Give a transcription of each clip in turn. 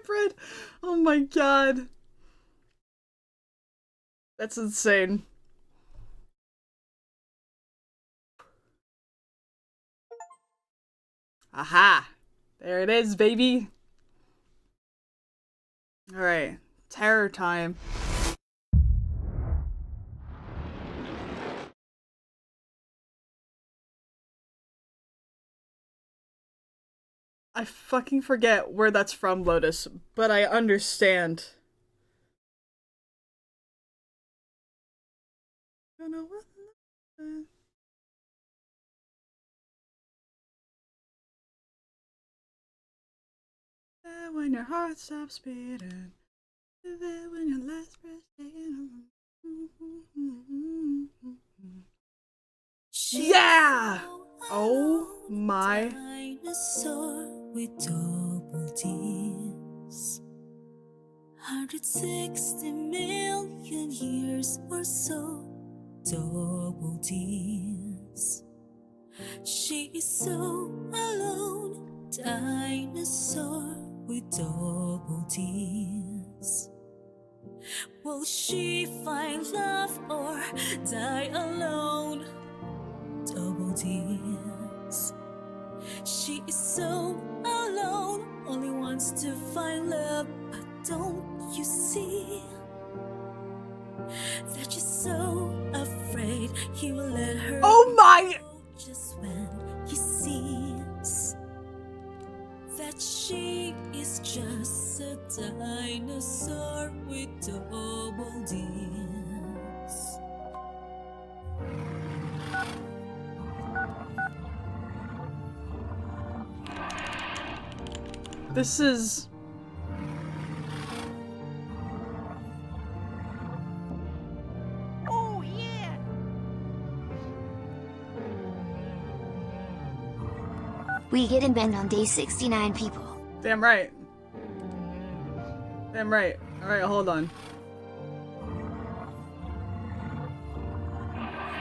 hybrid. Oh my god. That's insane. Aha! There it is, baby! Alright, terror time. I fucking forget where that's from, Lotus, but I understand. I don't know what. When your heart stops beating, when your last breath taken. Yeah! Oh my. Dinosaur with double D's. 160 million years or so. Double D's. She is so alone. Dinosaur with double D's. Will she find love or die alone? Double D's. She is so alone, only wants to find love, but don't you see that she's so afraid he will let her Oh my! go just when he sees that she is just a dinosaur with double D's. This is... Oh, yeah! We get in bed on day 69, people. Damn right. Damn right. Alright, hold on.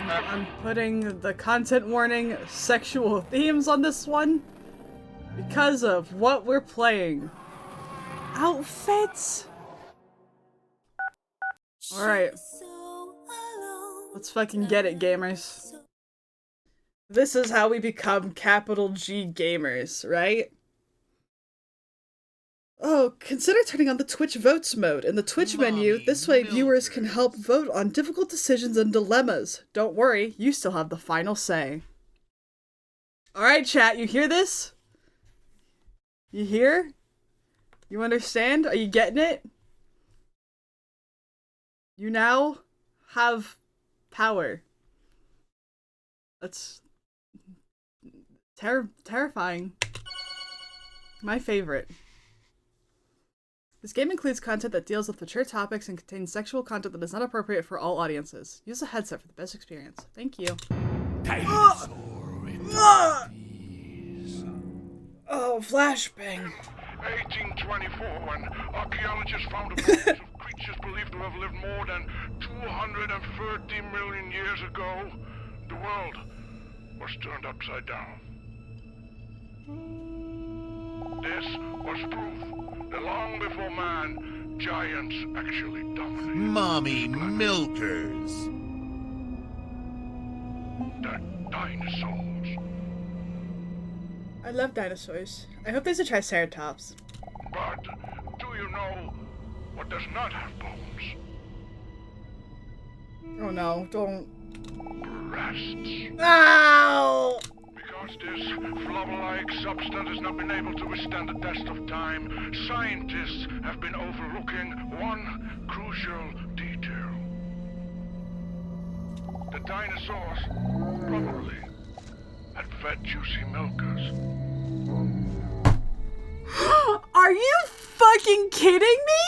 I'm putting the content warning sexual themes on this one because of what we're playing. Outfits? Alright. Let's fucking get it, gamers. This is how we become capital G gamers, right? Oh, consider turning on the Twitch Votes mode in the Twitch menu. This way viewers can help vote on difficult decisions and dilemmas. Don't worry, you still have the final say. Alright, chat, you hear this? You hear? You understand? Are you getting it? You now have power. That's terrifying. My favorite. This game includes content that deals with mature topics and contains sexual content that is not appropriate for all audiences. Use a headset for the best experience. Thank you. Oh, flashbang. 1824, when archaeologists found a bones of creatures believed to have lived more than 230 million years ago, the world was turned upside down. This was proof that long before man, giants actually dominated. Mommy milkers. The dinosaurs. I love dinosaurs. I hope there's a Triceratops. But do you know what does not have bones? Oh no, don't. Breasts. Ow! Because this flubber-like substance has not been able to withstand the test of time, scientists have been overlooking one crucial detail. The dinosaurs probably had fed juicy milkers. Are you fucking kidding me?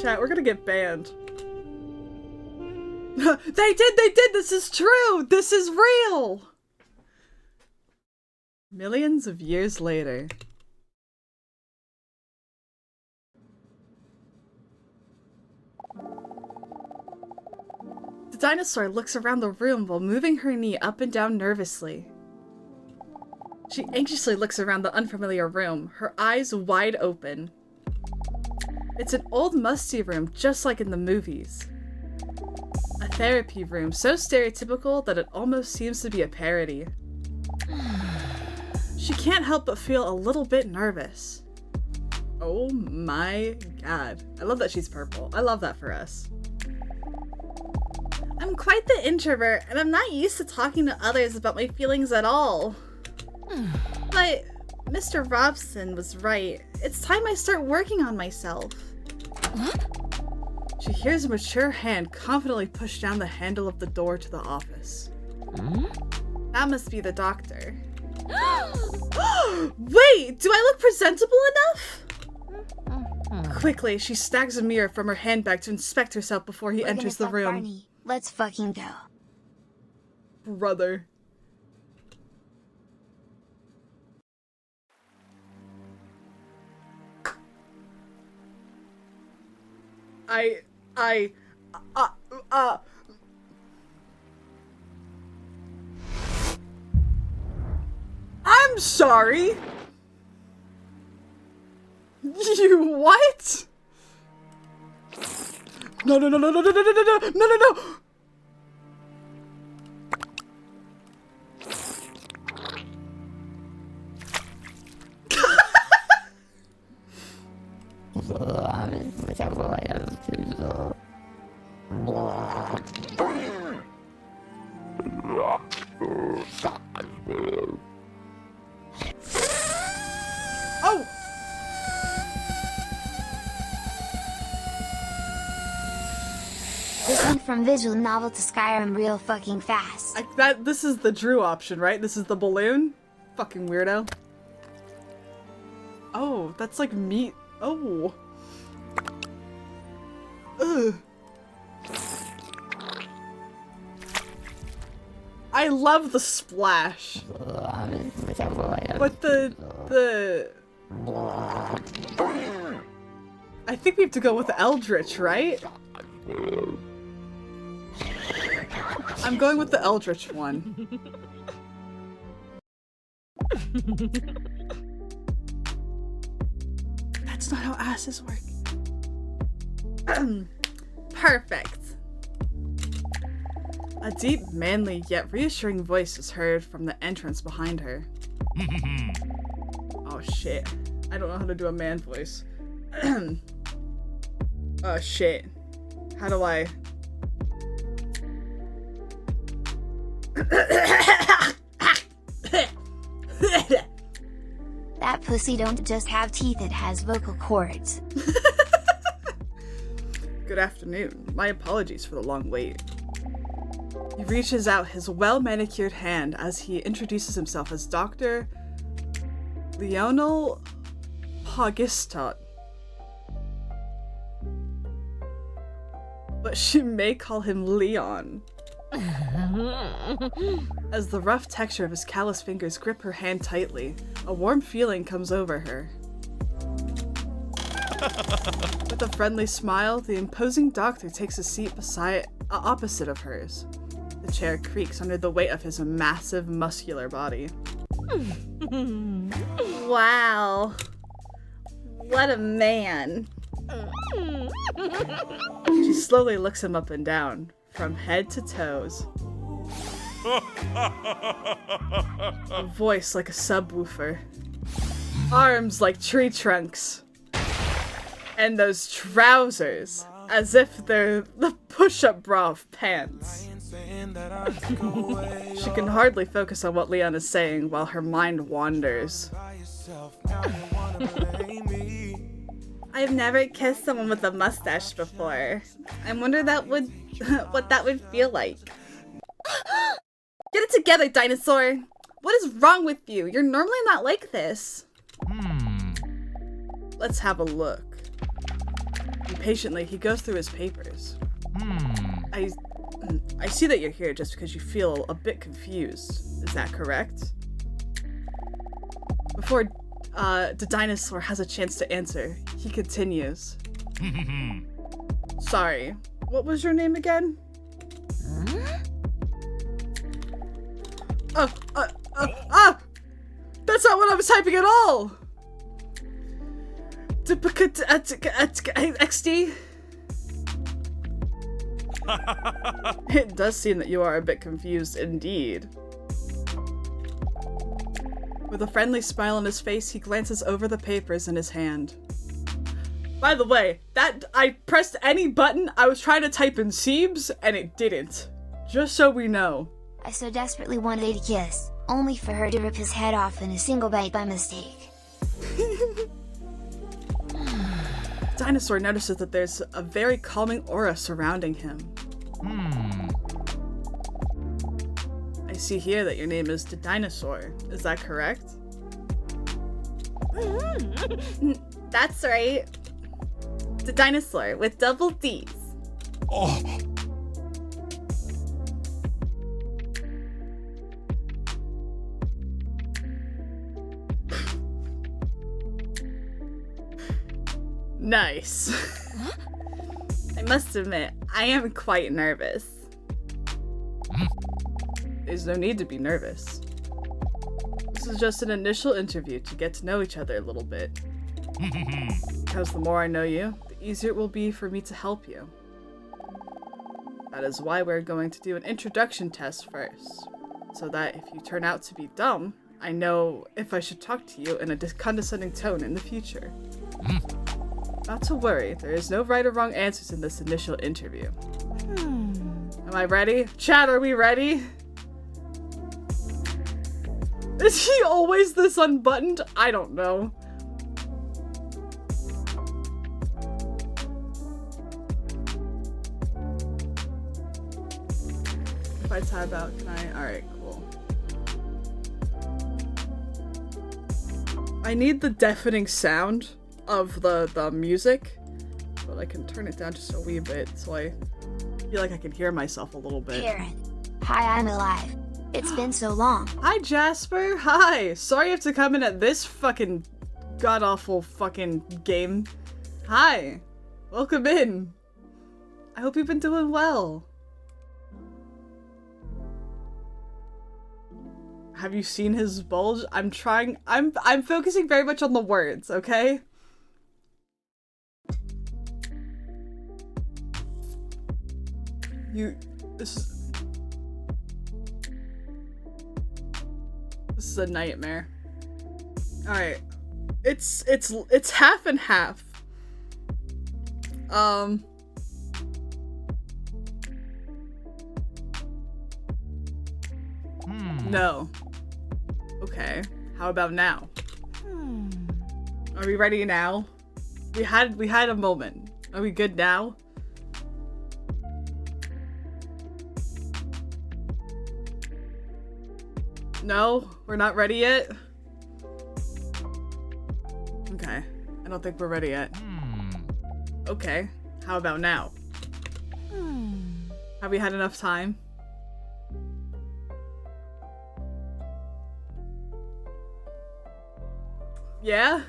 Chat, we're gonna get banned. They did! This is true! This is real! Millions of years later. The dinosaur looks around the room while moving her knee up and down nervously. She anxiously looks around the unfamiliar room, her eyes wide open. It's an old, musty room, just like in the movies. A therapy room, so stereotypical that it almost seems to be a parody. She can't help but feel a little bit nervous. Oh my god. I love that she's purple. I love that for us. I'm quite the introvert, and I'm not used to talking to others about my feelings at all. But Mr. Robson was right. It's time I start working on myself. She hears a mature hand confidently push down the handle of the door to the office. That must be the doctor. Wait, do I look presentable enough? Quickly, she snags a mirror from her handbag to inspect herself before he enters the room. Barney. Let's fucking go. Brother. I'm sorry. You what? No, no, no, no, no, no, no, no, no, no, no, no, no. Oh! This went from visual novel to Skyrim real fucking fast. This is the Drew option, right? This is the balloon? Fucking weirdo. Oh, that's like meat. Oh. Ugh. I love the splash. But the... I think we have to go with Eldritch, right? I'm going with the Eldritch one. That's not how asses work. Perfect. A deep, manly, yet reassuring voice is heard from the entrance behind her. Oh shit. I don't know how to do a man voice. Oh shit. How do I... That pussy don't just have teeth, it has vocal cords. Good afternoon. My apologies for the long wait. He reaches out his well-manicured hand as he introduces himself as Dr. Lionel Pogistot. But she may call him Leon. As the rough texture of his callous fingers grip her hand tightly, a warm feeling comes over her. With a friendly smile, the imposing doctor takes a seat opposite of hers. The chair creaks under the weight of his massive, muscular body. Wow. What a man. She slowly looks him up and down, from head to toes. A voice like a subwoofer. Arms like tree trunks. And those trousers, as if they're the push-up bra of pants. She can hardly focus on what Leon is saying while her mind wanders. I've never kissed someone with a mustache before. I wonder what that would feel like. Get it together, dinosaur! What is wrong with you? You're normally not like this. Let's have a look. Impatiently, he goes through his papers. I see that you're here just because you feel a bit confused. Is that correct? Before the dinosaur has a chance to answer, he continues. Sorry, what was your name again? typing at all! XD? It does seem that you are a bit confused indeed. With a friendly smile on his face, he glances over the papers in his hand. By the way, that I pressed any button, I was trying to type in Seebs, and it didn't. Just so we know. I so desperately wanted a kiss, only for her to rip his head off in a single bite by mistake. Dinosaur notices that there's a very calming aura surrounding him. I see here that your name is DDinosaur. Is that correct? That's right. DDinosaur with double D's. Oh. Nice. I must admit, I am quite nervous. There's no need to be nervous. This is just an initial interview to get to know each other a little bit. Because the more I know you, the easier it will be for me to help you. That is why we're going to do an introduction test first, so that if you turn out to be dumb, I know if I should talk to you in a condescending tone in the future. Not to worry, there is no right or wrong answers in this initial interview. Am I ready? Chat, are we ready? Is he always this unbuttoned? I don't know. If I tab out, can I? Alright, cool. I need the deafening sound of the music, but I can turn it down just a wee bit so I feel like I can hear myself a little bit. Karen. Hi, I'm alive. It's been so long. Hi, Jasper. Hi. Sorry you have to come in at this fucking god-awful fucking game. Hi. Welcome in. I hope you've been doing well. Have you seen his bulge? I'm focusing very much on the words, okay? This is a nightmare. Alright. It's half and half. No. Okay. How about now? Are we ready now? We had a moment. Are we good now? No? We're not ready yet? Okay. I don't think we're ready yet. Okay. How about now? Have we had enough time? Yeah?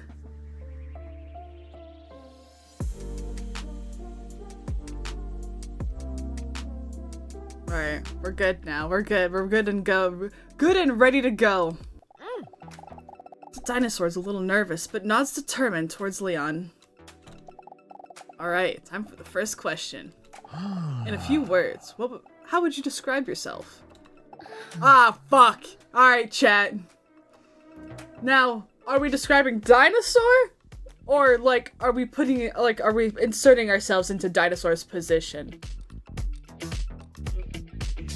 Alright, we're good now. We're good. We're good and go. Good and ready to go. The dinosaur's a little nervous, but nods determined towards Leon. Alright, time for the first question. In a few words, how would you describe yourself? Ah, fuck! Alright, chat. Now, are we describing dinosaur? Or, like, are we inserting ourselves into dinosaur's position?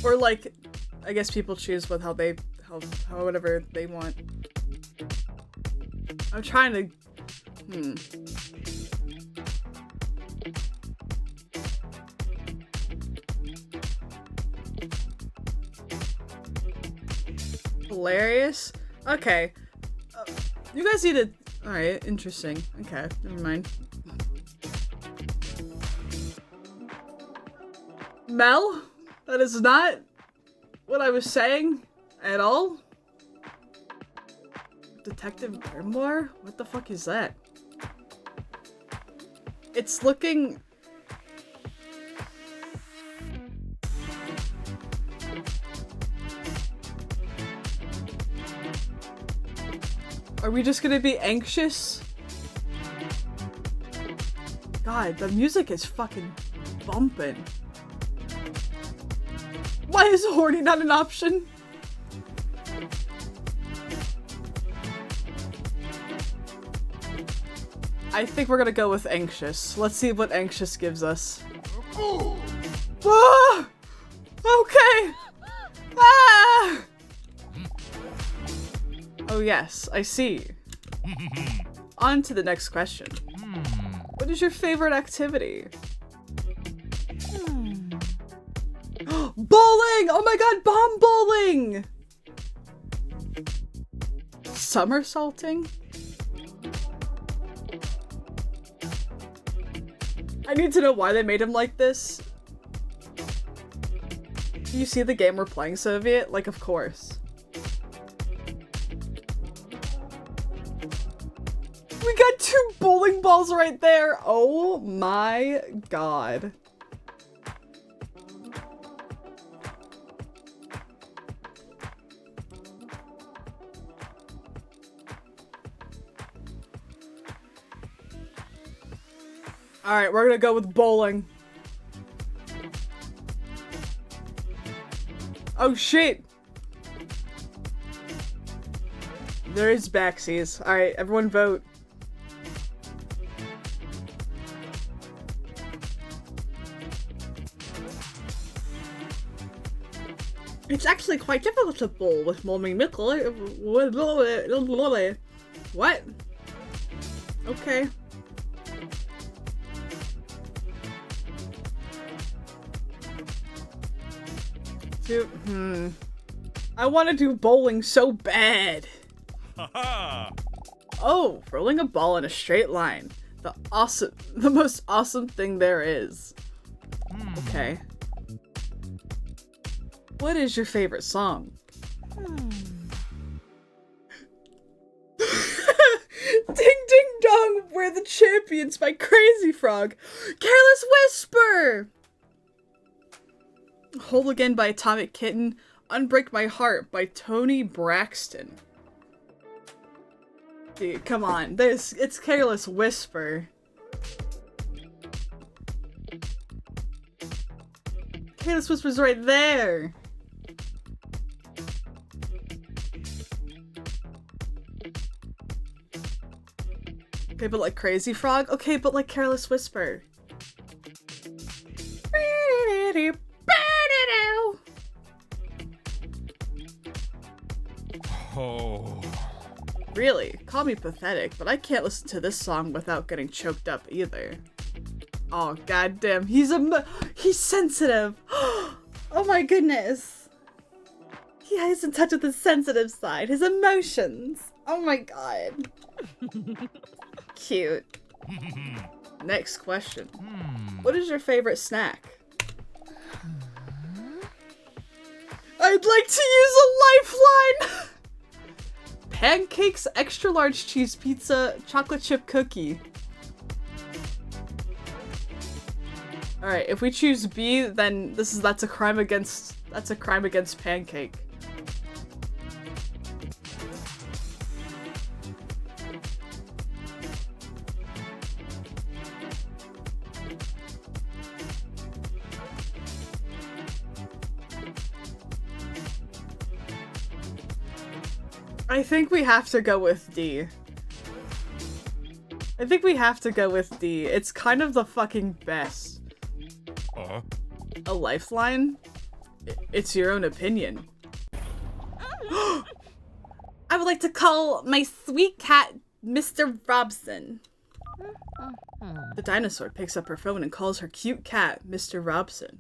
Or, like, I guess people choose with how whatever they want. I'm trying to... Hilarious? Okay. You guys need to... Alright, interesting. Okay, never mind. Mel? That is not what I was saying at all. Detective Grimoire? What the fuck is that? It's looking... Are we just gonna be anxious? God, the music is fucking bumping. Why is horny not an option? I think we're gonna go with anxious. Let's see what anxious gives us. Ah! Okay! Ah! Oh yes, I see. On to the next question. What is your favorite activity? Bowling! Oh my god, bomb bowling! Somersaulting? I need to know why they made him like this. Do you see the game we're playing, Soviet? Like, of course. We got 2 bowling balls right there! Oh my god. Alright, we're gonna go with bowling. Oh shit! There is backsies. Alright, everyone vote. It's actually quite difficult to bowl with mommy mickle. What? Okay. I want to do bowling so bad. Oh, rolling a ball in a straight line. The most awesome thing there is. Okay. What is your favorite song? Ding ding dong, we're the champions by Crazy Frog. Careless Whisper! Whole Again by Atomic Kitten. Unbreak My Heart by Tony Braxton. Dude, come on. It's Careless Whisper. Careless Whisper's right there. Okay, but like Crazy Frog? Okay, but like Careless Whisper. Oh. Really? Call me pathetic, but I can't listen to this song without getting choked up either. Oh, goddamn. He's sensitive. Oh my goodness. He's in touch with his sensitive side, his emotions. Oh my god. Cute. Next question. What is your favorite snack? I'd like to use a lifeline! Pancakes, extra large cheese pizza, chocolate chip cookie. Alright, if we choose B, then that's a crime against pancake. I think we have to go with D. I think we have to go with D. It's kind of the fucking best. A lifeline? It's your own opinion. I would like to call my sweet cat Mr. Robson. The dinosaur picks up her phone and calls her cute cat Mr. Robson.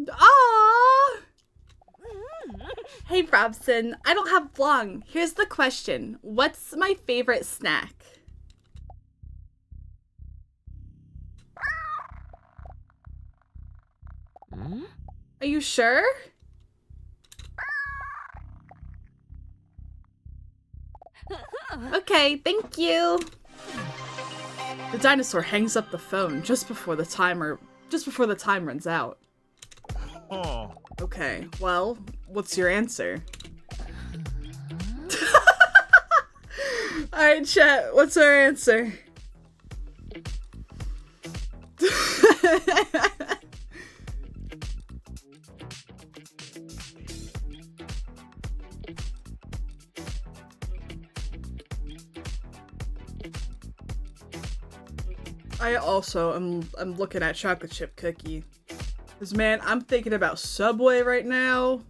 Aww! Hey Robson, I don't have long. Here's the question. What's my favorite snack? Are you sure? Okay, thank you. The dinosaur hangs up the phone just before the time runs out. Okay, well, what's your answer? Alright, chat, what's our answer? I also I'm looking at chocolate chip cookie. Cause man, I'm thinking about Subway right now.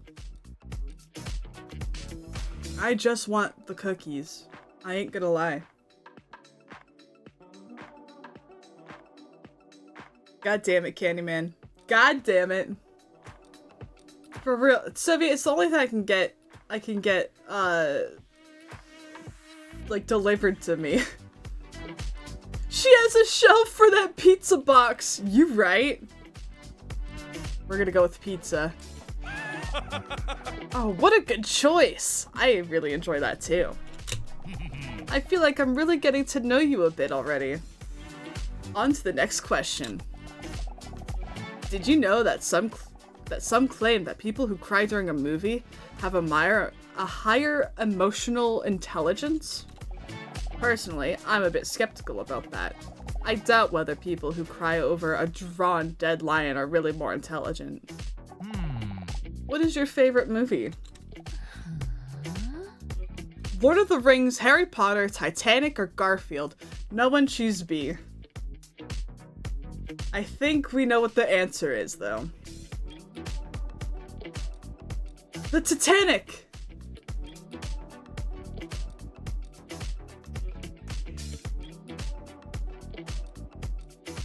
I just want the cookies. I ain't gonna lie. God damn it, Candyman. God damn it. For real, Soviet, it's the only thing I can get, like, delivered to me. She has a shelf for that pizza box. You right? We're gonna go with pizza. Oh, what a good choice. I really enjoy that too. I feel like I'm really getting to know you a bit already. On to the next question. Did you know that some claim that people who cry during a movie have a higher emotional intelligence? Personally, I'm a bit skeptical about that. I doubt whether people who cry over a drawn dead lion are really more intelligent. What is your favorite movie? Lord of the Rings, Harry Potter, Titanic, or Garfield? No one choose B. I think we know what the answer is, though. The Titanic!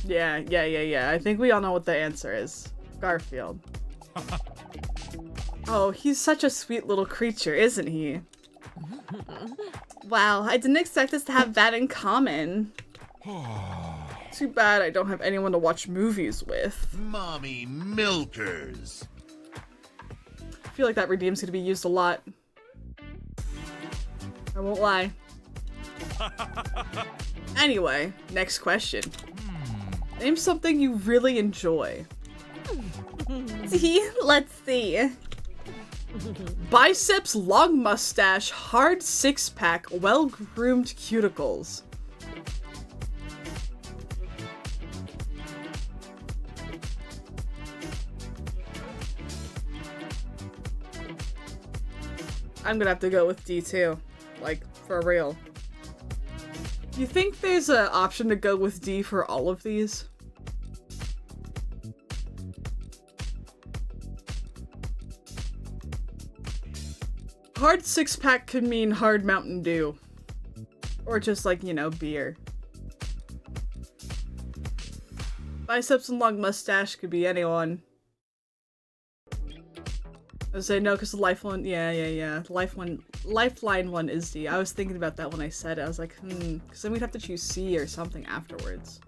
Yeah. I think we all know what the answer is. Garfield. Oh, he's such a sweet little creature, isn't he? Wow, I didn't expect us to have that in common. Too bad I don't have anyone to watch movies with. Mommy milkers. I feel like that redeem's gonna be used a lot. I won't lie. Anyway, next question. Name something you really enjoy. See? Let's see. Biceps, long mustache, hard six-pack, well-groomed cuticles. I'm gonna have to go with D too. Like, for real. Do you think there's an option to go with D for all of these? Hard six-pack could mean hard Mountain Dew. Or just like, you know, beer. Biceps and long mustache could be anyone. I would say no, because the life one, yeah. Lifeline one is D. I was thinking about that when I said it. I was like, because then we'd have to choose C or something afterwards.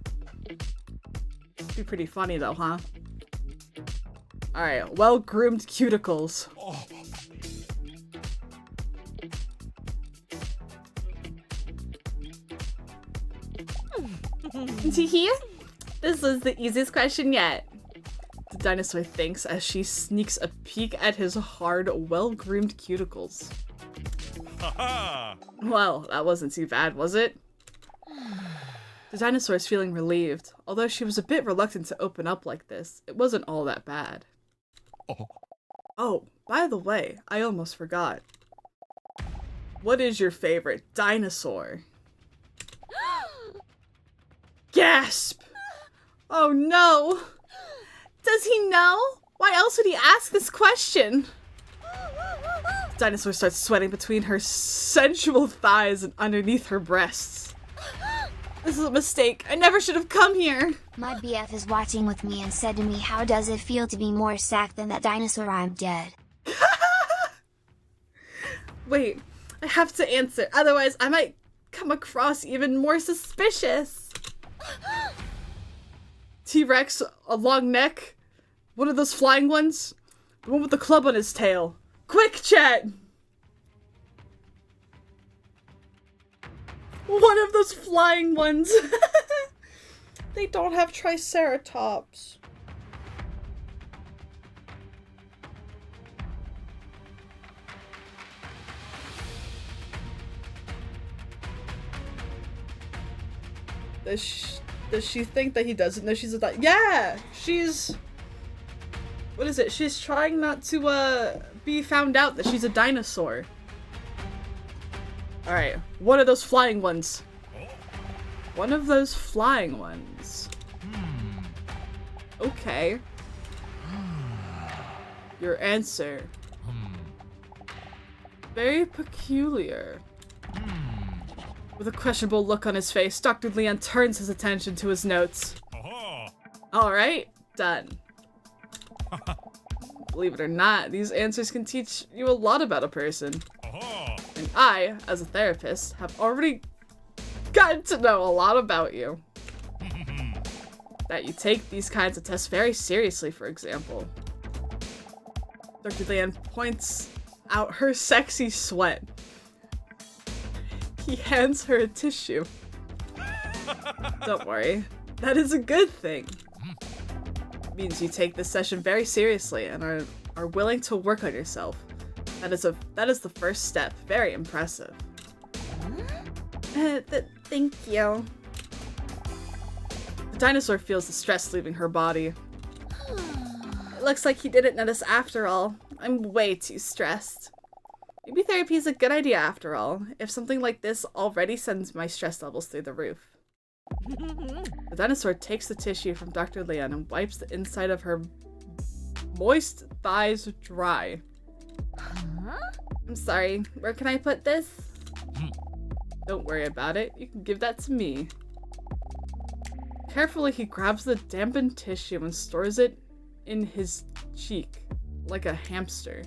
It'd be pretty funny though, huh? Alright, well-groomed cuticles. Oh. This is the easiest question yet. The dinosaur thinks as she sneaks a peek at his hard, well-groomed cuticles. Well, that wasn't too bad, was it? The dinosaur is feeling relieved. Although she was a bit reluctant to open up like this, it wasn't all that bad. Oh, by the way, I almost forgot. What is your favorite dinosaur? Gasp! Oh no! Does he know? Why else would he ask this question? The dinosaur starts sweating between her sensual thighs and underneath her breasts. This is a mistake. I never should have come here. My BF is watching with me and said to me, how does it feel to be more sacked than that dinosaur? I'm dead. Wait, I have to answer. Otherwise, I might come across even more suspicious. T-Rex, a long neck? One of those flying ones? The one with the club on his tail. Quick, chat! One of those flying ones. They don't have Triceratops. Does she think that he doesn't know she's a dinosaur? Yeah! She's... What is it? She's trying not to, be found out that she's a dinosaur. Alright, one of those flying ones. One of those flying ones. Okay. Your answer. Very peculiar. With a questionable look on his face, Dr. Leon turns his attention to his notes. Alright, done. Believe it or not, these answers can teach you a lot about a person. And I, as a therapist, have already gotten to know a lot about you. That you take these kinds of tests very seriously, for example. Dr. Leon points out her sexy sweat. He hands her a tissue. Don't worry, that is a good thing. It means you take this session very seriously and are willing to work on yourself. That is the first step. Very impressive. Thank you. The dinosaur feels the stress leaving her body. It looks like he didn't notice after all. I'm way too stressed. Maybe therapy is a good idea after all, if something like this already sends my stress levels through the roof. The dinosaur takes the tissue from Dr. Leon and wipes the inside of her moist thighs dry. I'm sorry, where can I put this? Don't worry about it, you can give that to me. Carefully, he grabs the dampened tissue and stores it in his cheek, like a hamster.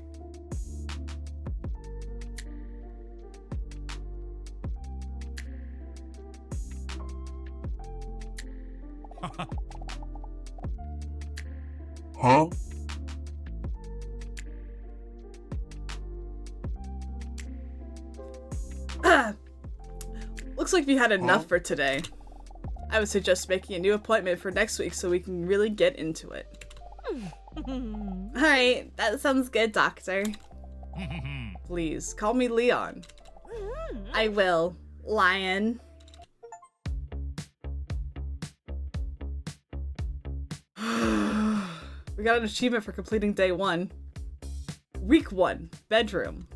Huh? Looks like you had enough for today. I would suggest making a new appointment for next week so we can really get into it. Alright, that sounds good, Doctor. Please, call me Leon. I will, Lion. We got an achievement for completing day 1. Week 1, bedroom.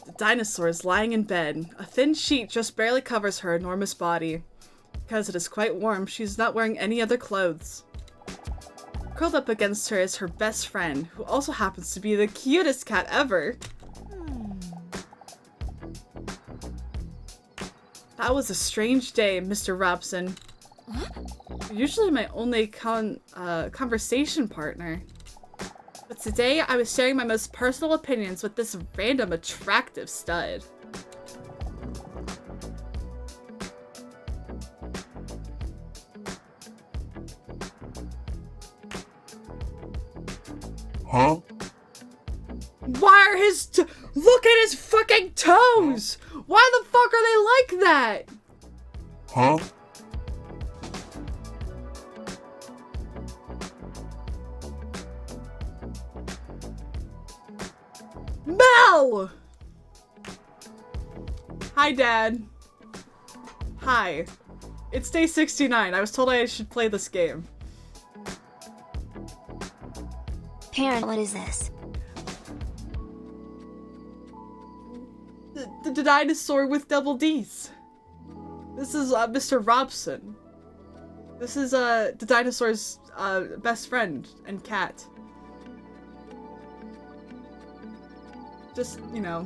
The dinosaur is lying in bed. A thin sheet just barely covers her enormous body. Because it is quite warm, she's not wearing any other clothes. Curled up against her is her best friend, who also happens to be the cutest cat ever. That was a strange day, Mr. Robson. You're usually my only conversation partner. But today, I was sharing my most personal opinions with this random attractive stud. Huh? Why are his look at his fucking toes! Why the fuck are they like that? Huh? Mel! Hi, Dad. Hi. It's day 69. I was told I should play this game. Parent, what is this? The dinosaur with double D's. This is Mr. Robson. This is the dinosaur's best friend and cat. Just, you know.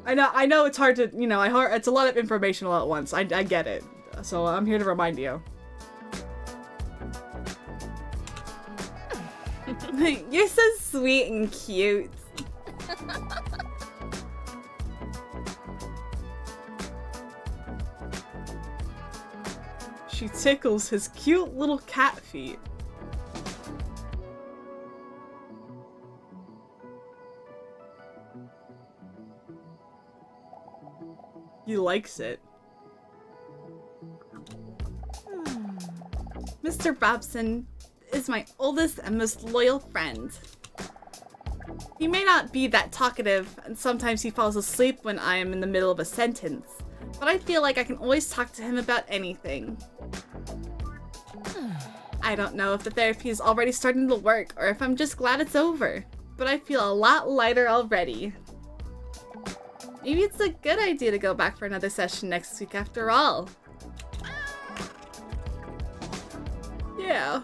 I know it's hard to, you know, it's a lot of information all at once. I get it. So I'm here to remind you. You're so sweet and cute. She tickles his cute little cat feet. He likes it. Mr. Robson is my oldest and most loyal friend. He may not be that talkative, and sometimes he falls asleep when I am in the middle of a sentence, but I feel like I can always talk to him about anything. I don't know if the therapy is already starting to work or if I'm just glad it's over, but I feel a lot lighter already. Maybe it's a good idea to go back for another session next week after all. Yeah.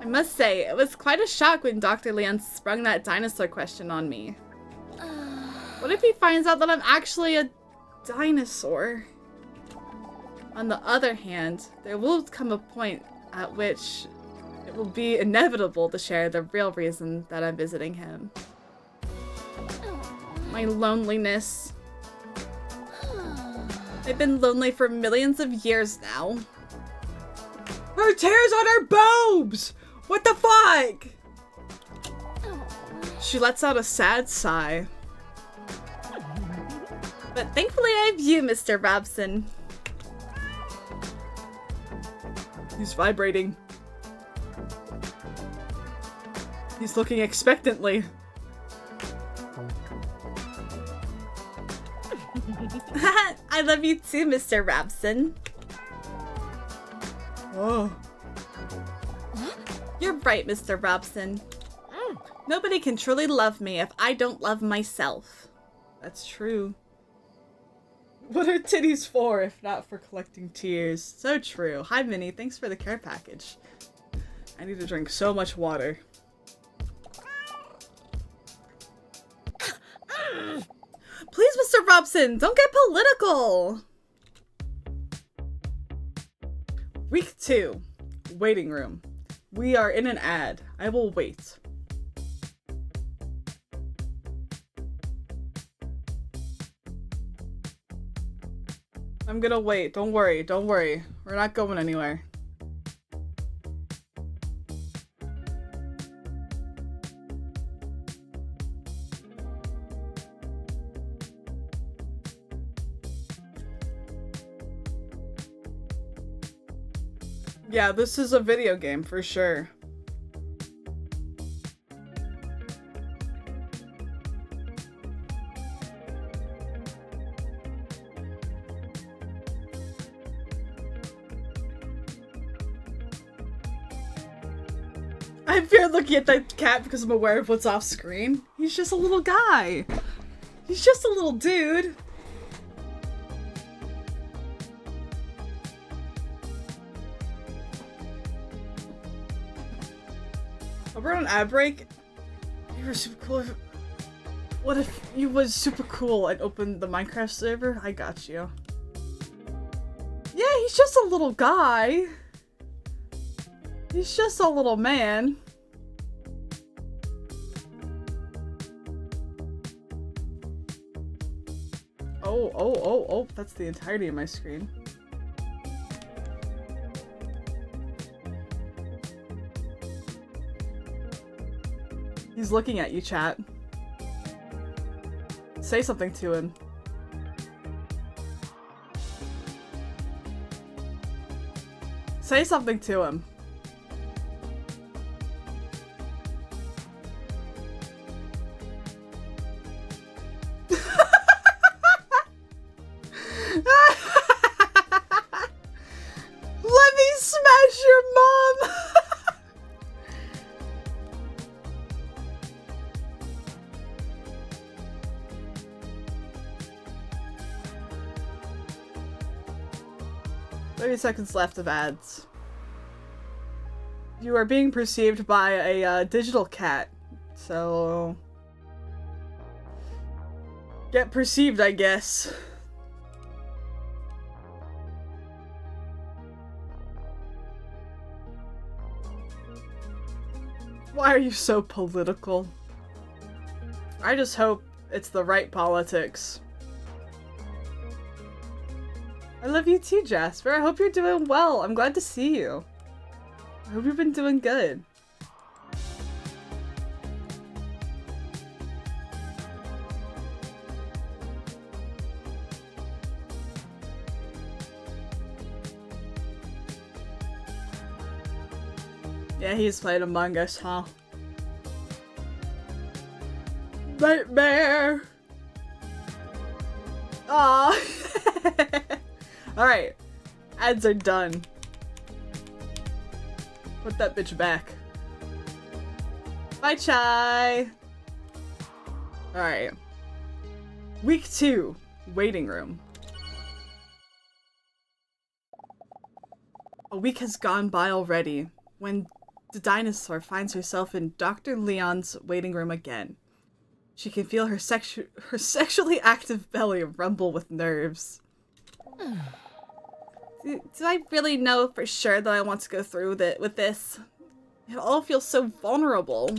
I must say, it was quite a shock when Dr. Leon sprung that dinosaur question on me. What if he finds out that I'm actually a dinosaur? On the other hand, there will come a point at which it will be inevitable to share the real reason that I'm visiting him. My loneliness. I've been lonely for millions of years now. Her tears on her boobs! What the fuck? She lets out a sad sigh. But thankfully I have you, Mr. Robson. He's vibrating. He's looking expectantly. I love you too, Mr. Robson. Oh. You're right, Mr. Robson. Nobody can truly love me if I don't love myself. That's true. What are titties for if not for collecting tears? So true. Hi, Minnie. Thanks for the care package. I need to drink so much water. Please, Mr. Robson, don't get political! Week 2. Waiting room. We are in an ad. I will wait. I'm gonna wait. Don't worry. Don't worry. We're not going anywhere. Yeah, this is a video game for sure. I fear looking at that cat because I'm aware of what's off screen. He's just a little guy. He's just a little dude. We're on an ad break. You were super cool. What if you was super cool and opened the Minecraft server? I got you. Yeah, he's just a little guy. He's just a little man. Oh, that's the entirety of my screen. He's looking at you, chat. Say something to him. Say something to him. Let me smash your mom! Seconds left of ads. You are being perceived by a digital cat, so get perceived, I guess. Why are you so political? I just hope it's the right politics. I love you too, Jasper. I hope you're doing well. I'm glad to see you. I hope you've been doing good. Yeah, he's played Among Us, huh? nightmare. Aw. Alright. Ads are done. Put that bitch back. Bye, Chai. Alright. Week 2. Waiting room. A week has gone by already when the dinosaur finds herself in Dr. Leon's waiting room again. She can feel her sexually active belly rumble with nerves. Do I really know for sure that I want to go through with this? It all feels so vulnerable.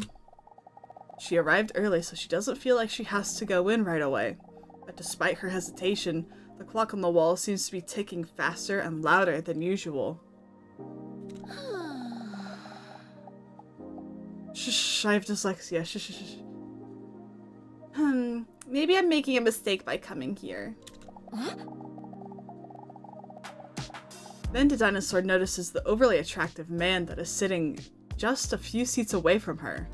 She arrived early, so she doesn't feel like she has to go in right away. But despite her hesitation, the clock on the wall seems to be ticking faster and louder than usual. Shh, I have dyslexia. Shh, shh, shh. Maybe I'm making a mistake by coming here. Then the dinosaur notices the overly attractive man that is sitting just a few seats away from her.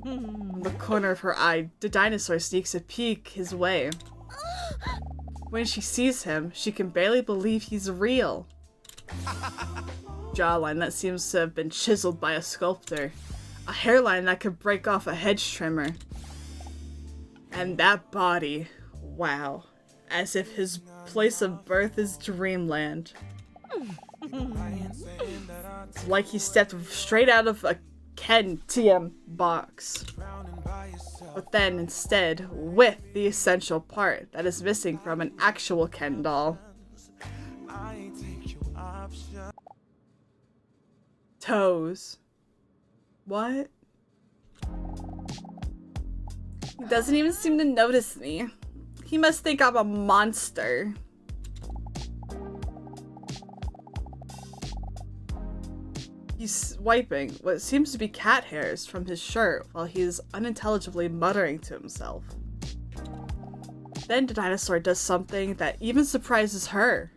From the corner of her eye, the dinosaur sneaks a peek his way. When she sees him, she can barely believe he's real. Jawline that seems to have been chiseled by a sculptor. A hairline that could break off a hedge trimmer. And that body, wow. As if his place of birth is dreamland. It's like he stepped straight out of a Ken TM box. But then instead, with the essential part that is missing from an actual Ken doll. Toes. What? He doesn't even seem to notice me. He must think I'm a monster. He's wiping what seems to be cat hairs from his shirt while he is unintelligibly muttering to himself. Then the dinosaur does something that even surprises her.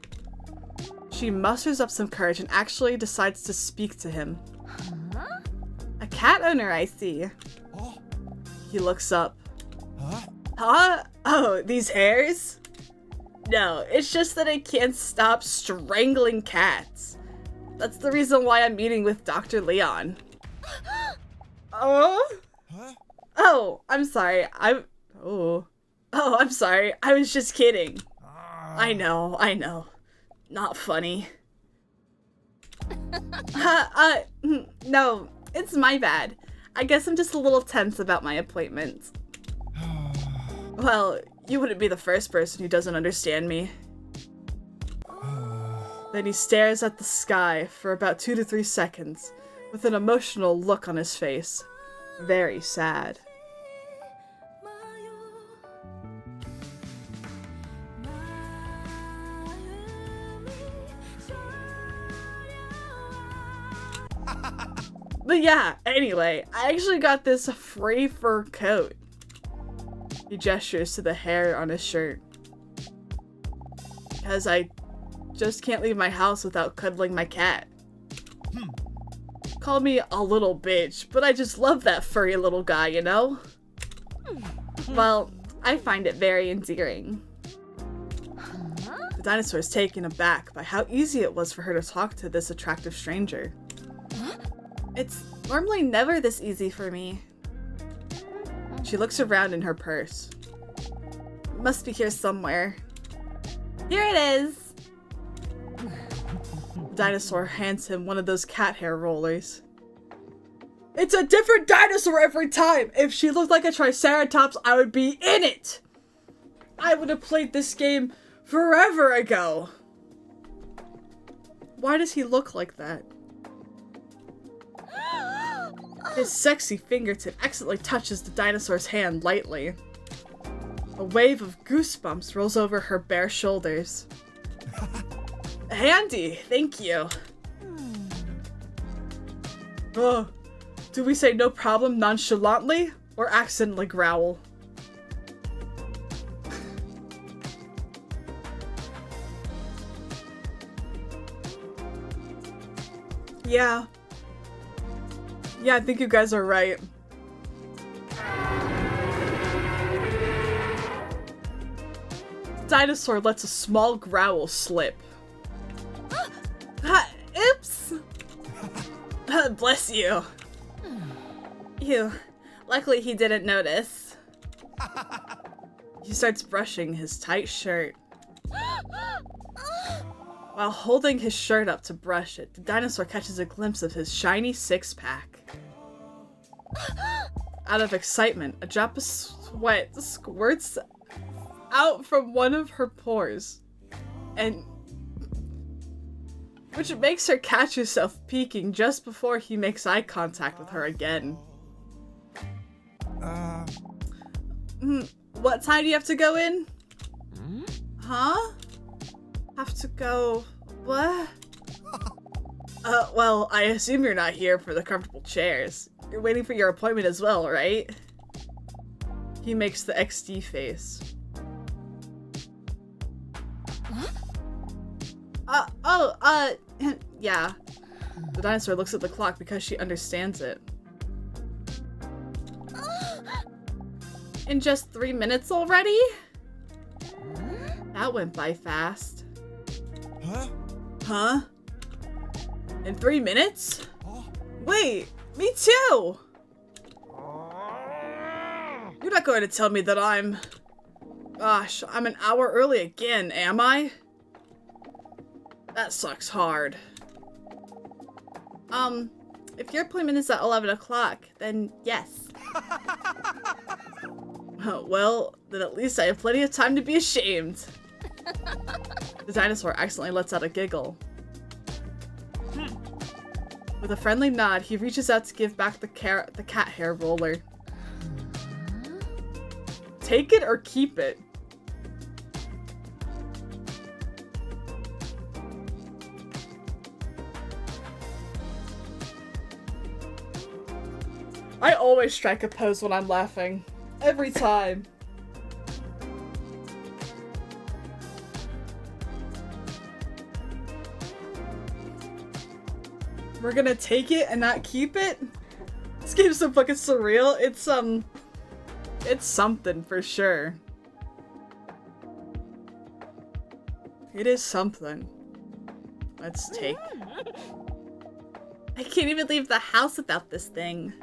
She musters up some courage and actually decides to speak to him. Huh? A cat owner, I see. Oh. He looks up. Huh? Oh, these hairs? No, it's just that I can't stop strangling cats. That's the reason why I'm meeting with Dr. Leon. Oh? Huh? Oh, I'm sorry. Oh, I'm sorry. I was just kidding. I know. Not funny. No, it's my bad. I guess I'm just a little tense about my appointment. Well, you wouldn't be the first person who doesn't understand me. Then he stares at the sky for about 2 to 3 seconds, with an emotional look on his face. Very sad. But yeah, anyway, I actually got this free fur coat. He gestures to the hair on his shirt. Because I just can't leave my house without cuddling my cat. Call me a little bitch, but I just love that furry little guy, you know? Well, I find it very endearing. The dinosaur is taken aback by how easy it was for her to talk to this attractive stranger. It's normally never this easy for me. She looks around in her purse. It must be here somewhere. Here it is! The dinosaur hands him one of those cat hair rollers. It's a different dinosaur every time! If she looked like a Triceratops, I would be in it! I would have played this game forever ago! Why does he look like that? His sexy fingertip accidentally touches the dinosaur's hand lightly. A wave of goosebumps rolls over her bare shoulders. Handy, thank you. Oh, do we say no problem nonchalantly or accidentally growl? Yeah. Yeah, I think you guys are right. dinosaur lets a small growl slip. Oops! Bless you. Ew. Luckily he didn't notice. He starts brushing his tight shirt. While holding his shirt up to brush it, the dinosaur catches a glimpse of his shiny six-pack. Out of excitement, a drop of sweat squirts out from one of her pores, and which makes her catch herself peeking just before he makes eye contact with her again. What time do you have to go in? Huh? Have to go... what? Well, I assume you're not here for the comfortable chairs. You're waiting for your appointment as well, right? He makes the XD face. Yeah. The dinosaur looks at the clock because she understands it. In just 3 minutes already? That went by fast. Huh? In 3 minutes? Wait, me too! You're not going to tell me that I'm... Gosh, I'm an hour early again, am I? That sucks hard. If your appointment is at 11 o'clock, then yes. Well, then at least I have plenty of time to be ashamed. The dinosaur accidentally lets out a giggle. With a friendly nod, he reaches out to give back the cat hair roller. Take it or keep it? I always strike a pose when I'm laughing. Every time. We're gonna take it and not keep it? This game's so fucking surreal. It's something for sure. It is something. Let's take. I can't even leave the house without this thing.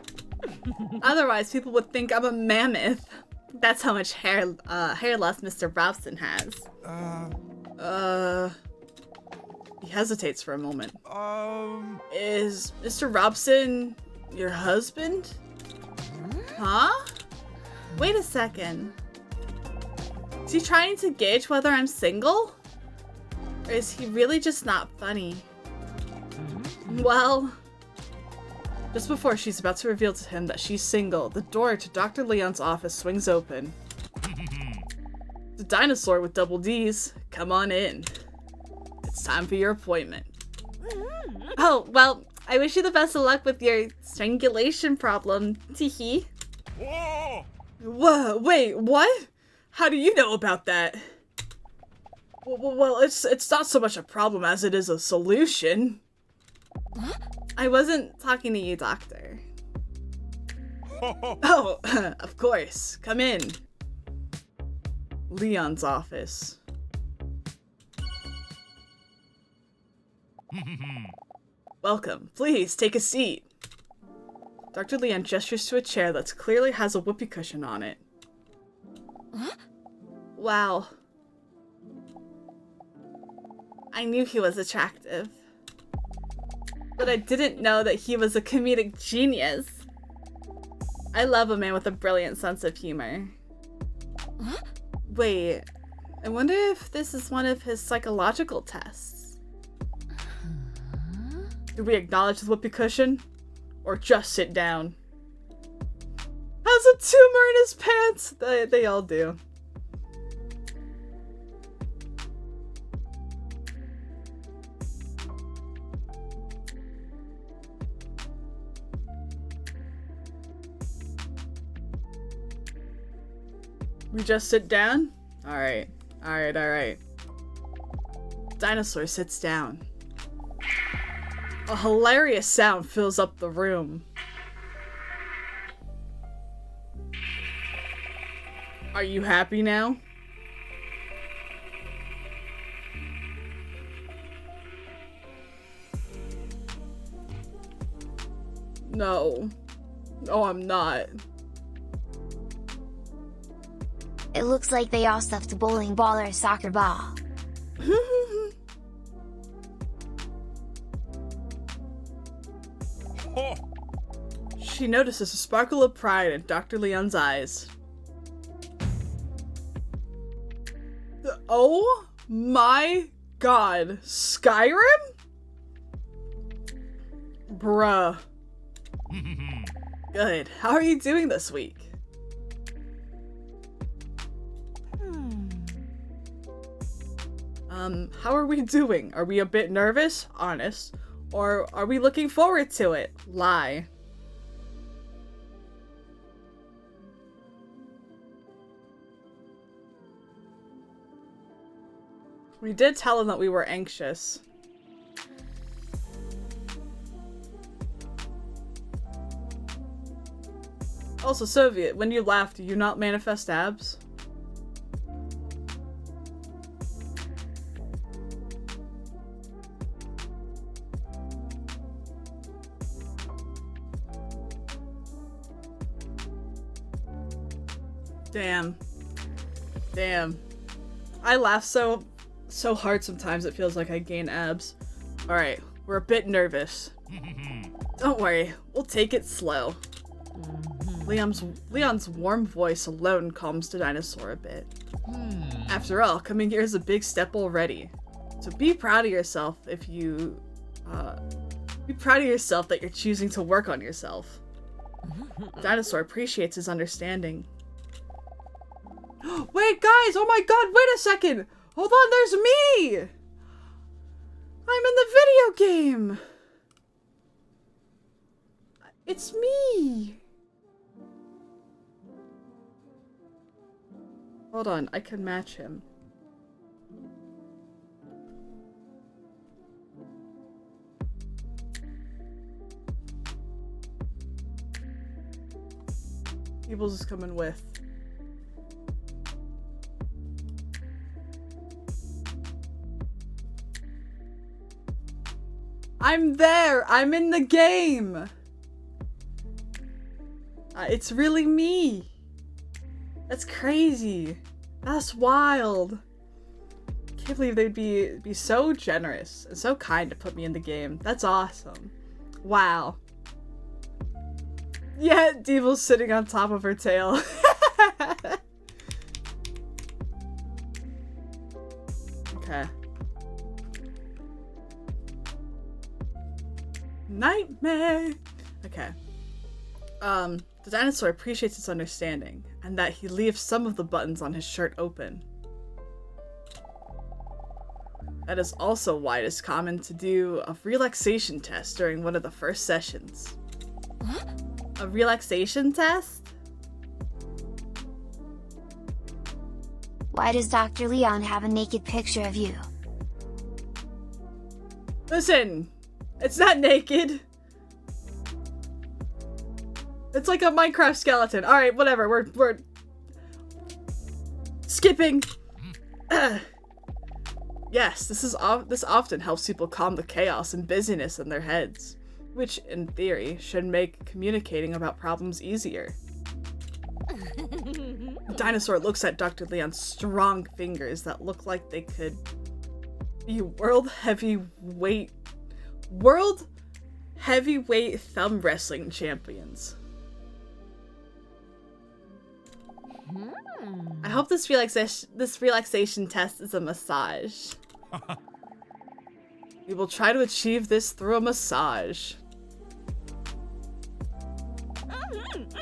Otherwise, people would think I'm a mammoth. That's how much hair loss Mr. Robson has. He hesitates for a moment. Is Mr. Robson your husband? Huh? Wait a second. Is he trying to gauge whether I'm single? Or is he really just not funny? Well... Just before she's about to reveal to him that she's single, the door to Dr. Leon's office swings open. The dinosaur with double D's, come on in. It's time for your appointment. Oh, well, I wish you the best of luck with your strangulation problem, teehee. Whoa, wait, what? How do you know about that? Well, it's not so much a problem as it is a solution. I wasn't talking to you, Doctor. Oh, of course. Come in. Leon's office. Welcome. Please, take a seat. Dr. Leon gestures to a chair that clearly has a whoopee cushion on it. Wow. I knew he was attractive. But I didn't know that he was a comedic genius. I love a man with a brilliant sense of humor. Wait, I wonder if this is one of his psychological tests. Do we acknowledge the whoopee cushion? Or just sit down? Has a tumor in his pants! They all do. We just sit down? Alright. Alright. Dinosaur sits down. A hilarious sound fills up the room. Are you happy now? No. No, I'm not. It looks like they all stuffed a bowling ball or a soccer ball. She notices a sparkle of pride in Dr. Leon's eyes. Oh my god. Skyrim? Bruh. Good. How are you doing this week? How are we doing? Are we a bit nervous? Honest. Or are we looking forward to it? Lie. We did tell him that we were anxious. Also, Soviet, when you laugh, do you not manifest abs? Damn. Damn. I laugh so hard sometimes it feels like I gain abs. Alright, we're a bit nervous. Don't worry, we'll take it slow. Leon's warm voice alone calms the dinosaur a bit. After all, coming here is a big step already. So be proud of yourself if you... be proud of yourself that you're choosing to work on yourself. Dinosaur appreciates his understanding. Wait, guys! Oh my god, wait a second! Hold on, there's me! I'm in the video game! It's me! Hold on, I can match him. Peoples is coming with. I'm there! I'm in the game! It's really me! That's crazy! That's wild! Can't believe they'd be so generous and so kind to put me in the game. That's awesome. Wow. Yeah, Devil's sitting on top of her tail. Okay. Nightmare! Okay. The dinosaur appreciates his understanding, and that he leaves some of the buttons on his shirt open. That is also why it is common to do a relaxation test during one of the first sessions. What? A relaxation test? Why does Dr. Leon have a naked picture of you? Listen! It's not naked! It's like a Minecraft skeleton. Alright, whatever, we're... skipping! Yes, this often helps people calm the chaos and busyness in their heads, which, in theory, should make communicating about problems easier. The dinosaur looks at Dr. Leon's strong fingers that look like they could be world heavyweight thumb wrestling champions. I hope this relaxation test is a massage. We will try to achieve this through a massage.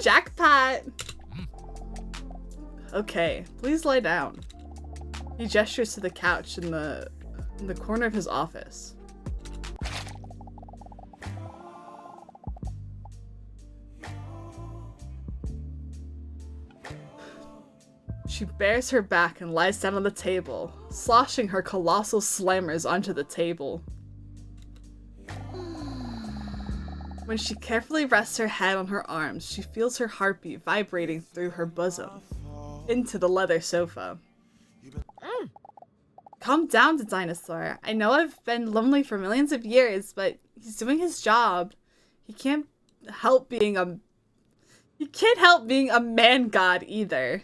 Jackpot! Okay, please lie down. He gestures to the couch in the corner of his office. She bares her back and lies down on the table, sloshing her colossal slammers onto the table. When she carefully rests her head on her arms, she feels her heartbeat vibrating through her bosom, into the leather sofa. Calm down, Dinosaur. I know I've been lonely for millions of years, but he's doing his job. He can't help being a man god either.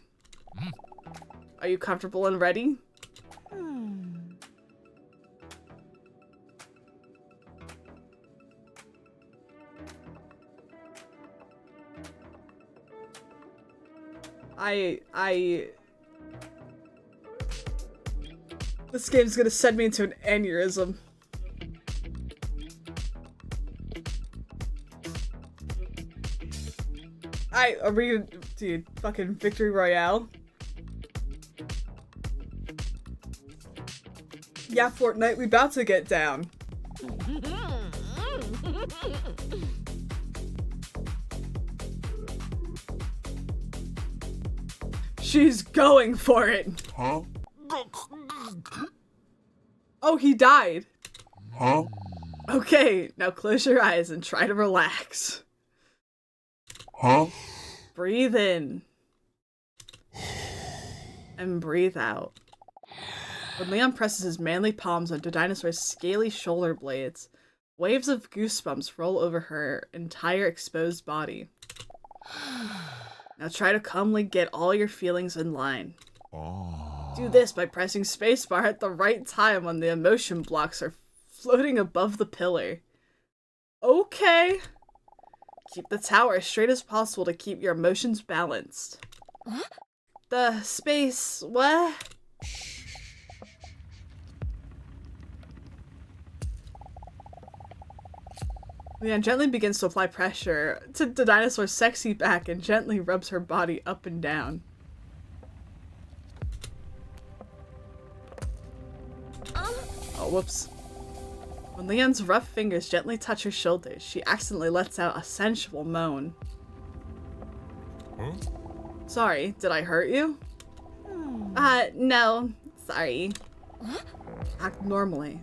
Are you comfortable and ready? This game's gonna send me into an aneurysm. Are we gonna, dude, fucking Victory Royale? Yeah, Fortnite, we about to get down. She's going for it. Huh? Oh, he died. Huh? Okay, now close your eyes and try to relax. Huh? Breathe in. And breathe out. When Leon presses his manly palms onto Dinosaur's scaly shoulder blades, waves of goosebumps roll over her entire exposed body. Now try to calmly get all your feelings in line. Do this by pressing spacebar at the right time when the emotion blocks are floating above the pillar. Okay. Keep the tower as straight as possible to keep your emotions balanced. The space... what? Leon gently begins to apply pressure to the dinosaur's sexy back and gently rubs her body up and down. Oh, whoops. When Leon's rough fingers gently touch her shoulders, she accidentally lets out a sensual moan. Huh? Sorry, did I hurt you? No. Sorry. Act normally.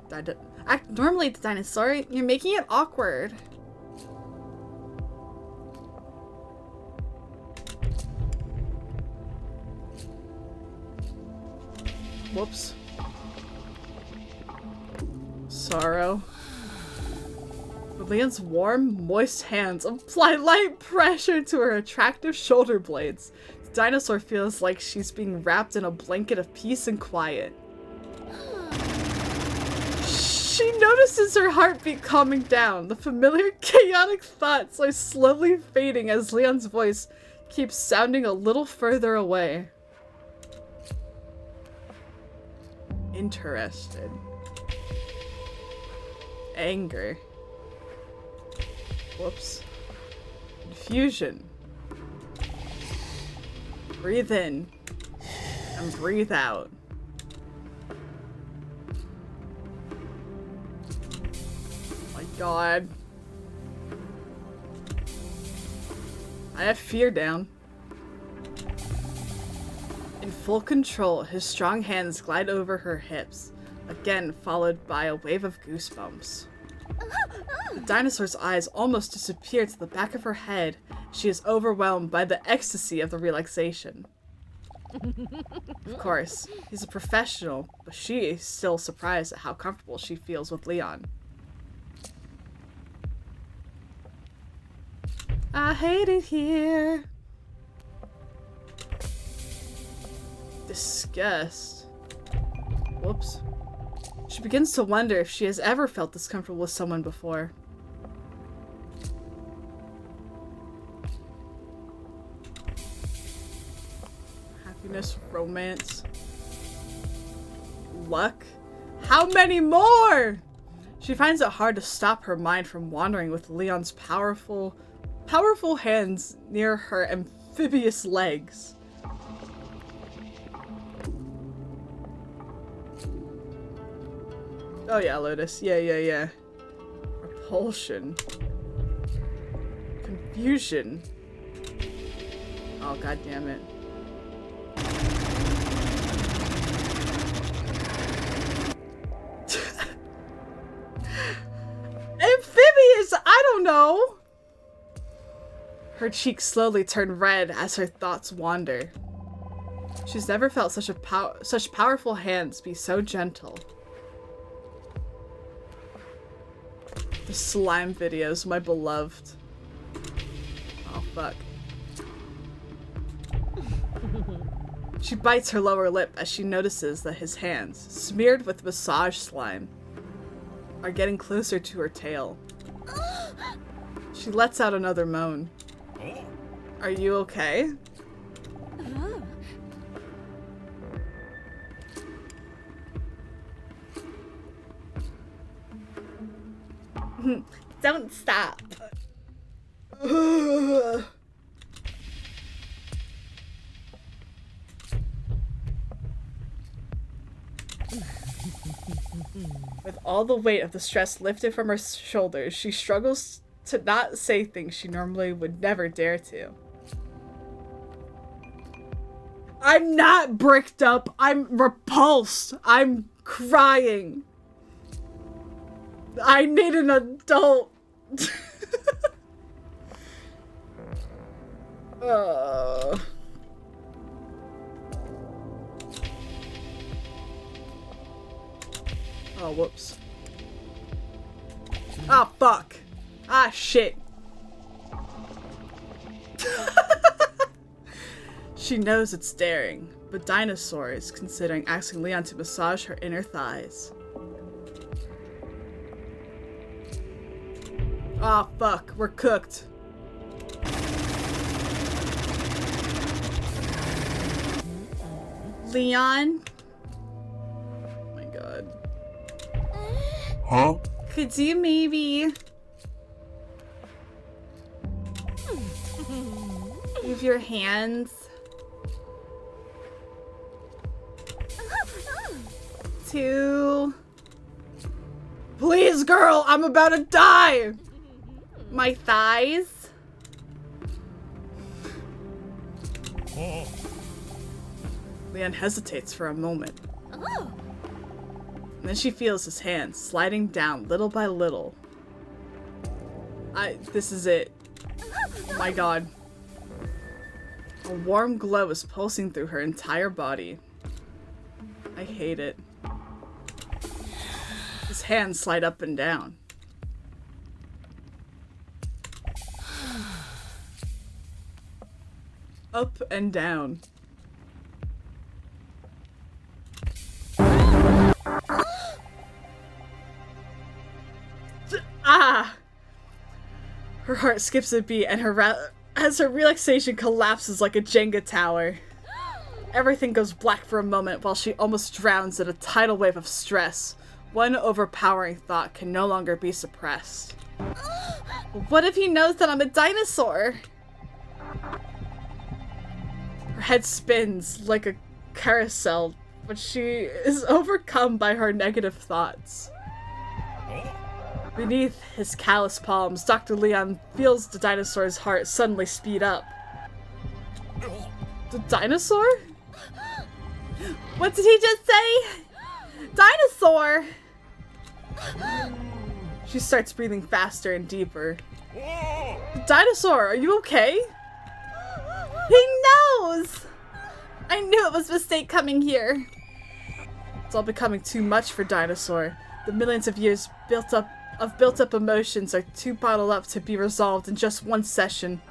Act normally, dinosaur. You're making it awkward. Whoops. Sorrow. With Leon's warm, moist hands apply light pressure to her attractive shoulder blades. The dinosaur feels like she's being wrapped in a blanket of peace and quiet. She notices her heartbeat calming down. The familiar chaotic thoughts are slowly fading as Leon's voice keeps sounding a little further away. Interested. Anger. Whoops. Confusion. Breathe in. And breathe out. Oh my god. I have fear down. In full control, his strong hands glide over her hips, again followed by a wave of goosebumps. The dinosaur's eyes almost disappear to the back of her head. She is overwhelmed by the ecstasy of the relaxation. Of course, he's a professional, but she is still surprised at how comfortable she feels with Leon. I hate it here. Disgust. Whoops. She begins to wonder if she has ever felt this comfortable with someone before. Happiness, romance, luck. How many more? She finds it hard to stop her mind from wandering with Leon's powerful hands near her amphibious legs. Oh yeah, Lotus. Yeah. Repulsion. Confusion. Oh, god damn it. Amphibious! I don't know! Her cheeks slowly turn red as her thoughts wander. She's never felt such powerful hands be so gentle. The slime videos, my beloved. fuck. She bites her lower lip as she notices that his hands, smeared with massage slime, are getting closer to her tail. She lets out another moan. Are you okay? Don't stop. With all the weight of the stress lifted from her shoulders, she struggles to not say things she normally would never dare to. I'm not bricked up. I'm repulsed. I'm crying. I need an adult. Oh, whoops. Ah, fuck. Ah, shit. She knows it's daring, but Dinosaur is considering asking Leon to massage her inner thighs. Ah, fuck. We're cooked. Leon? Oh my god. Huh? Could you maybe move your hands to... Please, girl, I'm about to die! My thighs? Leon hesitates for a moment. And then she feels his hand sliding down little by little. This is it. Oh my god. A warm glow is pulsing through her entire body. I hate it. His hands slide up and down. Up and down. Ah! Her heart skips a beat and as her relaxation collapses like a Jenga tower. Everything goes black for a moment while she almost drowns in a tidal wave of stress. One overpowering thought can no longer be suppressed. What if he knows that I'm a dinosaur? Her head spins like a carousel, but she is overcome by her negative thoughts. Beneath his callous palms, Dr. Leon feels the dinosaur's heart suddenly speed up. The dinosaur? What did he just say? Dinosaur! She starts breathing faster and deeper. Dinosaur, are you okay? He knows! I knew it was a mistake coming here. It's all becoming too much for Dinosaur. The millions of years built up emotions are too bottled up to be resolved in just one session.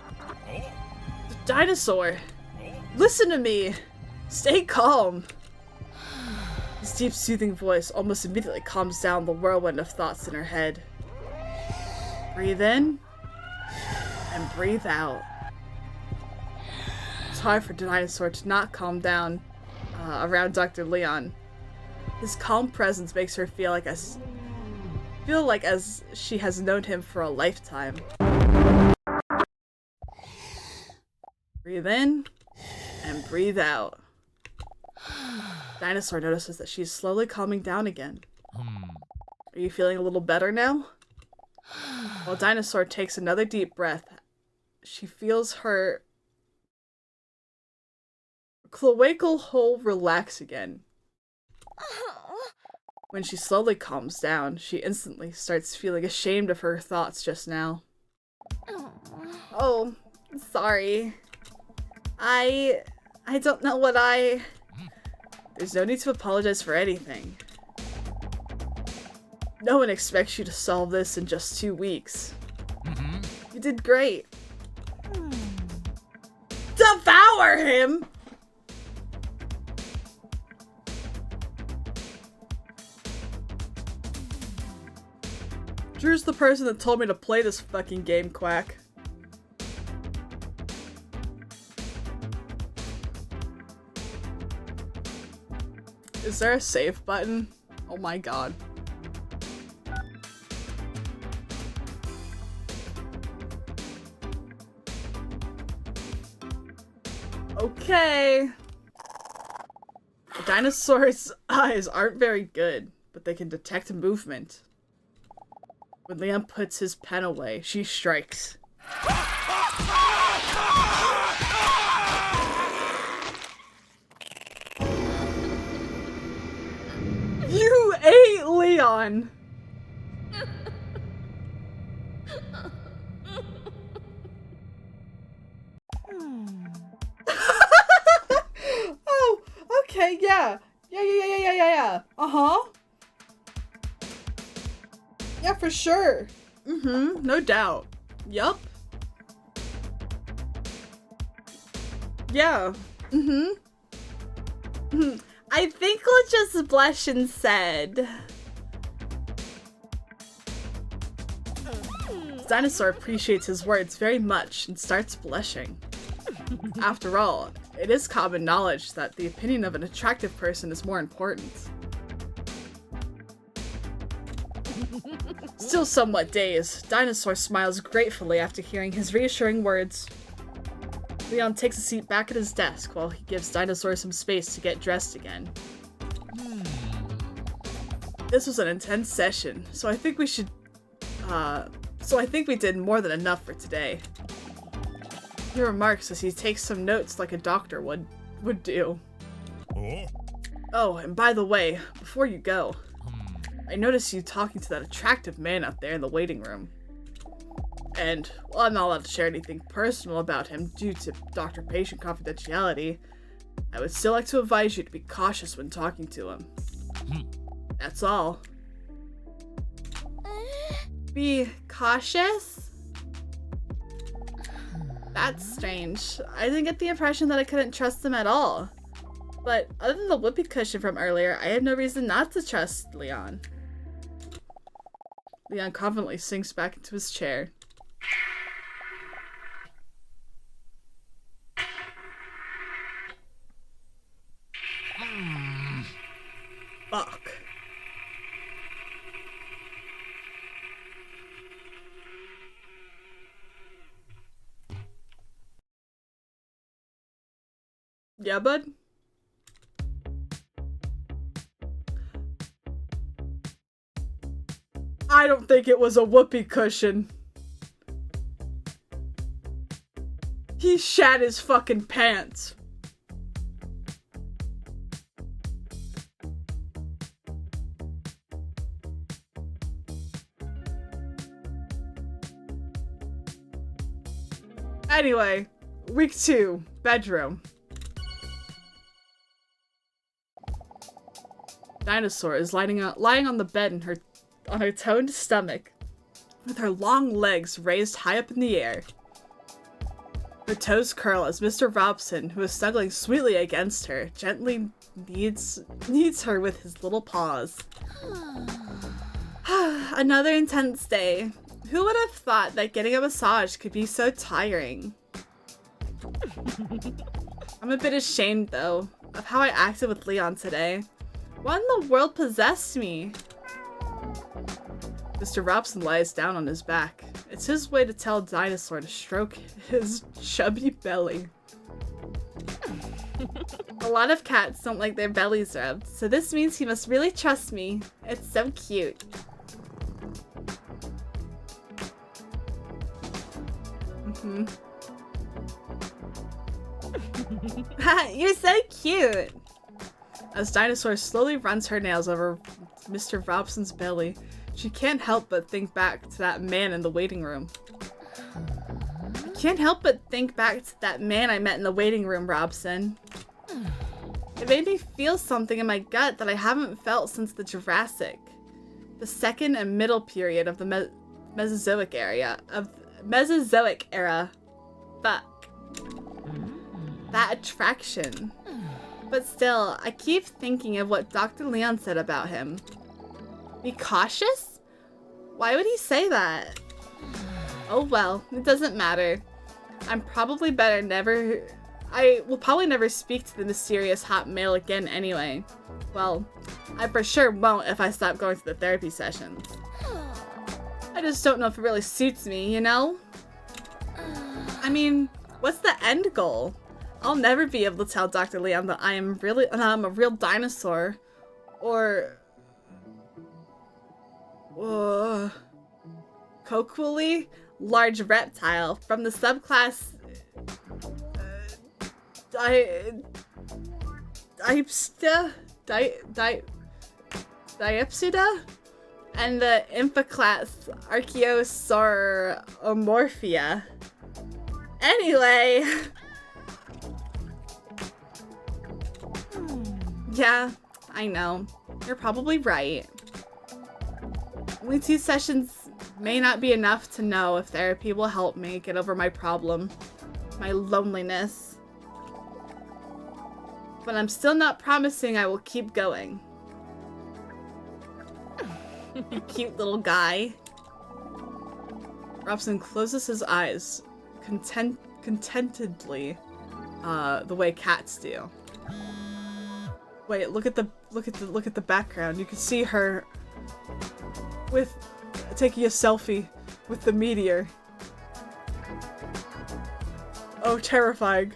Dinosaur, listen to me. Stay calm. His deep, soothing voice almost immediately calms down the whirlwind of thoughts in her head. Breathe in and breathe out. It's hard for Dinosaur to not calm down around Dr. Leon. His calm presence makes her feel like as she has known him for a lifetime. Breathe in and breathe out. Dinosaur notices that she's slowly calming down again. Are you feeling a little better now? While Dinosaur takes another deep breath, she feels her cloacal hole relax again. When she slowly calms down, she instantly starts feeling ashamed of her thoughts just now. Oh, sorry. I don't know what There's no need to apologize for anything. No one expects you to solve this in just 2 weeks. You did great. Devour him? Drew's the person that told me to play this fucking game, Quack. Is there a save button? Oh my god. Okay. The dinosaur's eyes aren't very good, but they can detect movement. When Leon puts his pen away, she strikes. You ate Leon! Oh, okay, yeah. Yeah. Uh-huh. Yeah, for sure. Mm-hmm, no doubt. Yup. Yeah. Mm-hmm. I think we'll just blush instead. Dinosaur appreciates his words very much and starts blushing. After all, it is common knowledge that the opinion of an attractive person is more important. Still somewhat dazed, Dinosaur smiles gratefully after hearing his reassuring words. Leon takes a seat back at his desk while he gives Dinosaur some space to get dressed again. This was an intense session, so I think we did more than enough for today. He remarks as he takes some notes like a doctor would do. Oh, and by the way, before you go, I noticed you talking to that attractive man out there in the waiting room. And while I'm not allowed to share anything personal about him due to doctor-patient confidentiality, I would still like to advise you to be cautious when talking to him. That's all. Be cautious? That's strange. I didn't get the impression that I couldn't trust him at all. But other than the whoopee cushion from earlier, I have no reason not to trust Leon. Leon confidently sinks back into his chair. Fuck. Yeah, bud? I don't think it was a whoopee cushion. He shat his fucking pants. Anyway, week 2, bedroom. Dinosaur is lying on the bed on her toned stomach, with her long legs raised high up in the air. Her toes curl as Mr. Robson, who is snuggling sweetly against her, gently kneads her with his little paws. Another intense day. Who would have thought that getting a massage could be so tiring? I'm a bit ashamed, though, of how I acted with Leon today. What in the world possessed me? Mr. Robson lies down on his back. It's his way to tell Dinosaur to stroke his chubby belly. A lot of cats don't like their bellies rubbed, so this means he must really trust me. It's so cute. You're so cute! As Dinosaur slowly runs her nails over Mr. Robson's belly, she can't help but think back to that man in the waiting room. I can't help but think back to that man I met in the waiting room, Robson. It made me feel something in my gut that I haven't felt since the Jurassic. The second and middle period of the Mesozoic era. Fuck. that attraction. But still, I keep thinking of what Dr. Leon said about him. Be cautious? Why would he say that? Oh well, it doesn't matter. I will probably never speak to the mysterious hot male again anyway. Well, I for sure won't if I stop going to the therapy sessions. I just don't know if it really suits me, you know? I mean, what's the end goal? I'll never be able to tell Dr. Leon that I'm a real dinosaur. Or... Kokuli? Large reptile from the subclass... Diapsida? And the infoclass Archaeosauromorphia. Anyway... Yeah, I know. You're probably right. Only 2 sessions may not be enough to know if therapy will help me get over my problem, my loneliness. But I'm still not promising I will keep going. You cute little guy. Robson closes his eyes contentedly, the way cats do. Wait, look at the background. You can see her with taking a selfie with the meteor. Oh, terrifying.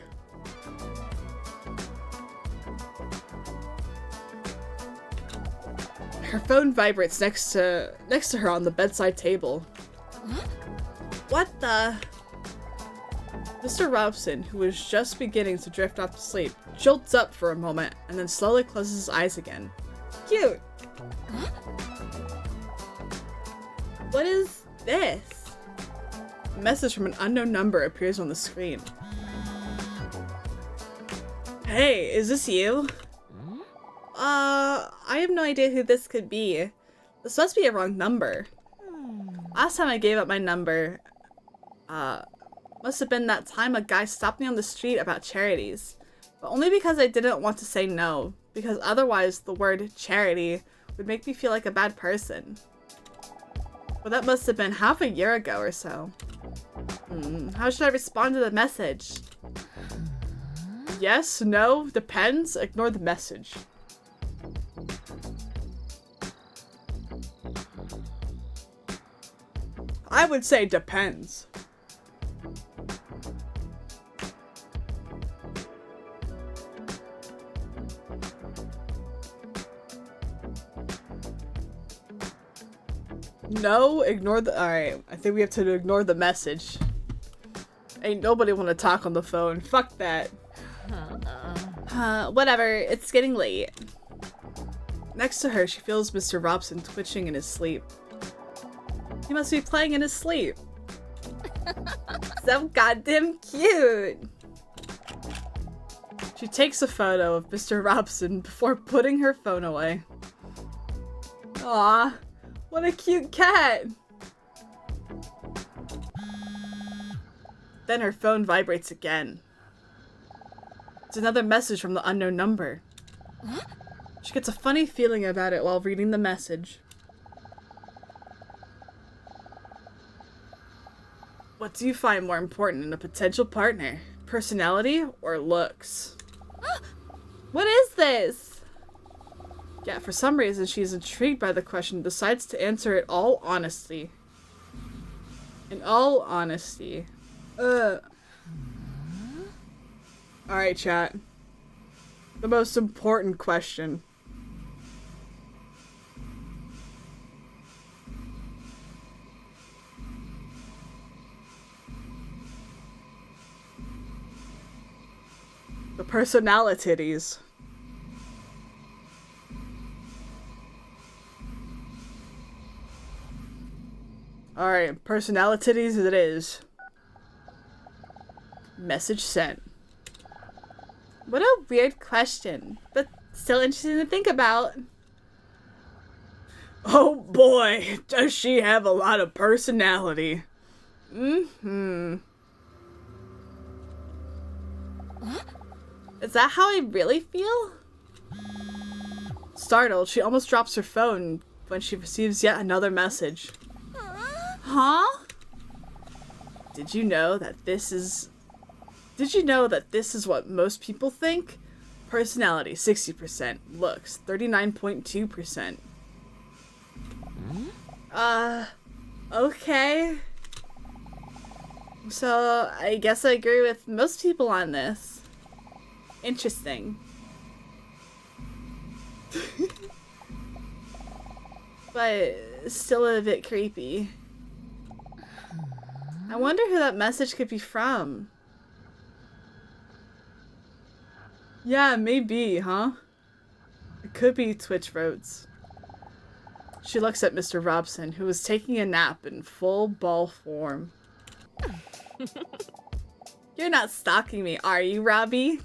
Her phone vibrates next to her on the bedside table. What the? Mr. Robson, who was just beginning to drift off to sleep, jolts up for a moment and then slowly closes his eyes again. Cute! What is this? A message from an unknown number appears on the screen. Hey, is this you? I have no idea who this could be. This must be a wrong number. Last time I gave up my number, must have been that time a guy stopped me on the street about charities. But only because I didn't want to say no, because otherwise the word charity would make me feel like a bad person. But that must have been half a year ago or so. How should I respond to the message? Yes, no, depends, ignore the message. I would say depends. No, ignore the- Alright, I think we have to ignore the message. Ain't nobody wanna talk on the phone. Fuck that. Whatever, it's getting late. Next to her, she feels Mr. Robson twitching in his sleep. He must be playing in his sleep. So goddamn cute! She takes a photo of Mr. Robson before putting her phone away. Aw, what a cute cat! Then her phone vibrates again. It's another message from the unknown number. She gets a funny feeling about it while reading the message. What do you find more important in a potential partner? Personality or looks? What is this? Yeah, for some reason she's intrigued by the question and decides to answer it all honestly. In all honesty. Alright, chat. The most important question. The personalities. Alright, personalities it is. Message sent. What a weird question, but still interesting to think about. Oh boy, does she have a lot of personality. Is that how I really feel? Startled, she almost drops her phone when she receives yet another message. Huh? Did you know that this is what most people think? Personality 60%, looks 39.2%. Okay. So, I guess I agree with most people on this. Interesting. But still a bit creepy. I wonder who that message could be from. Yeah, maybe, huh? It could be Twitch votes. She looks at Mr. Robson, who is taking a nap in full ball form. You're not stalking me, are you, Robbie?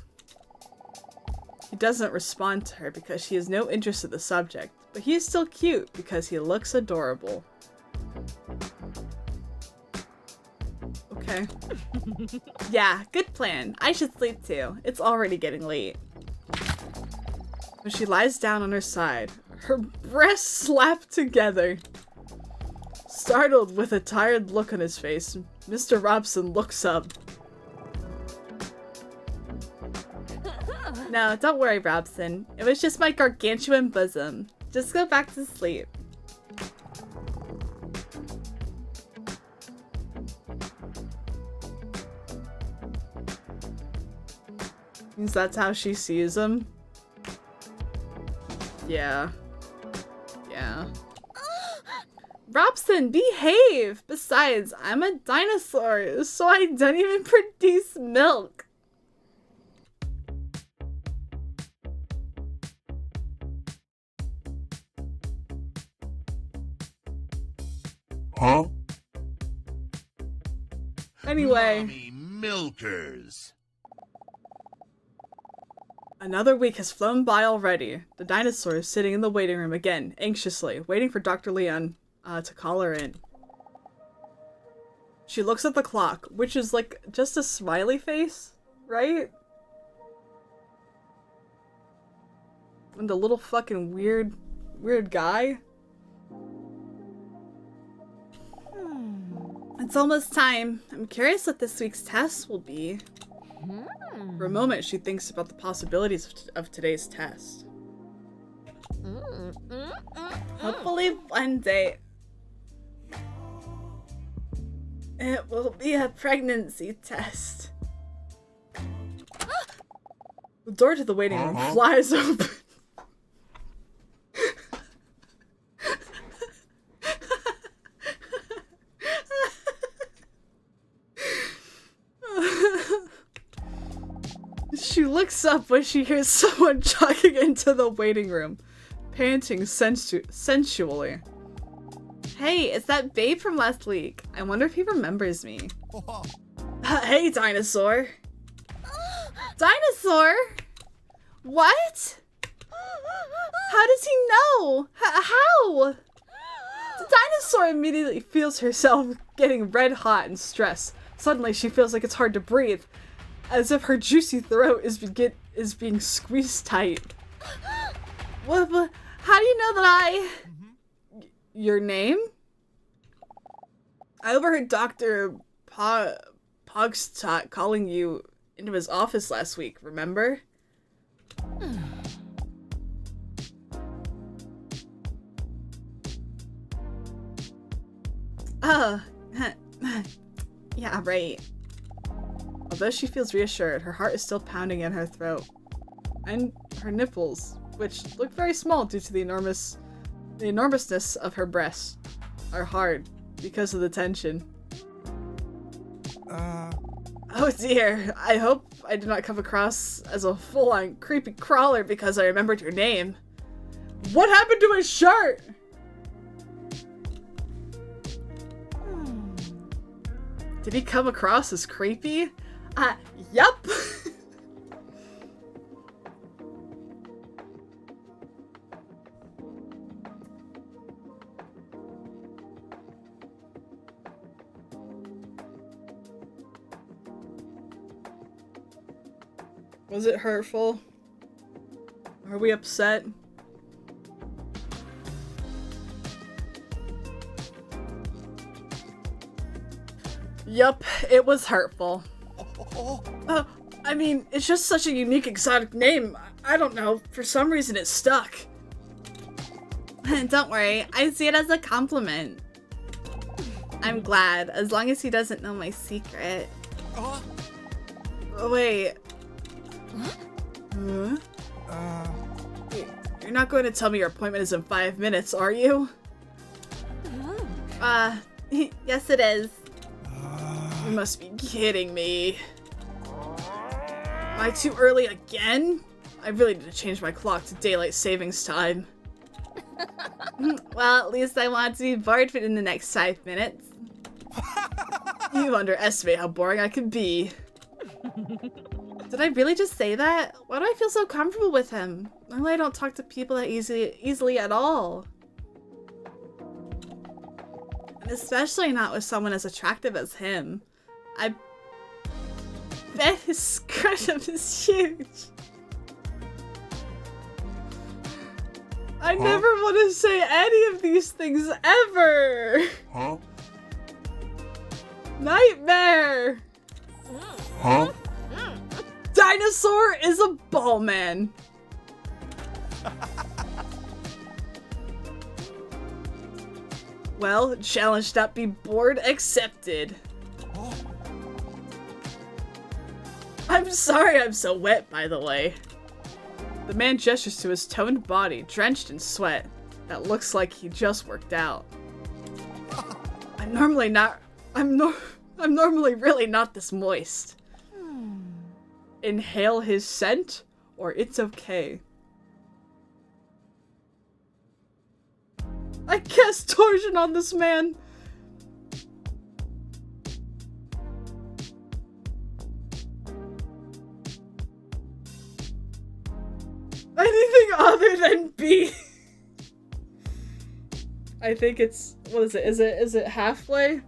He doesn't respond to her because she has no interest in the subject, but he is still cute because he looks adorable. Okay. Yeah, good plan. I should sleep too. It's already getting late. When she lies down on her side, her breasts slap together. Startled with a tired look on his face, Mr. Robson looks up. No, don't worry, Robson. It was just my gargantuan bosom. Just go back to sleep. Means that's how she sees him? Yeah. Yeah. Robson, behave! Besides, I'm a dinosaur, so I don't even produce milk. Huh? Anyway. Mommy milkers. Another week has flown by already. The dinosaur is sitting in the waiting room again, anxiously, waiting for Dr. Leon to call her in. She looks at the clock, which is like just a smiley face, right? And the little fucking weird guy. It's almost time. I'm curious what this week's test will be. For a moment, she thinks about the possibilities of today's test. Hopefully one day it will be a pregnancy test. The door to the waiting room flies open. She looks up when she hears someone jogging into the waiting room, panting sensually. Hey, it's that babe from last week. I wonder if he remembers me. Hey, dinosaur. Dinosaur? What? How does he know? How? The dinosaur immediately feels herself getting red hot and stressed. Suddenly, she feels like it's hard to breathe, as if her juicy throat is being squeezed tight. What? How do you know that Your name? I overheard Dr. Pogstad calling you into his office last week, remember? Yeah, right. Although she feels reassured, her heart is still pounding in her throat. And her nipples, which look very small due to the enormousness of her breasts, are hard because of the tension. Oh dear, I hope I did not come across as a full-on creepy crawler because I remembered your name. What happened to his shirt? Did he come across as creepy? Yup. Was it hurtful? Are we upset? Yup, it was hurtful. I mean, it's just such a unique, exotic name. I don't know, for some reason it stuck. Don't worry, I see it as a compliment. I'm glad, as long as he doesn't know my secret. Oh, wait. Huh? You're not going to tell me your appointment is in 5 minutes, are you? Yes it is. You must be kidding me. Am I too early again? I really need to change my clock to daylight savings time. Well, at least I want to be bored in the next 5 minutes. You underestimate how boring I can be. Did I really just say that? Why do I feel so comfortable with him? Normally I don't talk to people that easily at all. And especially not with someone as attractive as him. I bet his scrotum is huge. I never want to say any of these things ever. Huh? Nightmare. Huh? Dinosaur is a ball man. Well, challenge not be bored accepted. I'm sorry I'm so wet, by the way. The man gestures to his toned body, drenched in sweat. That looks like he just worked out. I'm normally really not this moist. Inhale his scent, or it's okay. I cast torsion on this man. Anything other than B. I think it's, what is it? Is it halfway?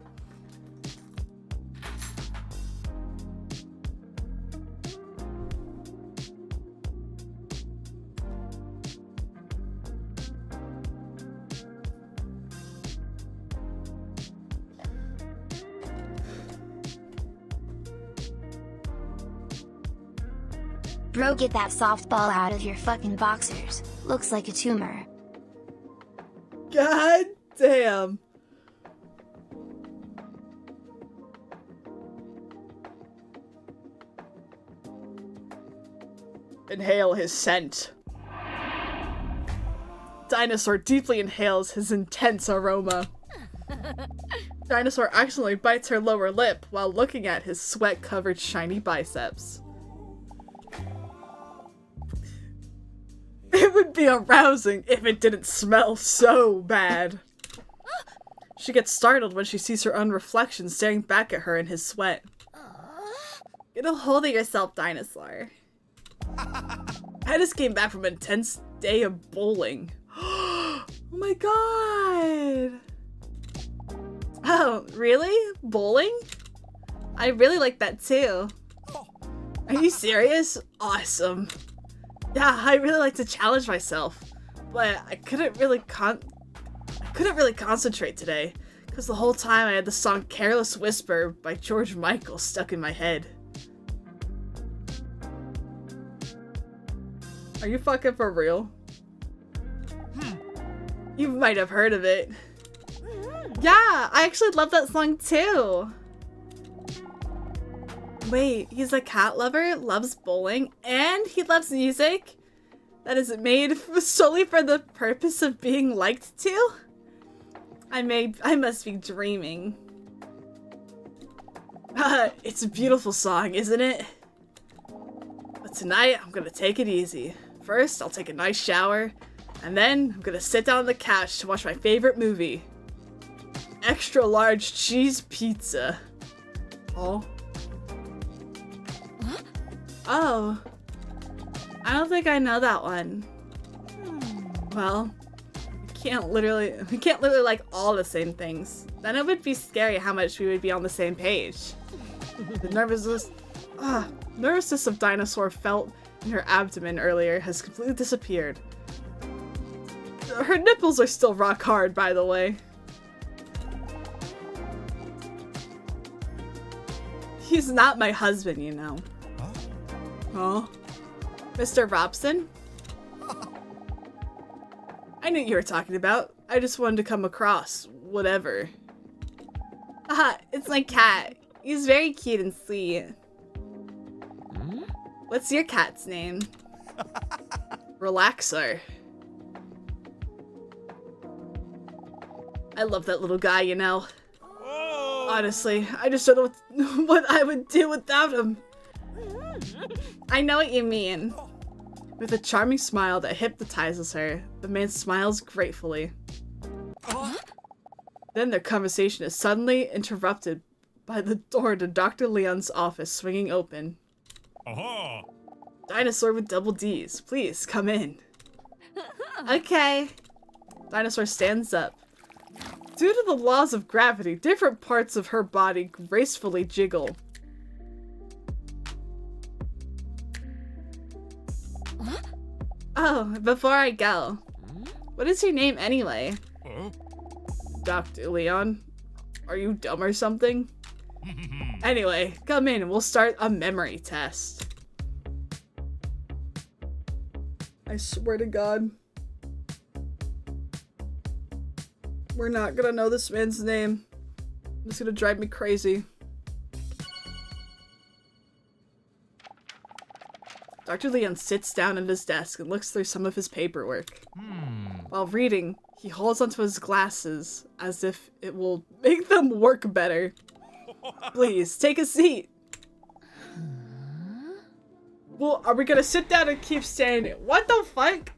Bro, get that softball out of your fucking boxers. Looks like a tumor. God damn. Inhale his scent. Dinosaur deeply inhales his intense aroma. Dinosaur accidentally bites her lower lip while looking at his sweat-covered shiny biceps. It would be arousing if it didn't smell so bad. She gets startled when she sees her own reflection staring back at her in his sweat. Get a hold of yourself, Dinosaur. I just came back from an intense day of bowling. Oh my god! Oh, really? Bowling? I really like that too. Are you serious? Awesome. Yeah, I really like to challenge myself, but I couldn't really concentrate today, because the whole time I had the song Careless Whisper by George Michael stuck in my head. Are you fucking for real? You might have heard of it. Yeah, I actually love that song too. Wait, he's a cat lover, loves bowling, and he loves music? That is made solely for the purpose of being liked to? I must be dreaming. It's a beautiful song, isn't it? But tonight, I'm gonna take it easy. First, I'll take a nice shower, and then I'm gonna sit down on the couch to watch my favorite movie. Extra large cheese pizza. Oh. Oh. I don't think I know that one. Well, we can't literally like all the same things. Then it would be scary how much we would be on the same page. The nervousness. Nervousness of Dinosaur felt in her abdomen earlier has completely disappeared. Her nipples are still rock hard, by the way. He's not my husband, you know. Huh? Mr. Robson? I knew what you were talking about. I just wanted to come across. Whatever. It's my cat. He's very cute and sweet. What's your cat's name? Relaxer. I love that little guy, you know. Honestly, I just don't know what I would do without him. I know what you mean. With a charming smile that hypnotizes her, the man smiles gratefully. Then their conversation is suddenly interrupted by the door to Dr. Leon's office swinging open. Dinosaur with double D's, please come in. Okay. Dinosaur stands up. Due to the laws of gravity, different parts of her body gracefully jiggle. Oh, before I go, what is your name anyway? Dr. Leon, are you dumb or something? Anyway, come in and we'll start a memory test. I swear to God. We're not gonna know this man's name. It's gonna drive me crazy. Dr. Leon sits down at his desk and looks through some of his paperwork. While reading, he holds onto his glasses as if it will make them work better. Please, take a seat. Well, are we gonna sit down and keep standing? What the fuck?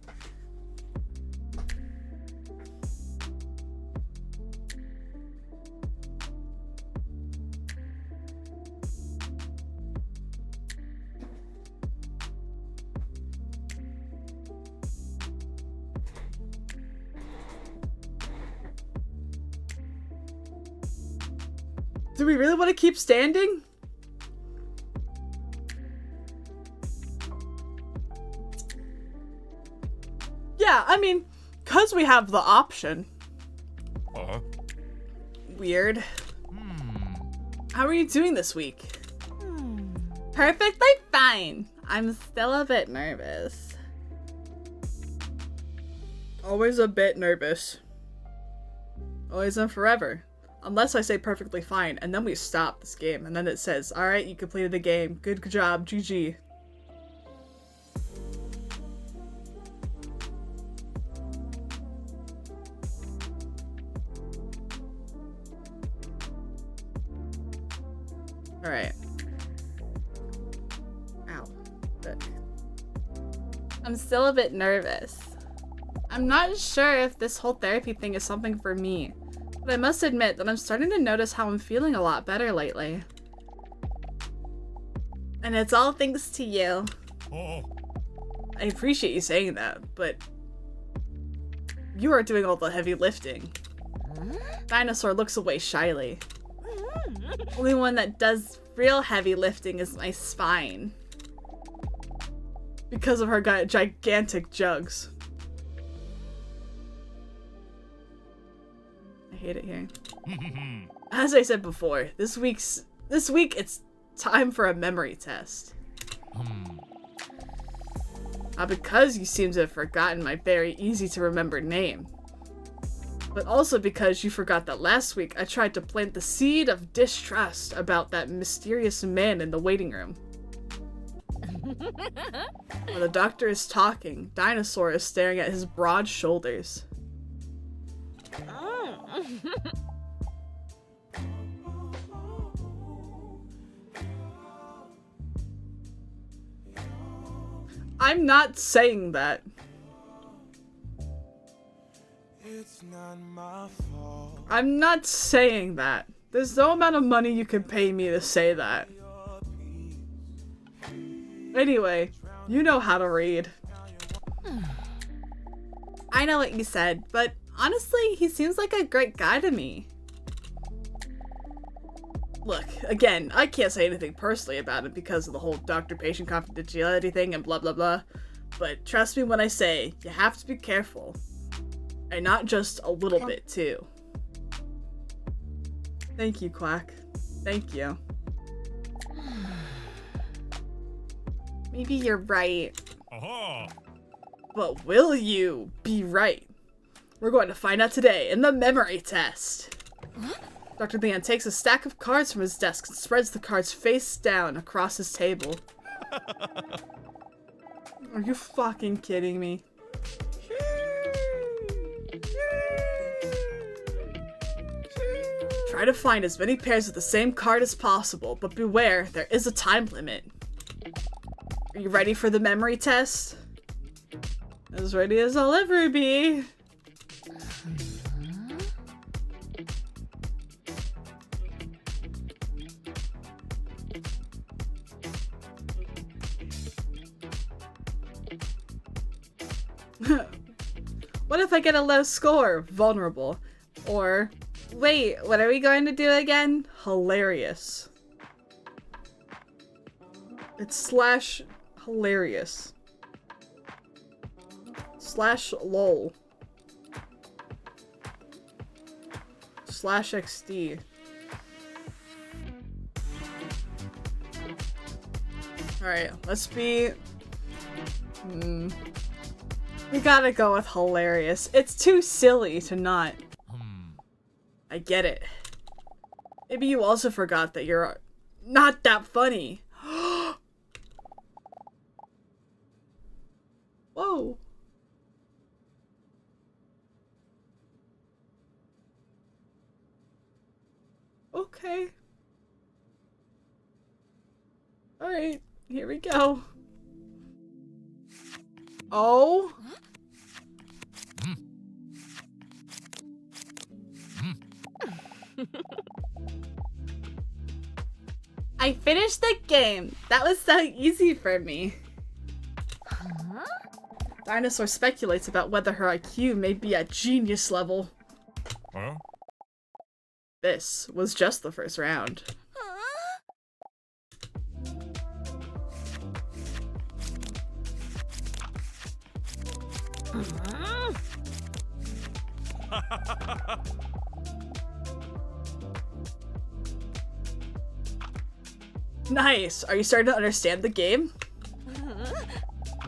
Do we really want to keep standing? Yeah, I mean, because we have the option. Weird. How are you doing this week? Perfectly fine. I'm still a bit nervous. Always a bit nervous. Always and forever. Unless I say perfectly fine, and then we stop this game, and then it says, alright, you completed the game. Good job, GG. Alright. Ow. Look. I'm still a bit nervous. I'm not sure if this whole therapy thing is something for me. But I must admit that I'm starting to notice how I'm feeling a lot better lately. And it's all thanks to you. I appreciate you saying that, but you are doing all the heavy lifting. Dinosaur looks away shyly. Only one that does real heavy lifting is my spine. Because of her gigantic jugs. I hate it here. As I said before, this week it's time for a memory test. Not because you seem to have forgotten my very easy to remember name, but also because you forgot that last week I tried to plant the seed of distrust about that mysterious man in the waiting room. While the doctor is talking, Dinosaur is staring at his broad shoulders. I'm not saying that. It's not my fault. I'm not saying that. There's no amount of money you can pay me to say that. Anyway, you know how to read. I know what you said, but honestly, he seems like a great guy to me. Look, again, I can't say anything personally about it because of the whole doctor-patient confidentiality thing and blah blah blah. But trust me when I say, you have to be careful. And not just a little bit, too. Thank you, Quack. Thank you. Maybe you're right. But will you be right? We're going to find out today in the memory test. Dr. Leon takes a stack of cards from his desk and spreads the cards face down across his table. Are you fucking kidding me? Try to find as many pairs of the same card as possible, but beware, there is a time limit. Are you ready for the memory test? As ready as I'll ever be. What if I get a low score? Vulnerable. Or, wait, what are we going to do again? Hilarious. It's / hilarious. / lol. / XD. Alright, let's be... We gotta go with hilarious. It's too silly to not. I get it. Maybe you also forgot that you're not that funny. Whoa. Okay. Alright, here we go. Oh. I finished the game. That was so easy for me. Dinosaur speculates about whether her IQ may be at genius level. This was just the first round. Nice! Are you starting to understand the game?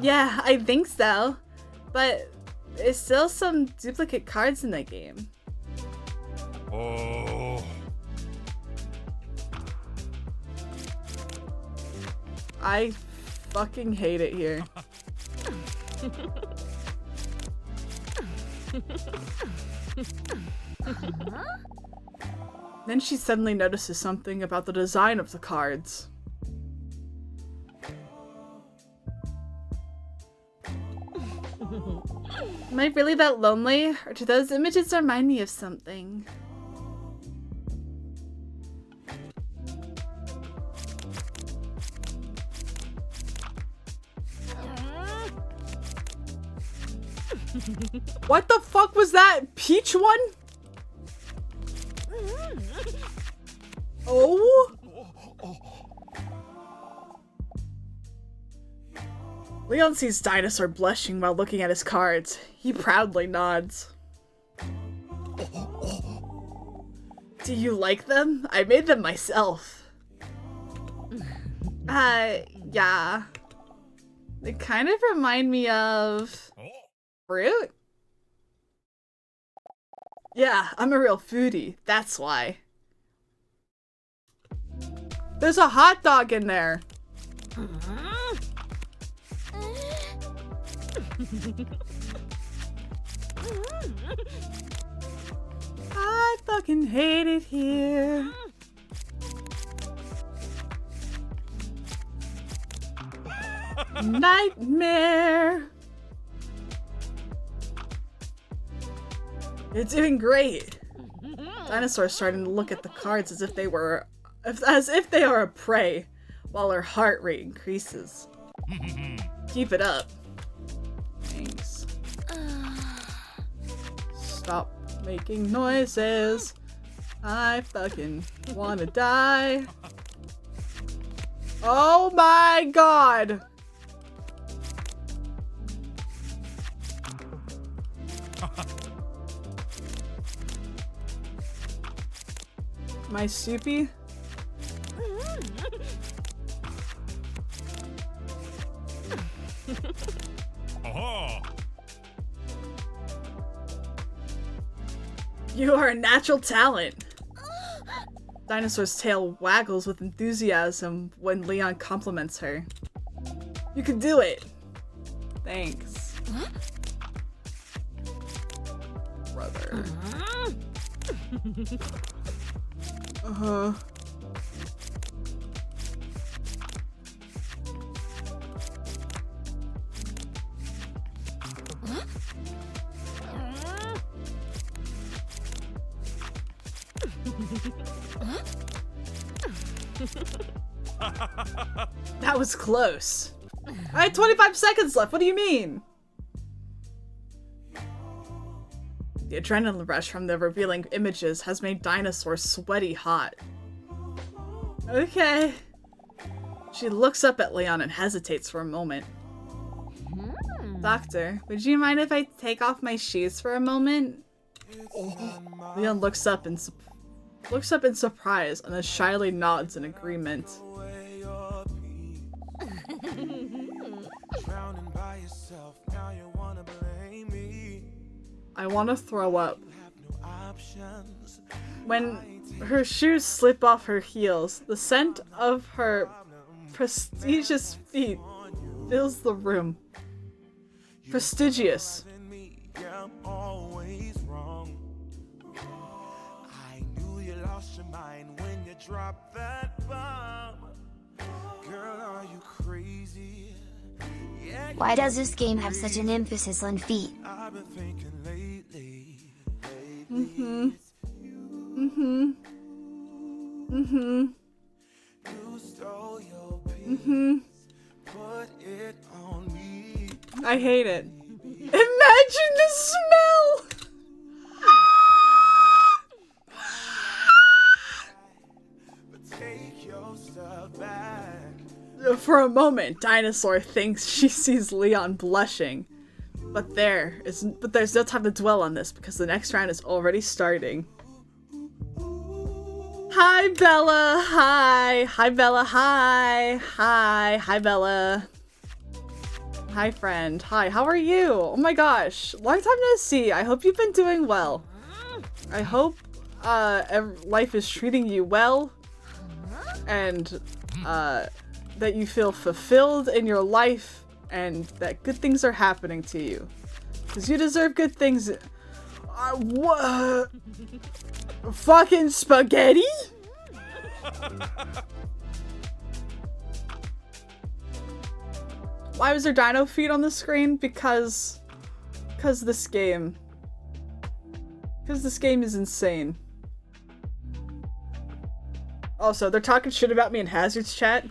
Yeah, I think so. But there's still some duplicate cards in the game. Oh. I fucking hate it here. Then she suddenly notices something about the design of the cards. Am I really that lonely? Or do those images remind me of something? What the fuck was that? Peach one? Oh? Leon sees Dinosaur blushing while looking at his cards. He proudly nods. Do you like them? I made them myself. Yeah. They kind of remind me of... fruit? Yeah, I'm a real foodie. That's why. There's a hot dog in there. I fucking hate it here. Nightmare. You're doing great. Dinosaur's starting to look at the cards as if they are a prey, while her heart rate increases. Keep it up. Thanks. Stop making noises. I fucking wanna die. Oh my god! My soupy? You are a natural talent. Dinosaur's tail waggles with enthusiasm when Leon compliments her. You can do it. Thanks. Brother. Uh-huh. That was close. I had 25 seconds left. What do you mean? The adrenaline rush from the revealing images has made Dinosaur sweaty hot. Okay. She looks up at Leon and hesitates for a moment. Doctor, would you mind if I take off my shoes for a moment? Leon looks up in surprise and then shyly nods in agreement. I want to throw up. When her shoes slip off her heels, the scent of her prestigious feet fills the room. Prestigious. Drop that bomb. Girl, are you crazy? Yeah, why does this game have such an emphasis on feet? I've been thinking lately. You stole your peace, put it on me. I hate it. Imagine the smell! Take your stuff back. For a moment, Dinosaur thinks she sees Leon blushing. But there's no time to dwell on this because the next round is already starting. Hi, Bella. Hi. Hi, Bella. Hi. Hi. Hi, Bella. Hi, friend. Hi, how are you? Oh my gosh. Long time no see. I hope you've been doing well. I hope life is treating you well. And that you feel fulfilled in your life and that good things are happening to you. Because you deserve good things. What? Fucking spaghetti? Why was there dino feet on the screen? Because this game. Because this game is insane. Also, they're talking shit about me in Hazard's chat.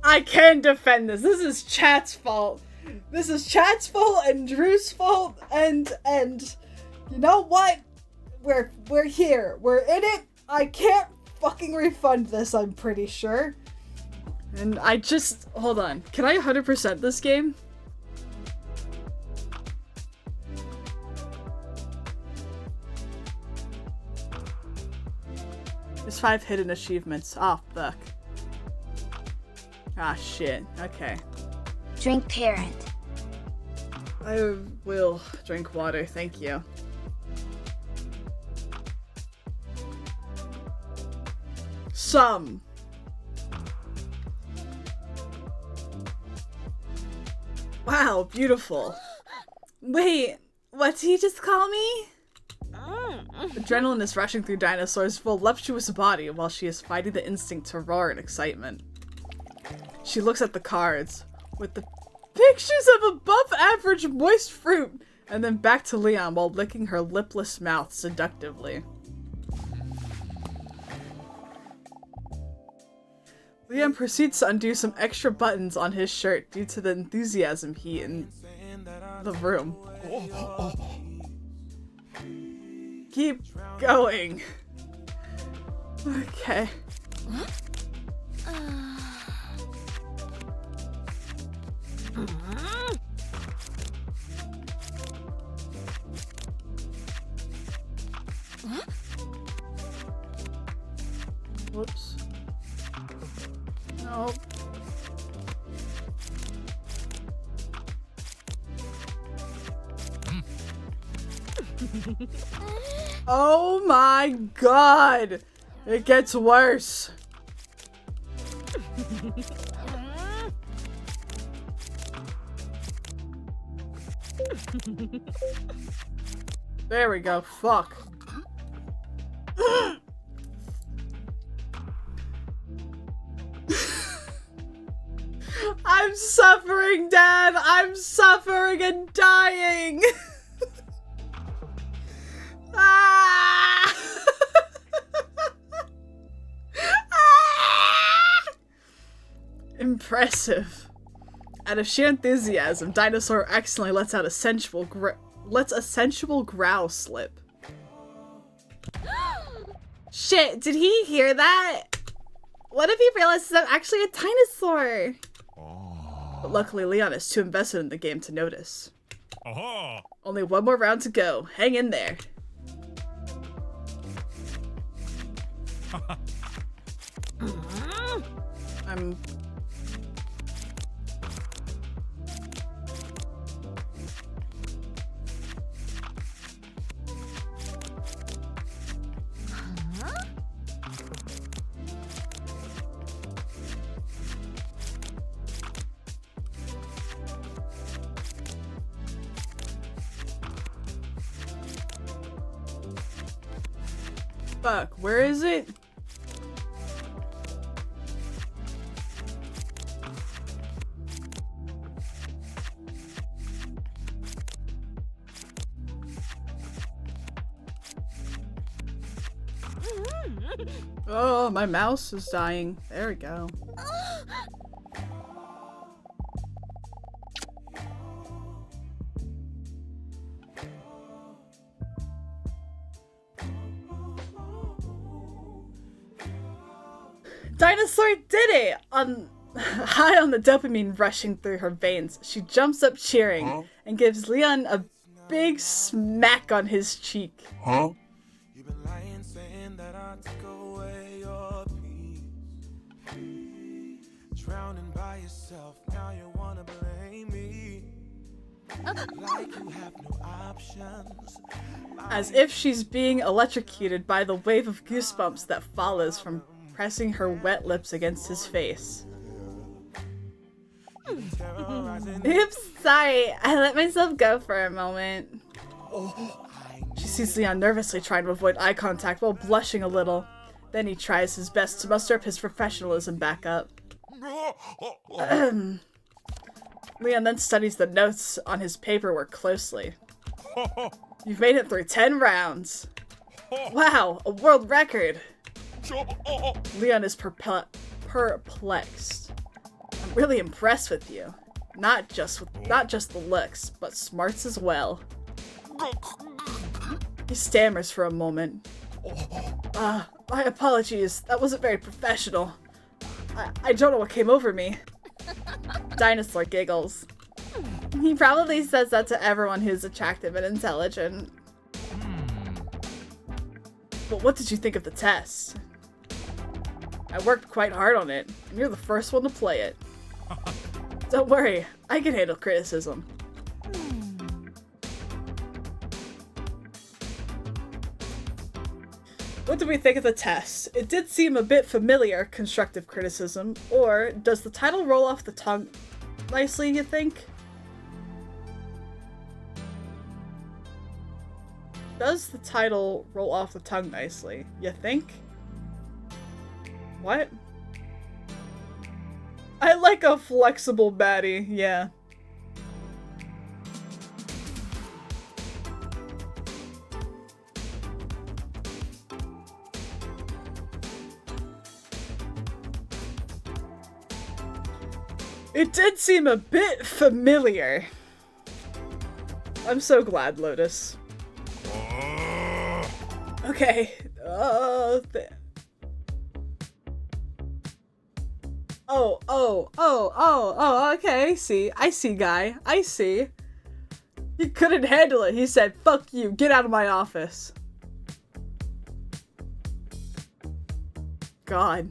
I can defend this. This is chat's fault. This is chat's fault and Drew's fault and you know what? We're here. We're in it. I can't fucking refund this, I'm pretty sure. And I just hold on. Can I 100% this game? There's 5 hidden achievements. Oh, fuck. Ah, shit. Okay. Drink parent. I will drink water, thank you. Some. Wow, beautiful. Wait, what did he just call me? Adrenaline is rushing through Dinosaur's voluptuous body while she is fighting the instinct to roar in excitement. She looks at the cards, with the pictures of above-average moist fruit, and then back to Leon while licking her lipless mouth seductively. Leon proceeds to undo some extra buttons on his shirt due to the enthusiasm heat in the room. Keep going. Okay. Whoops. No. Oh my god! It gets worse. There we go. Fuck. I'm suffering, Dad! I'm suffering and dying! Ah! Impressive. Out of sheer enthusiasm, Dinosaur accidentally lets out a sensual growl slip. Shit, did he hear that? What if he realizes I'm actually a dinosaur? But luckily Leon is too invested in the game to notice. Only one more round to go. Hang in there. I'm... Fuck, where is it? Oh, my mouse is dying. There we go. Dinosaur did it! High on the dopamine rushing through her veins, she jumps up cheering and gives Leon a big smack on his cheek. You've been lying, saying that I took away your peace. Drowning by yourself, now you wanna blame me. Like you have no options. As if she's being electrocuted by the wave of goosebumps that follows from pressing her wet lips against his face. Oops, sorry. I let myself go for a moment. She sees Leon nervously trying to avoid eye contact while blushing a little. Then he tries his best to muster up his professionalism back up. Leon then studies the notes on his paperwork closely. You've made it through 10 rounds. Wow, a world record. Leon is perplexed. I'm really impressed with you. Not just the looks, but smarts as well. He stammers for a moment. My apologies. That wasn't very professional. I don't know what came over me. Dinosaur giggles. He probably says that to everyone who's attractive and intelligent. But what did you think of the test? I worked quite hard on it, and you're the first one to play it. Don't worry, I can handle criticism. What do we think of the test? It did seem a bit familiar, constructive criticism, or does the title roll off the tongue nicely, you think? Does the title roll off the tongue nicely? You think? What? I like a flexible baddie, yeah. It did seem a bit familiar. I'm so glad, Lotus. Okay. Okay, I see, guy. I see. He couldn't handle it. He said, fuck you, get out of my office. God.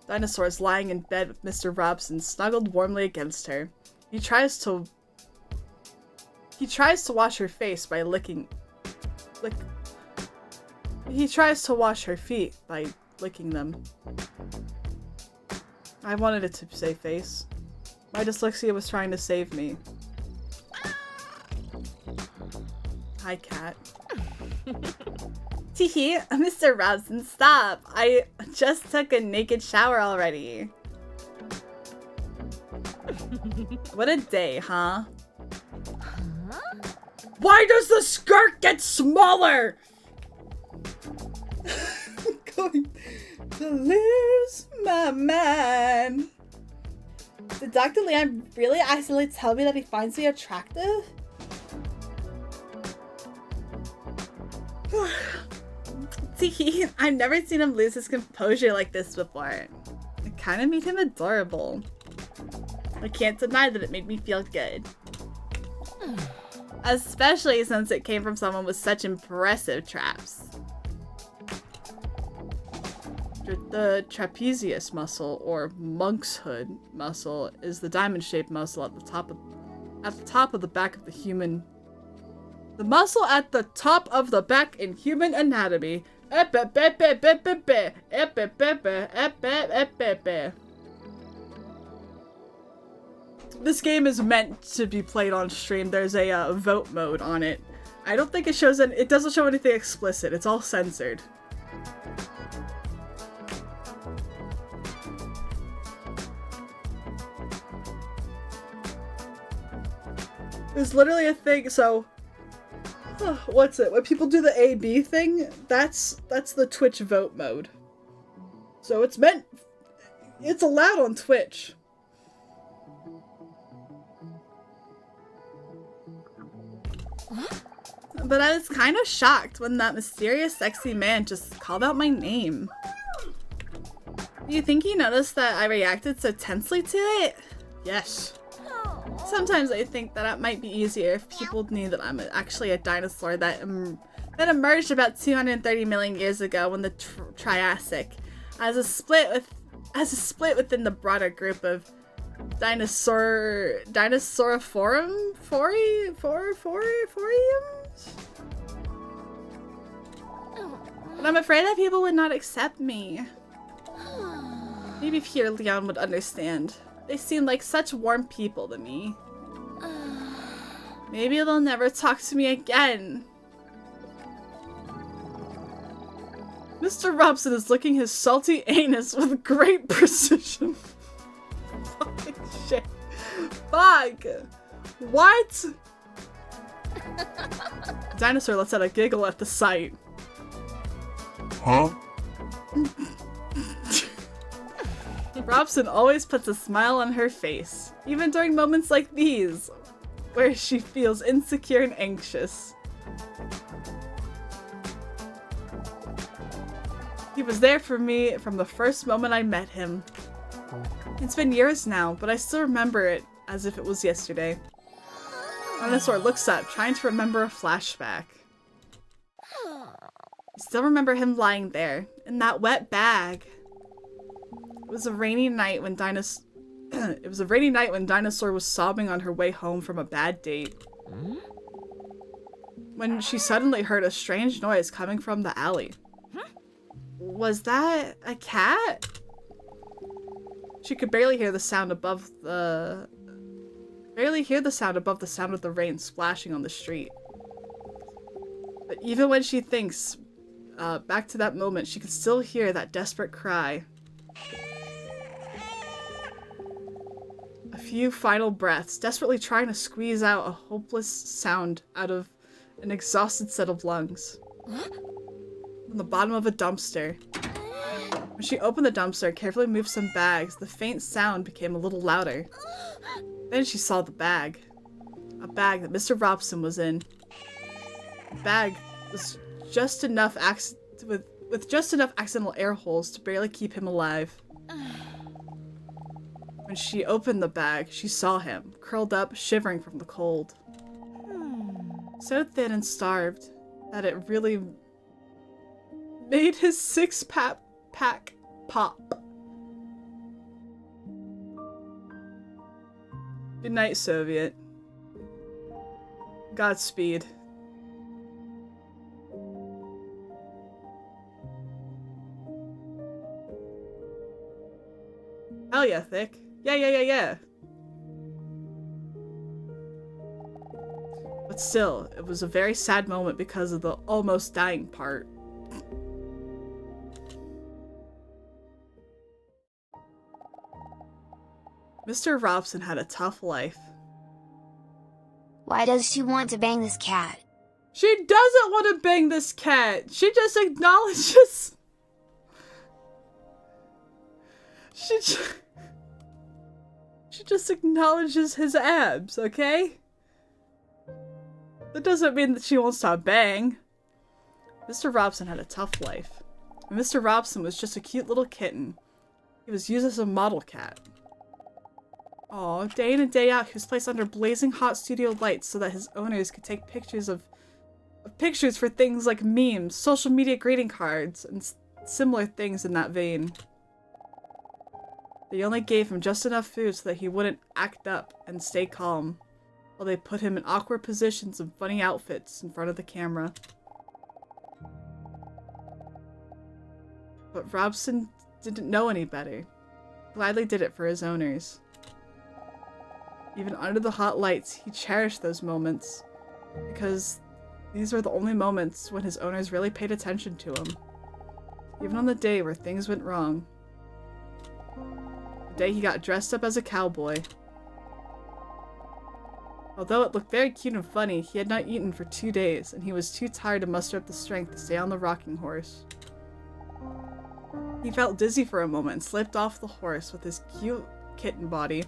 Dinosaur is lying in bed with Mr. Robson, snuggled warmly against her. He tries to wash her face by He tries to wash her feet by licking them. I wanted it to say face. My dyslexia was trying to save me. Hi, cat. Teehee, Mr. Robson, stop! I just took a naked shower already. What a day, huh? Why does the skirt get smaller? I'm going to lose my mind. Did Dr. Leon really accidentally tell me that he finds me attractive? Tiki, I've never seen him lose his composure like this before. It kind of made him adorable. I can't deny that it made me feel good. Especially since it came from someone with such impressive traps. The trapezius muscle, or monk's hood muscle, is the diamond-shaped muscle at the top of the back of the human. The muscle at the top of the back in human anatomy. This game is meant to be played on stream. There's a vote mode on it. I don't think it shows it doesn't show anything explicit. It's all censored. There's literally a thing, so what's it? When people do the A-B thing, that's the Twitch vote mode. So it's allowed on Twitch. But I was kind of shocked when that mysterious sexy man just called out my name. Do you think he noticed that I reacted so tensely to it? Yes. Sometimes I think that it might be easier if people knew that I'm actually a dinosaur that emerged about 230 million years ago in the Triassic, as a split within the broader group of Dinosauriforums? But I'm afraid that people would not accept me. Maybe Peter Leon would understand. They seem like such warm people to me. Maybe they'll never talk to me again. Mr. Robson is licking his salty anus with great precision. Fucking shit. Fuck! What? Dinosaur lets out a giggle at the sight. Huh? Robson always puts a smile on her face, even during moments like these, where she feels insecure and anxious. He was there for me from the first moment I met him. It's been years now, but I still remember it as if it was yesterday. Dinosaur looks up, trying to remember a flashback. I still remember him lying there, in that wet bag. It was a rainy night when Dinosaur was sobbing on her way home from a bad date. When she suddenly heard a strange noise coming from the alley. Was that a cat? She could barely hear the sound above the barely hear the sound above the sound of the rain splashing on the street. But even when she thinks back to that moment, she can still hear that desperate cry. A few final breaths, desperately trying to squeeze out a hopeless sound out of an exhausted set of lungs. From the bottom of a dumpster. When she opened the dumpster and carefully moved some bags, the faint sound became a little louder. Then she saw the bag. A bag that Mr. Robson was in. The bag was just enough with just enough accidental air holes to barely keep him alive. When she opened the bag, she saw him, curled up, shivering from the cold. So thin and starved that it really made his six-pack pop. Good night, Soviet. Godspeed. Hell yeah, Thick. Yeah. But still, it was a very sad moment because of the almost dying part. Mr. Robson had a tough life. Why does she want to bang this cat? She doesn't want to bang this cat. She just acknowledges... She just acknowledges his abs, okay? That doesn't mean that she wants to bang. Mr. Robson had a tough life. And Mr. Robson was just a cute little kitten. He was used as a model cat. Aw, day in and day out, he was placed under blazing hot studio lights so that his owners could take pictures pictures for things like memes, social media greeting cards, and similar things in that vein. They only gave him just enough food so that he wouldn't act up and stay calm, while they put him in awkward positions and funny outfits in front of the camera. But Robson didn't know any better. Gladly did it for his owners. Even under the hot lights, he cherished those moments, because these were the only moments when his owners really paid attention to him. Even on the day where things went wrong. The day he got dressed up as a cowboy. Although it looked very cute and funny, he had not eaten for 2 days, and he was too tired to muster up the strength to stay on the rocking horse. He felt dizzy for a moment and slipped off the horse with his cute kitten body.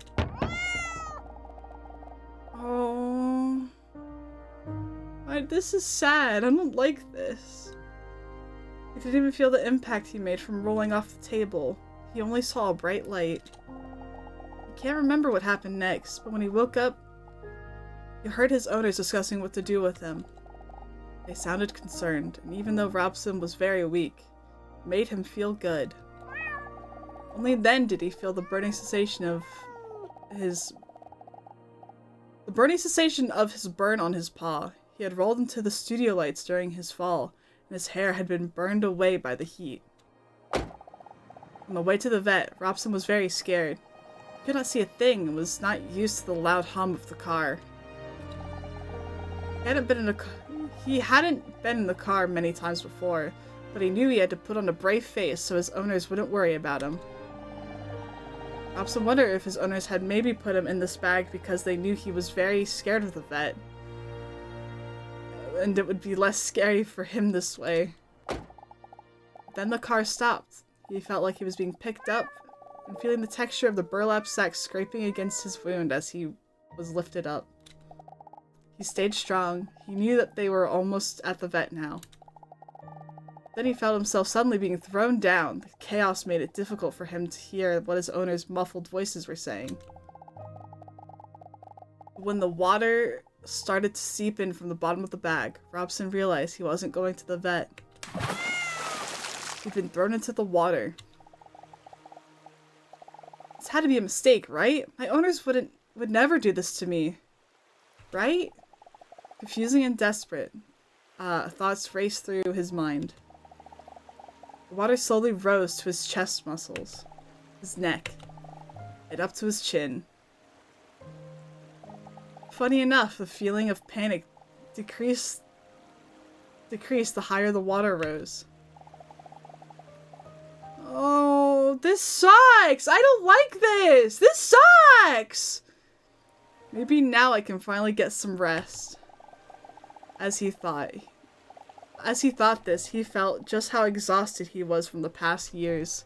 Oh, this is sad. I don't like this. He didn't even feel the impact he made from rolling off the table. He only saw a bright light. He can't remember what happened next, but when he woke up, he heard his owners discussing what to do with him. They sounded concerned, and even though Robson was very weak, it made him feel good. Only then did he feel the burning sensation of his burn on his paw. He had rolled into the studio lights during his fall, and his hair had been burned away by the heat. On the way to the vet, Robson was very scared. He could not see a thing and was not used to the loud hum of the car. He hadn't been in the car many times before, but he knew he had to put on a brave face so his owners wouldn't worry about him. Robson wondered if his owners had maybe put him in this bag because they knew he was very scared of the vet. And it would be less scary for him this way. Then the car stopped. He felt like he was being picked up and feeling the texture of the burlap sack scraping against his wound as he was lifted up. He stayed strong. He knew that they were almost at the vet now. Then he felt himself suddenly being thrown down. The chaos made it difficult for him to hear what his owner's muffled voices were saying. When the water started to seep in from the bottom of the bag, Robson realized he wasn't going to the vet. He'd been thrown into the water. This had to be a mistake, right? My owners would never do this to me. Right? Confusing and desperate, thoughts raced through his mind. The water slowly rose to his chest muscles, his neck, and up to his chin. Funny enough, the feeling of panic decreased the higher the water rose. Oh, this sucks! I don't like this! This sucks! Maybe now I can finally get some rest. As he thought this, he felt just how exhausted he was from the past years.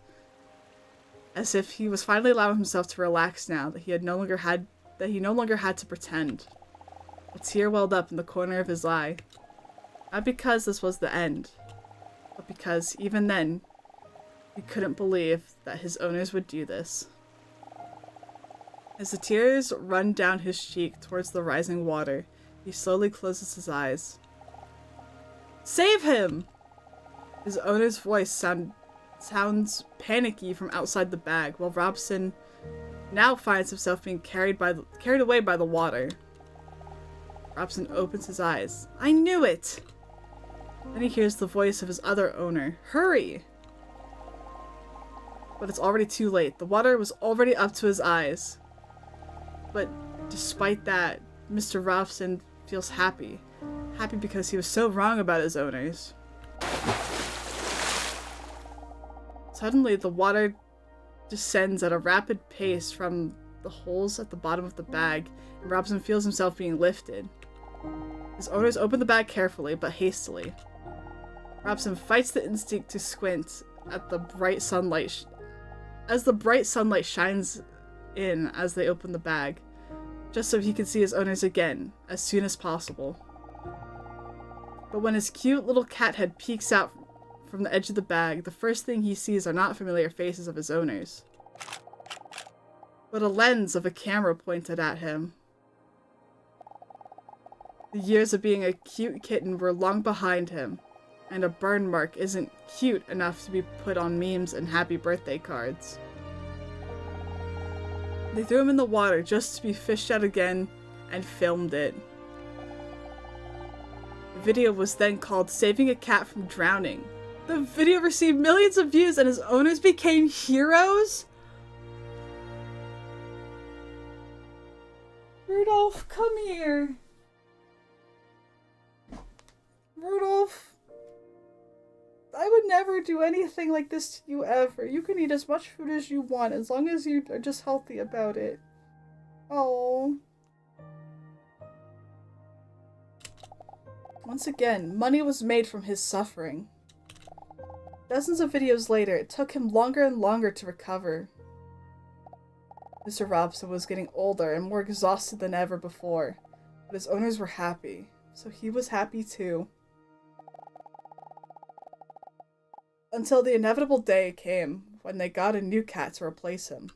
As if he was finally allowing himself to relax now that he no longer had to pretend. A tear welled up in the corner of his eye. Not because this was the end, but because even then, he couldn't believe that his owners would do this. As the tears run down his cheek towards the rising water, he slowly closes his eyes. Save him! His owner's voice sounds panicky from outside the bag, while Robson now finds himself being carried away by the water. Robson opens his eyes. I knew it! Then he hears the voice of his other owner. Hurry! But it's already too late. The water was already up to his eyes. But despite that, Mr. Robson feels happy. Happy because he was so wrong about his owners. Suddenly, the water descends at a rapid pace from the holes at the bottom of the bag, and Robson feels himself being lifted. His owners open the bag carefully, but hastily. Robson fights the instinct to squint at the bright sunlight as the bright sunlight shines in as they open the bag, just so he can see his owners again, as soon as possible. But when his cute little cat head peeks out from the edge of the bag, the first thing he sees are not familiar faces of his owners, but a lens of a camera pointed at him. The years of being a cute kitten were long behind him, and a burn mark isn't cute enough to be put on memes and happy birthday cards. They threw him in the water just to be fished out again and filmed it. The video was then called Saving a Cat from Drowning. The video received millions of views and his owners became heroes? Rudolph, come here. Rudolph, I would never do anything like this to you ever. You can eat as much food as you want as long as you are just healthy about it. Oh. Once again, money was made from his suffering. Dozens of videos later, it took him longer and longer to recover. Mr. Robson was getting older and more exhausted than ever before, but his owners were happy, so he was happy too. Until the inevitable day came when they got a new cat to replace him.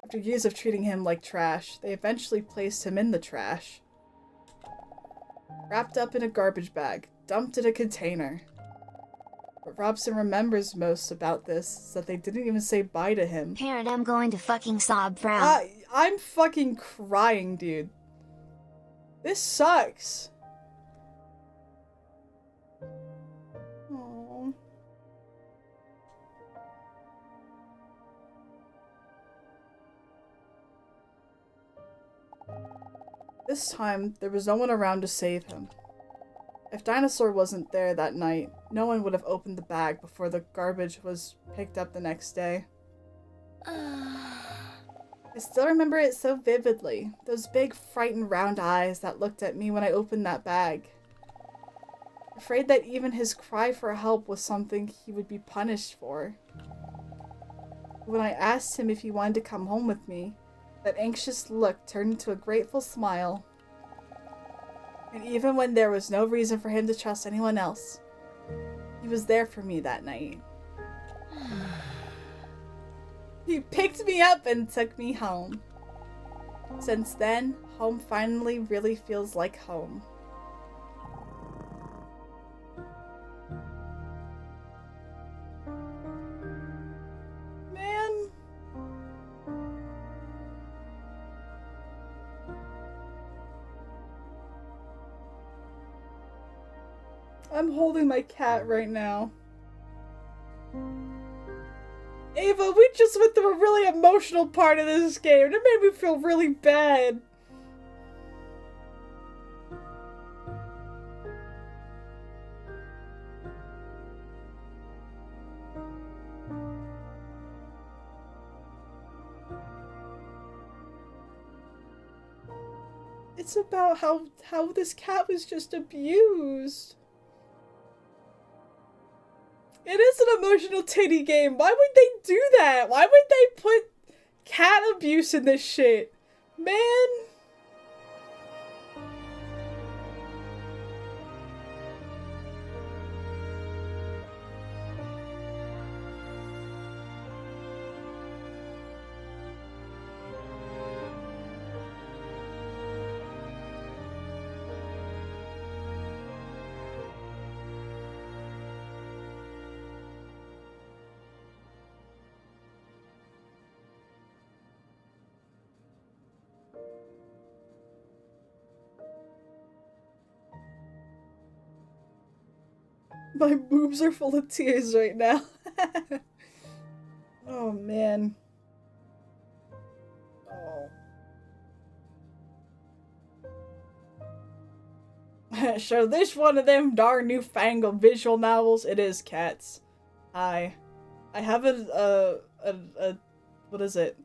After years of treating him like trash, they eventually placed him in the trash. Wrapped up in a garbage bag, dumped in a container. What Robson remembers most about this is that they didn't even say bye to him. Parent, I'm going to fucking sob frown. I'm fucking crying, dude. This sucks. Aww. This time, there was no one around to save him. If Dinosaur wasn't there that night, no one would have opened the bag before the garbage was picked up the next day. I still remember it so vividly. Those big, frightened round eyes that looked at me when I opened that bag. Afraid that even his cry for help was something he would be punished for. When I asked him if he wanted to come home with me, that anxious look turned into a grateful smile. And even when there was no reason for him to trust anyone else, he was there for me that night. He picked me up and took me home. Since then, home finally really feels like home. Man. I'm holding my cat right now. Ava, we just went through a really emotional part of this game. It made me feel really bad. It's about how this cat was just abused. It is an emotional titty game. Why would they do that? Why would they put cat abuse in this shit? Man. My boobs are full of tears right now. Oh, man. Oh. So this one of them darn newfangled visual novels? It is, cats. I have a what is it?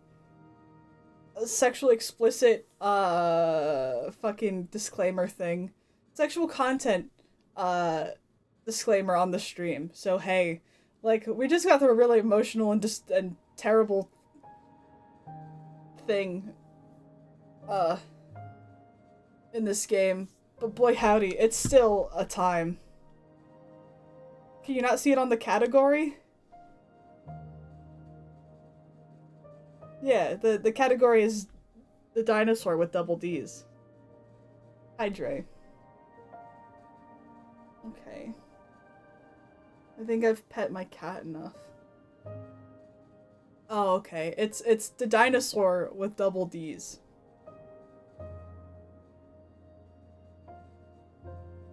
A sexually explicit, fucking disclaimer thing. Sexual content, disclaimer on the stream. So hey, like, we just got through a really emotional and terrible thing in this game, but boy howdy, it's still a time. Can you not see it on the category? Yeah, the category is the dinosaur with double D's. Hi, Dre. Okay. I think I've pet my cat enough. Oh, okay. It's the dinosaur with double D's.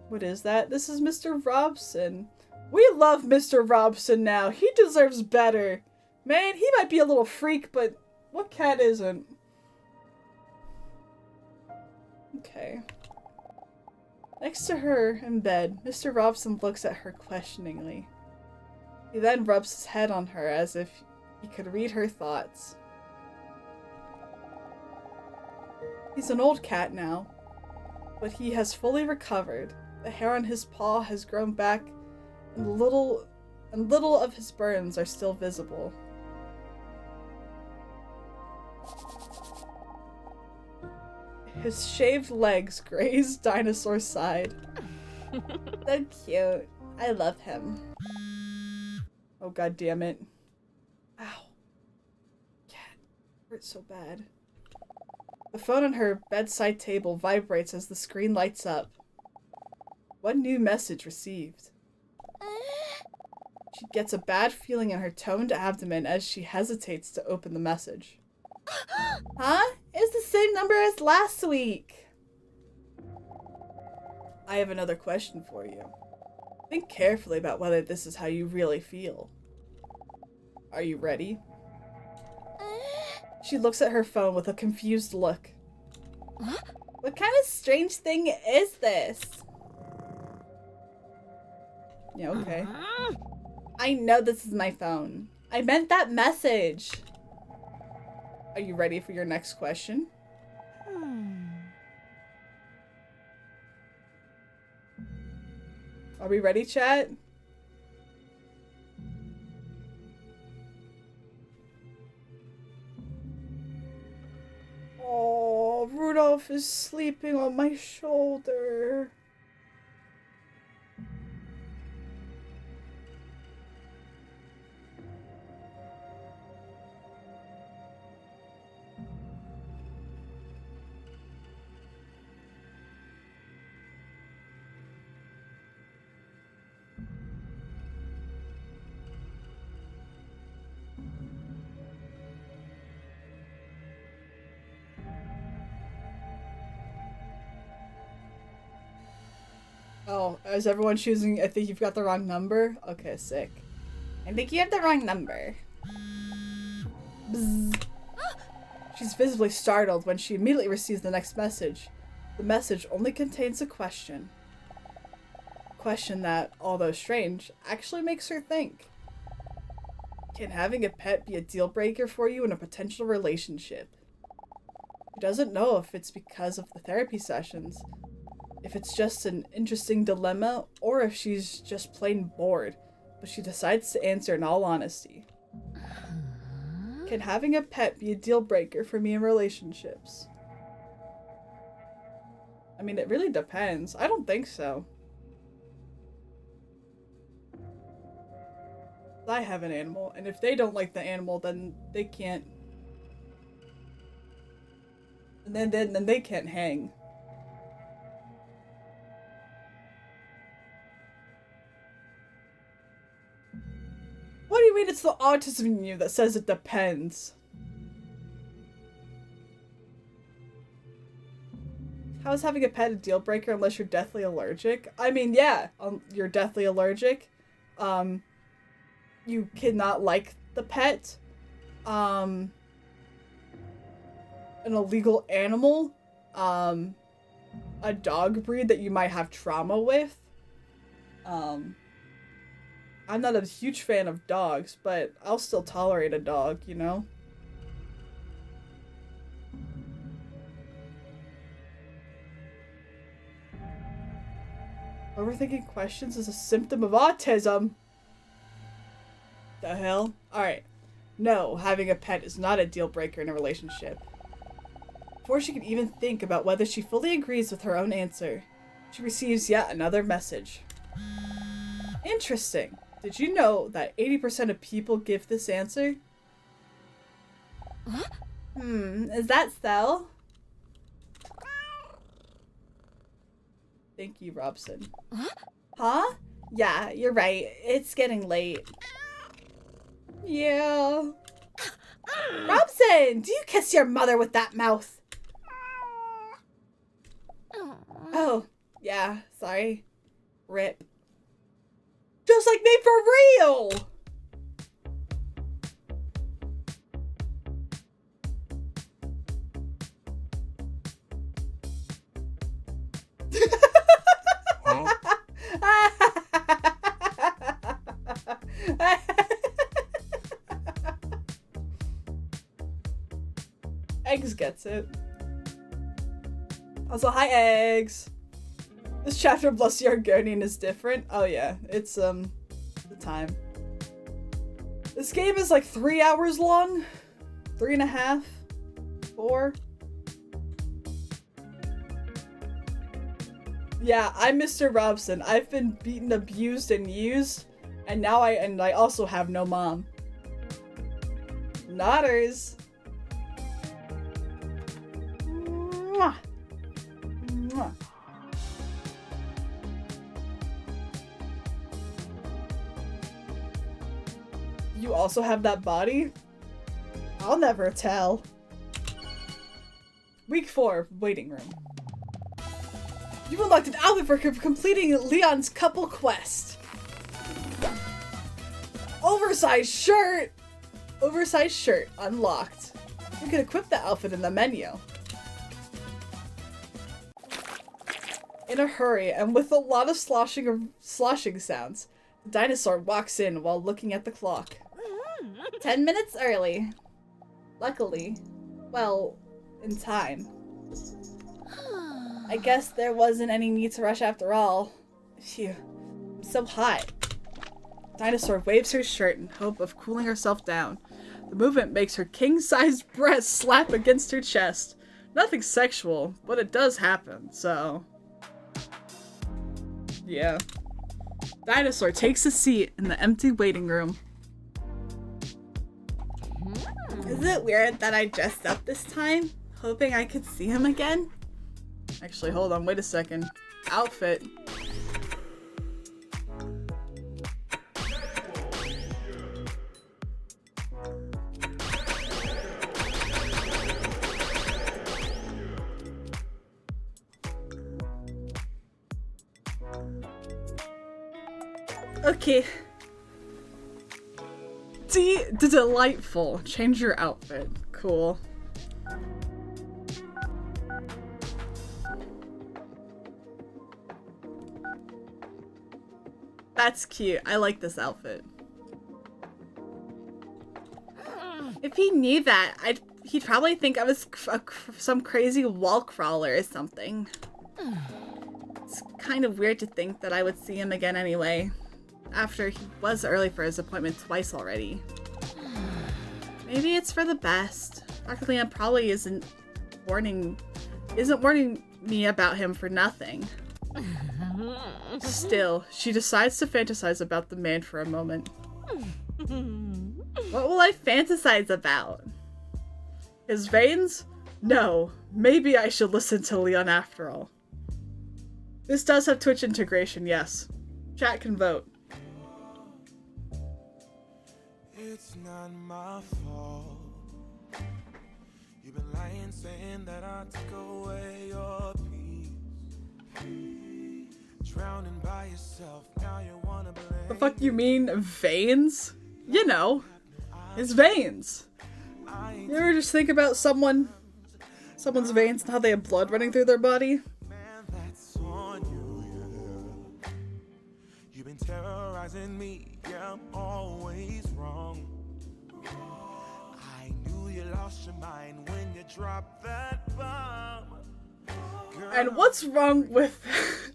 What is that? This is Mr. Robson. We love Mr. Robson now. He deserves better. Man, he might be a little freak, but what cat isn't? Okay. Next to her in bed, Mr. Robson looks at her questioningly. He then rubs his head on her as if he could read her thoughts. He's an old cat now, but he has fully recovered. The hair on his paw has grown back, and little of his burns are still visible. His shaved legs graze Dinosaur's side. So cute. I love him. Oh, god damn it. Ow. Cat. Hurts so bad. The phone on her bedside table vibrates as the screen lights up. One new message received. She gets a bad feeling in her toned abdomen as she hesitates to open the message. Huh? It's the same number as last week. I have another question for you. Think carefully about whether this is how you really feel. Are you ready? She looks at her phone with a confused look. What kind of strange thing is this? Yeah, okay. I know this is my phone. I meant that message. Are you ready for your next question? Are we ready, chat? Oh, Rudolph is sleeping on my shoulder. Oh, is everyone choosing? I think you've got the wrong number? Okay, sick. I think you have the wrong number. Bzz. She's visibly startled when she immediately receives the next message. The message only contains a question. A question that, although strange, actually makes her think. Can having a pet be a deal breaker for you in a potential relationship? She doesn't know if it's because of the therapy sessions, if it's just an interesting dilemma, or if she's just plain bored, but she decides to answer in all honesty. Can having a pet be a deal breaker for me in relationships? I mean, it really depends. I don't think so. I have an animal, and if they don't like the animal, then they can't. And then they can't hang. What do you mean it's the autism in you that says it depends? How is having a pet a deal breaker unless you're deathly allergic? I mean, yeah, you're deathly allergic. You cannot like the pet. An illegal animal. A dog breed that you might have trauma with. I'm not a huge fan of dogs, but I'll still tolerate a dog, you know? Overthinking questions is a symptom of autism. The hell? Alright. No, having a pet is not a deal breaker in a relationship. Before she can even think about whether she fully agrees with her own answer, she receives yet another message. Interesting. Did you know that 80% of people give this answer? Is that so? Thank you, Robson. Huh? Yeah, you're right. It's getting late. Yeah. Robson, do you kiss your mother with that mouth? Oh, yeah, sorry. Rip. Just like me for real! Eggs gets it. Also, hi, Eggs! This chapter of Bless the Argonian is different. Oh yeah, it's, the time. This game is like 3 hours long? 3.5? 4? Yeah, I'm Mr. Robson. I've been beaten, abused, and used, and now I also have no mom. Nodders. Mwah. Mwah. You also have that body? I'll never tell. Week 4, waiting room. You've unlocked an outfit for completing Leon's couple quest. Oversized shirt! Oversized shirt unlocked. You can equip the outfit in the menu. In a hurry and with a lot of sloshing sounds, the dinosaur walks in while looking at the clock. 10 minutes early. Luckily. Well, in time. I guess there wasn't any need to rush after all. Phew. I'm so hot. Dinosaur waves her shirt in hope of cooling herself down. The movement makes her king-sized breasts slap against her chest. Nothing sexual, but it does happen, so... yeah. Dinosaur takes a seat in the empty waiting room. Is it weird that I dressed up this time? Hoping I could see him again? Actually, hold on, wait a second. Outfit. Okay. Delightful. Change your outfit. Cool. That's cute. I like this outfit. If he knew that, I'd he'd probably think I was some crazy wall crawler or something. It's kind of weird to think that I would see him again anyway, after he was early for his appointment twice already. Maybe it's for the best. Dr. Leon probably isn't warning me about him for nothing. Still, she decides to fantasize about the man for a moment. What will I fantasize about? His veins? No. Maybe I should listen to Leon after all. This does have Twitch integration, yes. Chat can vote. It's not my fault. You've been lying, saying that I took away your peace. Drowning by yourself, now you wanna blame. The fuck you mean veins? You know, his veins. You ever just think about someone's veins and how they have blood running through their body? Man, that's on you, yeah. You've been terrorizing me, yeah, I'm always wrong. I knew you lost your mind when you dropped that bomb. Girl, And what's wrong with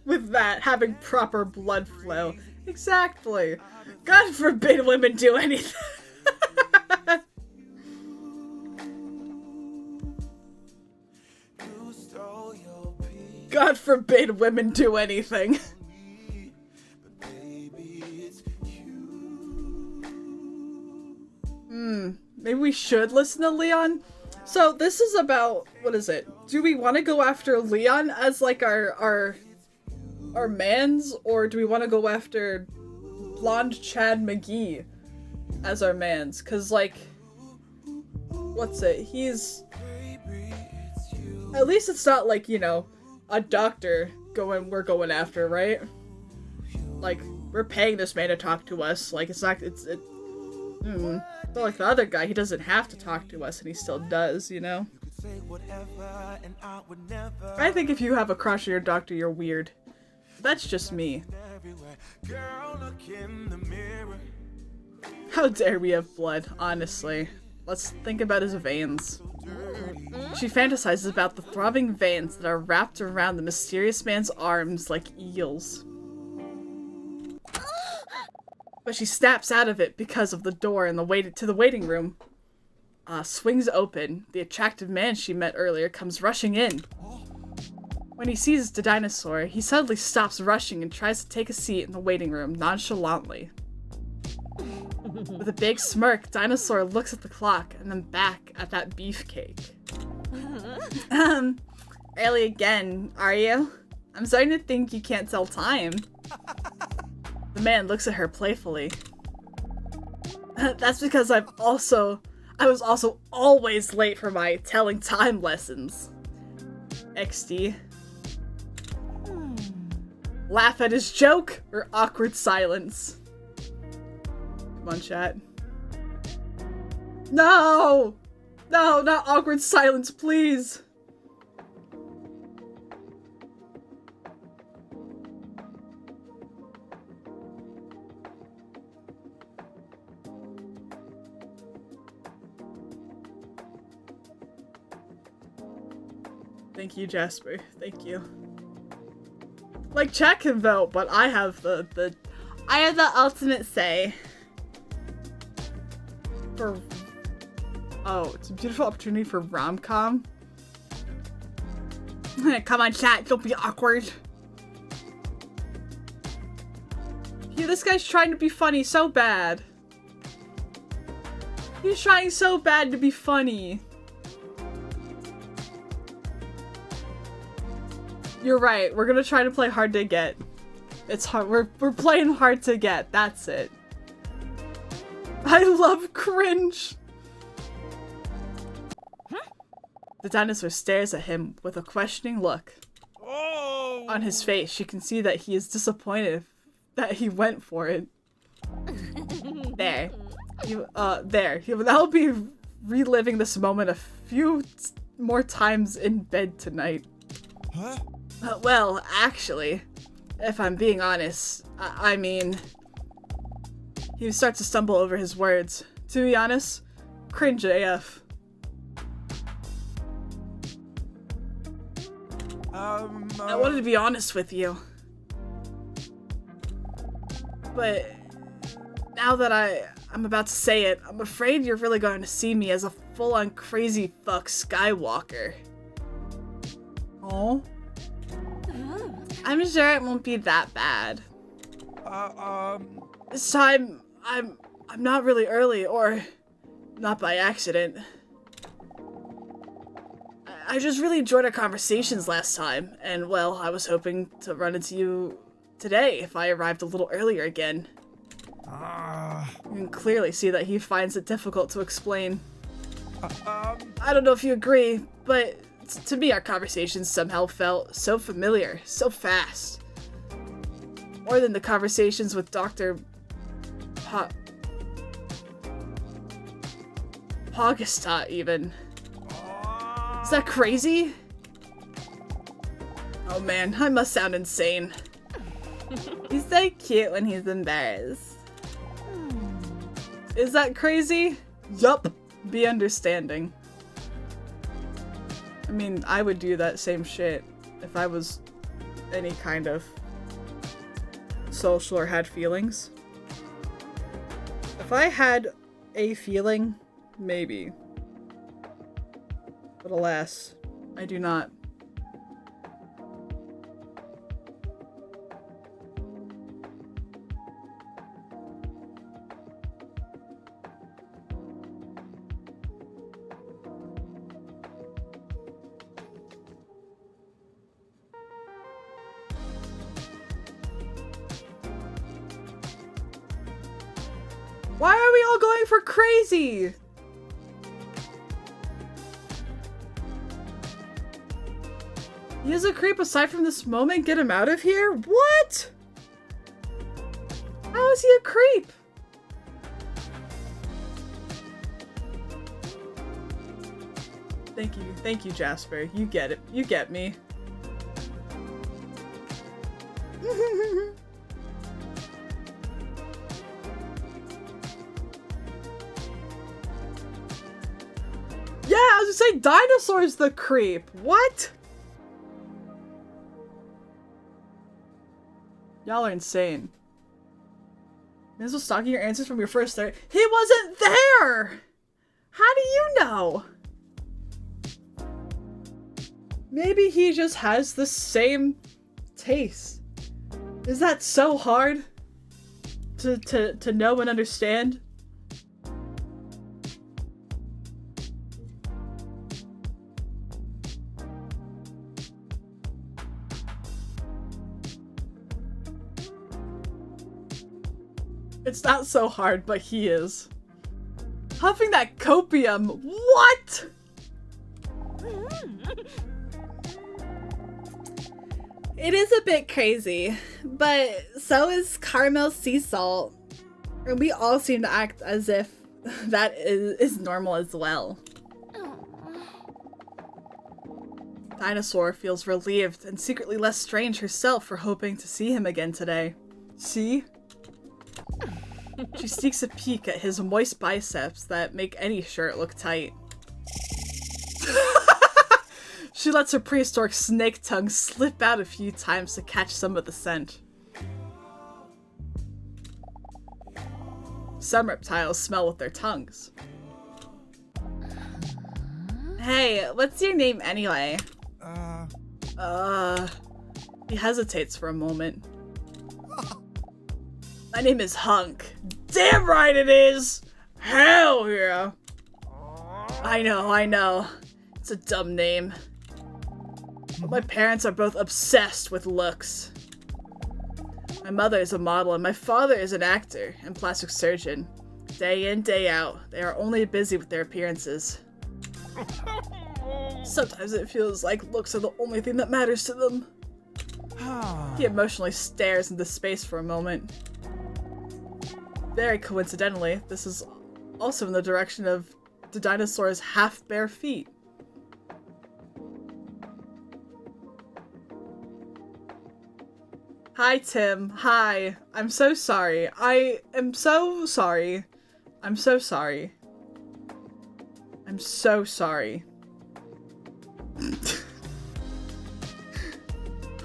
that, having proper blood flow? Exactly. God forbid women do anything. you stole your peace, God forbid women do anything. but baby, it's you. Maybe we should listen to Leon? So this is about, what is it? Do we want to go after Leon as like our mans, or do we want to go after blonde Chad McGee as our mans? Cause like, what's it? He's, at least it's not like, you know, a doctor we're going after, right? Like, we're paying this man to talk to us. Like, it's not, but like the other guy, he doesn't have to talk to us, and he still does, you know? Say whatever, and I would never. I think if you have a crush on your doctor, you're weird. That's just me. Everywhere. Girl, look in the mirror. How dare we have blood, honestly. Let's think about his veins. She fantasizes about the throbbing veins that are wrapped around the mysterious man's arms like eels. But she snaps out of it because of the door in the waiting room. Swings open. The attractive man she met earlier comes rushing in. When he sees DDinosaur, he suddenly stops rushing and tries to take a seat in the waiting room nonchalantly. With a big smirk, Dinosaur looks at the clock and then back at that beefcake. Early again, are you? I'm starting to think you can't tell time. The man looks at her playfully. That's because I was also always late for my telling time lessons. XD. Laugh at his joke or awkward silence. Come on, chat. No! No, not awkward silence, please! Thank you, Jasper. Thank you. Like, chat can vote, but I have the ultimate say. Oh, it's a beautiful opportunity for rom-com. Come on, chat, don't be awkward. Yeah, this guy's trying to be funny so bad. He's trying so bad to be funny. You're right, we're gonna try to play hard to get. It's hard, we're playing hard to get, that's it. I love cringe! The dinosaur stares at him with a questioning look. Oh! On his face, you can see that he is disappointed that he went for it. There. He will now be reliving this moment a few more times in bed tonight. Huh? Well, actually, if I'm being honest, I mean... He starts to stumble over his words. To be honest, cringe AF. I wanted to be honest with you. But now that I'm about to say it, I'm afraid you're really going to see me as a full-on crazy fuck Skywalker. Oh? I'm sure it won't be that bad. This time, I'm not really early, or not by accident. I just really enjoyed our conversations last time, and well, I was hoping to run into you today if I arrived a little earlier again. You can clearly see that he finds it difficult to explain. I don't know if you agree, but to me our conversations somehow felt so familiar, so fast. More than the conversations with Dr. Pogistat, even. Is that crazy? Oh man, I must sound insane. He's so cute when he's embarrassed. Is that crazy? Yup. Be understanding. I mean, I would do that same shit if I was any kind of social or had feelings. If I had a feeling, maybe. But alas, I do not. Why are we all going for crazy? He is a creep aside from this moment. Get him out of here? What? How is he a creep? Thank you, Jasper. You get it. You get me. Yeah, I was gonna say Dinosaur's the creep. What? Y'all are insane. Miss was stalking your answers from your first start. He wasn't there! How do you know? Maybe he just has the same taste. Is that so hard to know and understand? It's not so hard, but he is. Huffing that copium. What? It is a bit crazy, but so is caramel sea salt. And we all seem to act as if that is normal as well. Dinosaur feels relieved and secretly less strange herself for hoping to see him again today. See? She sneaks a peek at his moist biceps that make any shirt look tight. She lets her prehistoric snake tongue slip out a few times to catch some of the scent. Some reptiles smell with their tongues. Hey, what's your name anyway? He hesitates for a moment. My name is Hunk. Damn right it is! Hell yeah! I know. It's a dumb name. But my parents are both obsessed with looks. My mother is a model and my father is an actor and plastic surgeon. Day in, day out, they are only busy with their appearances. Sometimes it feels like looks are the only thing that matters to them. He emotionally stares into space for a moment. Very coincidentally, this is also in the direction of the dinosaur's half-bare feet. Hi, Tim. Hi. I'm so sorry. I am so sorry. I'm so sorry. I'm so sorry.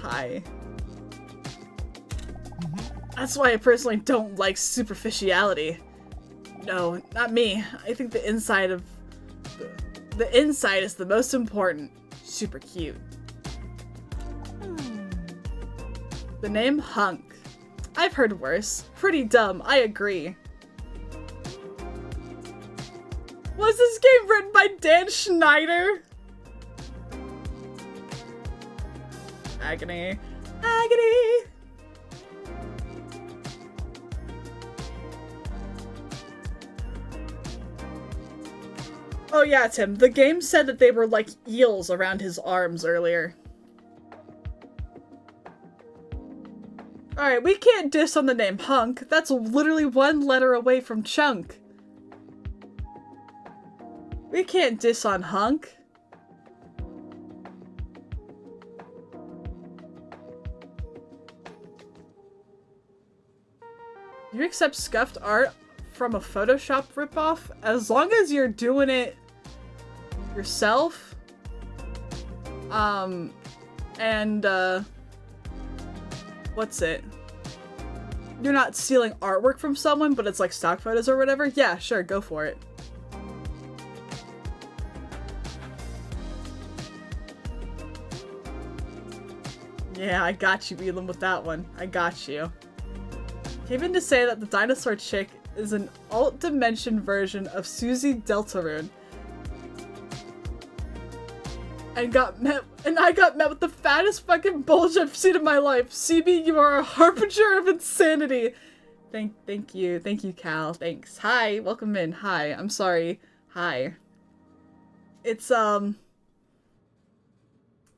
Hi. That's why I personally don't like superficiality. No, not me. I think the inside is the most important. Super cute. The name Hunk. I've heard worse. Pretty dumb, I agree. Was this game written by Dan Schneider? Agony. Agony! Oh yeah, Tim, the game said that they were like eels around his arms earlier. Alright, we can't diss on the name Hunk. That's literally one letter away from chunk. We can't diss on Hunk. You accept scuffed art from a Photoshop ripoff? As long as you're doing it yourself. What's it? You're not stealing artwork from someone, but it's like stock photos or whatever? Yeah, sure, go for it. Yeah, I got you, Elam, with that one. I got you. Came to say that the dinosaur chick is an alt-dimension version of Susie Deltarune. And I got met with the fattest fucking bulge I've seen in my life. CB, you are a harbinger of insanity. Thank you, Cal. Thanks. Hi, welcome in. Hi, I'm sorry. Hi. It's a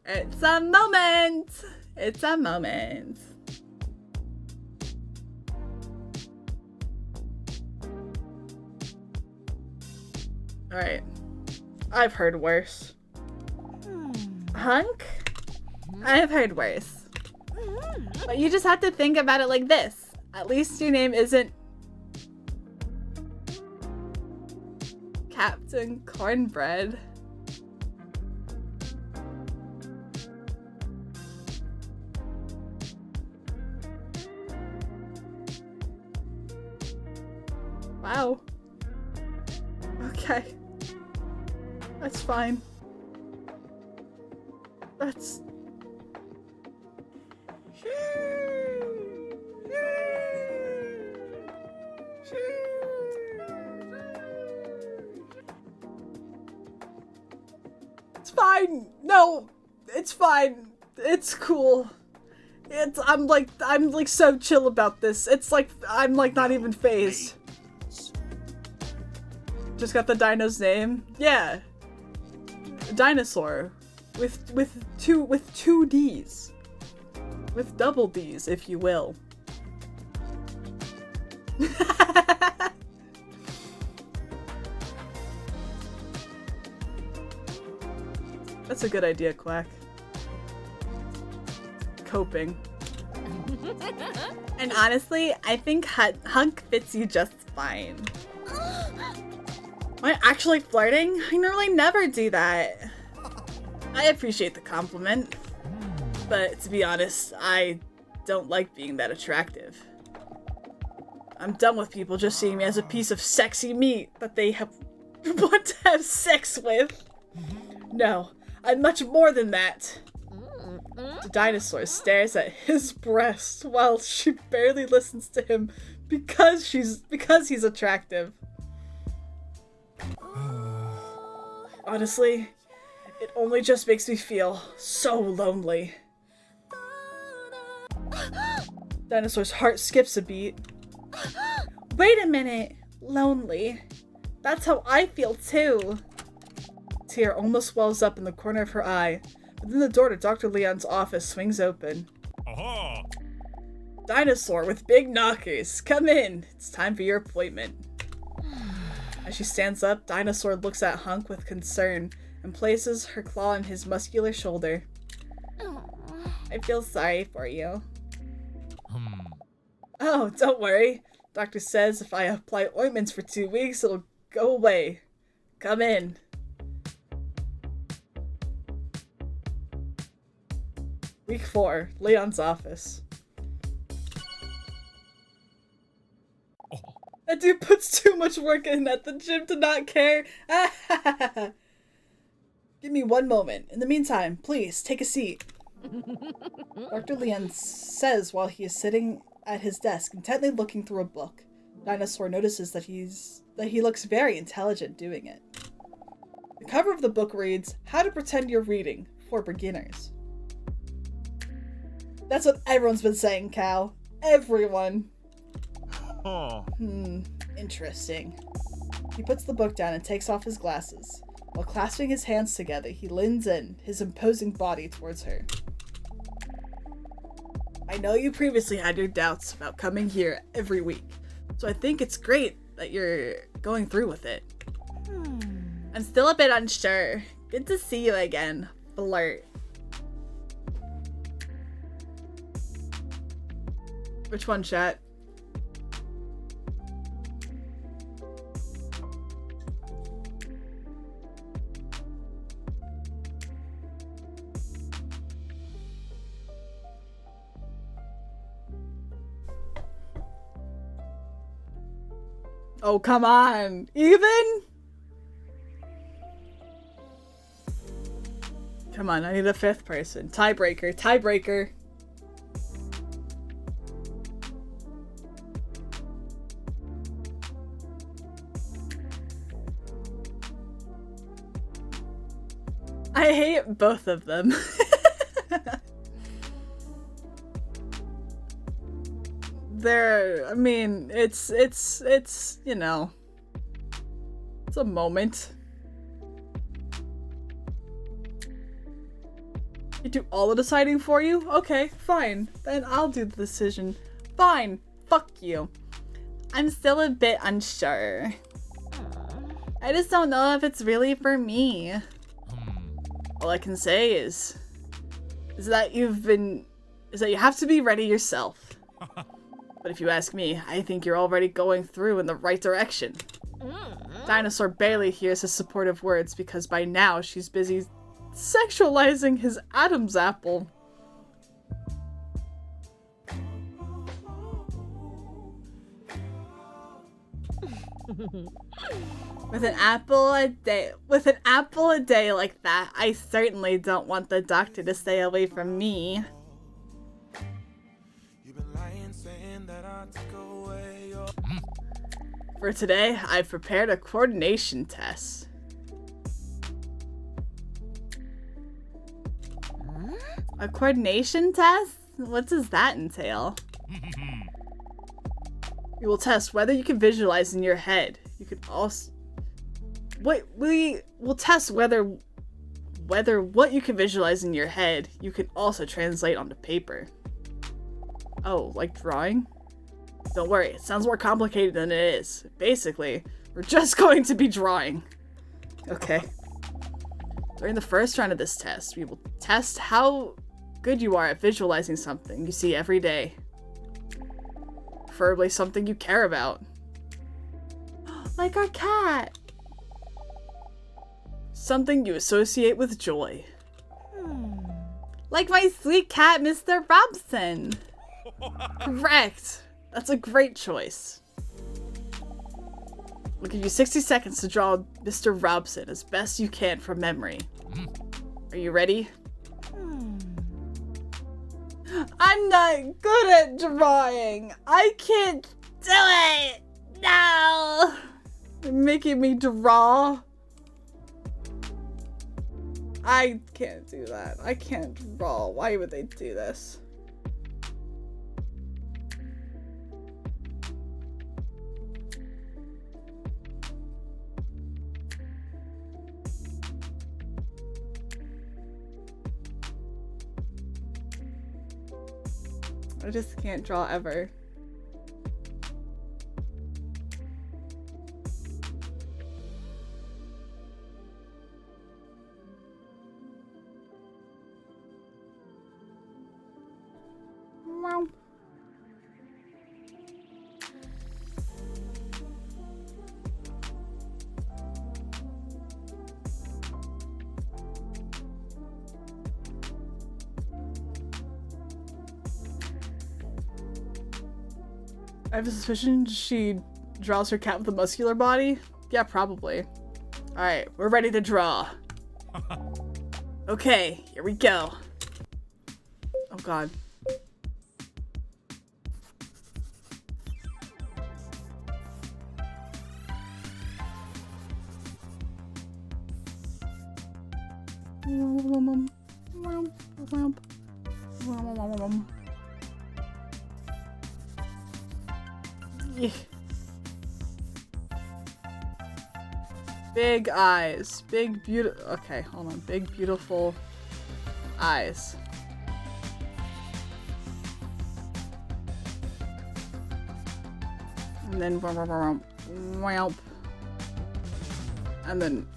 moment. It's a moment. All right. I've heard worse. Hunk? I've heard worse. But you just have to think about it like this. At least your name isn't Captain Cornbread. Wow. Okay. That's fine. That's... It's fine. No, it's fine. It's cool. I'm like so chill about this. It's like, I'm like not even phased. Just got the dino's name. Yeah. Dinosaur. With two D's. With double D's, if you will. That's a good idea, Quack. Coping. And honestly, I think Hunk fits you just fine. Am I actually flirting? I normally never do that. I appreciate the compliment, but to be honest, I don't like being that attractive. I'm done with people just seeing me as a piece of sexy meat that they want to have sex with. No, I'm much more than that. The dinosaur stares at his breast while she barely listens to him because he's attractive. Honestly, it only just makes me feel so lonely. Dinosaur's heart skips a beat. Wait a minute! Lonely. That's how I feel too. A tear almost wells up in the corner of her eye, but then the door to Dr. Leon's office swings open. Aha! Dinosaur with big knockers, come in! It's time for your appointment. As she stands up, Dinosaur looks at Hunk with concern and places her claw on his muscular shoulder. I feel sorry for you. Oh, don't worry. Doctor says if I apply ointments for 2 weeks, it'll go away. Come in. Week 4, Leon's office. That dude puts too much work in at the gym to not care. Give me one moment. In the meantime, please, take a seat. Dr. Leon says while he is sitting at his desk, intently looking through a book. Dinosaur notices that he looks very intelligent doing it. The cover of the book reads, How to Pretend You're Reading for Beginners. That's what everyone's been saying, Cal. Everyone. Interesting. He puts the book down and takes off his glasses. While clasping his hands together, he leans in, his imposing body towards her. I know you previously had your doubts about coming here every week, so I think it's great that you're going through with it. I'm still a bit unsure. Good to see you again, Flirt. Which one, chat? Oh, come on. Even? Come on, I need a 5th person. Tiebreaker, tiebreaker. I hate both of them. I mean, it's, you know, it's a moment. You do all the deciding for you? Okay, fine. Then I'll do the decision. Fine. Fuck you. I'm still a bit unsure. I just don't know if it's really for me. All I can say is that you have to be ready yourself. But if you ask me, I think you're already going through in the right direction. Dinosaur barely hears his supportive words because by now she's busy sexualizing his Adam's apple. With an apple a day like that, I certainly don't want the doctor to stay away from me. For today, I've prepared a coordination test. A coordination test? What does that entail? You will test whether you can visualize in your head. You can also... we will test whether what you can visualize in your head, you can also translate onto paper. Oh, like drawing? Don't worry, it sounds more complicated than it is. Basically, we're just going to be drawing. Okay. During the first round of this test, we will test how good you are at visualizing something you see every day. Preferably something you care about. Like our cat. Something you associate with joy. Like my sweet cat, Mr. Robson. Correct. That's a great choice. We'll give you 60 seconds to draw Mr. Robson as best you can from memory. Are you ready? I'm not good at drawing. I can't do it. No. You're making me draw. I can't do that. I can't draw. Why would they do this? I just can't draw ever. Wow. I have a suspicion she draws her cat with a muscular body. Yeah, probably. Alright, we're ready to draw. Okay, here we go. Oh god. Yeah. Big eyes. Big, beautiful. Okay, hold on. Big, beautiful eyes. And then, whamp. And then.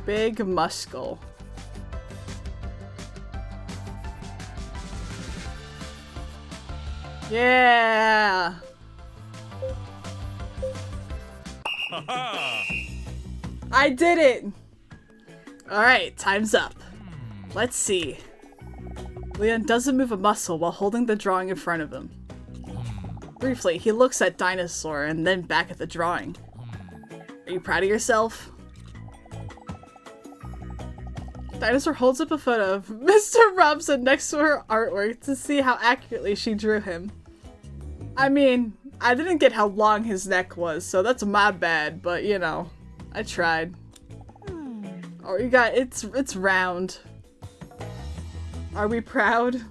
Big muscle. Yeah. I did it. All right, time's up. Let's see. Leon doesn't move a muscle while holding the drawing in front of him. Briefly, he looks at Dinosaur and then back at the drawing. Are you proud of yourself? Dinosaur holds up a photo of Mr. Robson next to her artwork to see how accurately she drew him. I mean, I didn't get how long his neck was, so that's my bad, but you know, I tried. Oh, you got, it's round. Are we proud?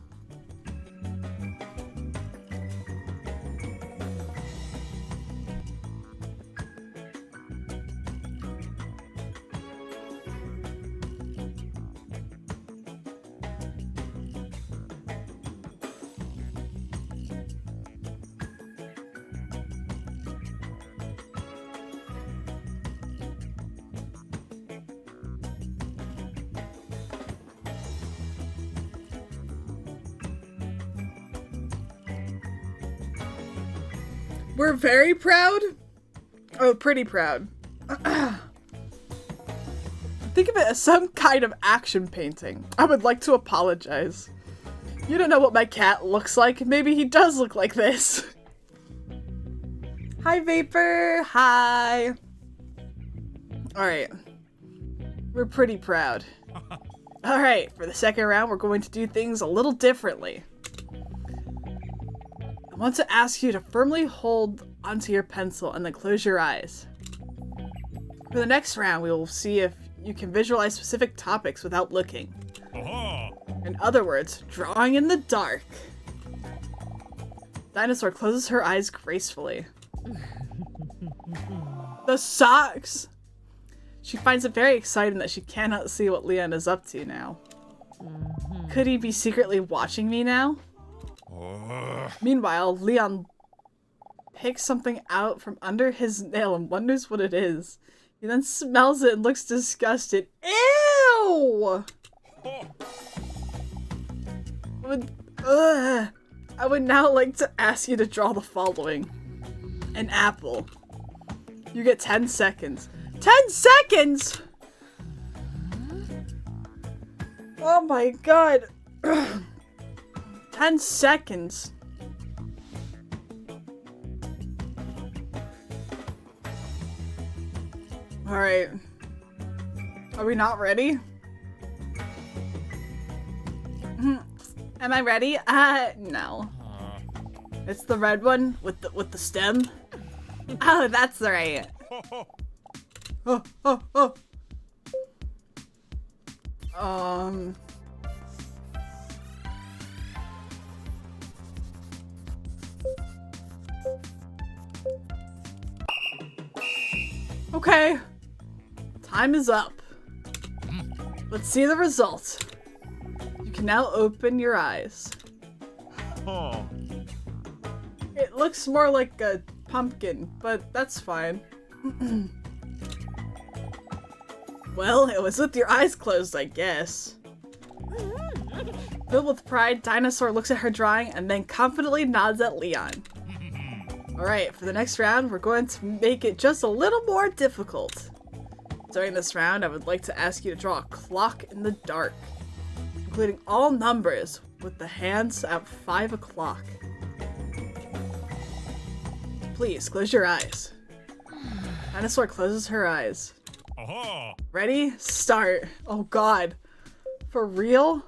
We're very proud? Oh, pretty proud. Think of it as some kind of action painting. I would like to apologize. You don't know what my cat looks like. Maybe he does look like this. Hi, Vapor. Hi. Alright. We're pretty proud. Alright, for the second round, we're going to do things a little differently. I want to ask you to firmly hold onto your pencil and then close your eyes. For the next round, we will see if you can visualize specific topics without looking. In other words, drawing in the dark. Dinosaur closes her eyes gracefully. The socks! She finds it very exciting that she cannot see what Leon is up to now. Could he be secretly watching me now? Meanwhile, Leon picks something out from under his nail and wonders what it is. He then smells it and looks disgusted. Ew! I would now like to ask you to draw the following. An apple. You get 10 seconds. 10 seconds?! Oh my god. 10 seconds. Alright. Are we not ready? Am I ready? No. It's the red one with the stem. Oh, that's right. Oh. Okay. Time is up. Let's see the result. You can now open your eyes. It looks more like a pumpkin, but that's fine. Well, it was with your eyes closed, I guess. Filled with pride, Dinosaur looks at her drawing and then confidently nods at Leon. Alright, for the next round, we're going to make it just a little more difficult. During this round, I would like to ask you to draw a clock in the dark, including all numbers with the hands at 5 o'clock. Please, close your eyes. Dinosaur closes her eyes. Ready? Start. Oh god. For real?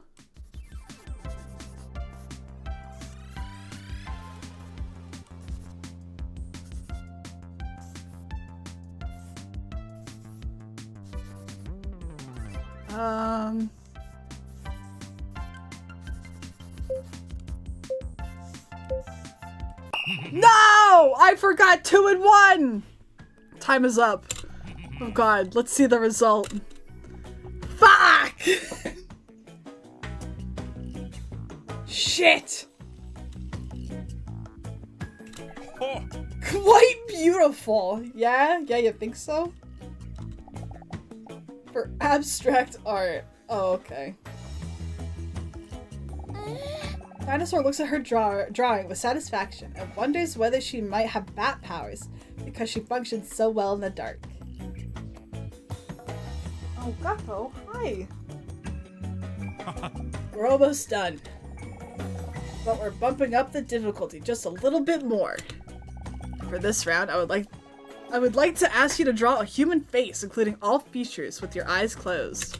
No! I forgot 2 and 1! Time is up. Oh god, let's see the result. Fuck! Shit! Quite beautiful. Yeah? Yeah, you think so? For abstract art. Oh, okay. Dinosaur looks at her drawing with satisfaction and wonders whether she might have bat powers because she functions so well in the dark. Oh, Gakko, hi! We're almost done. But we're bumping up the difficulty just a little bit more. For this round, I would like to ask you to draw a human face, including all features, with your eyes closed.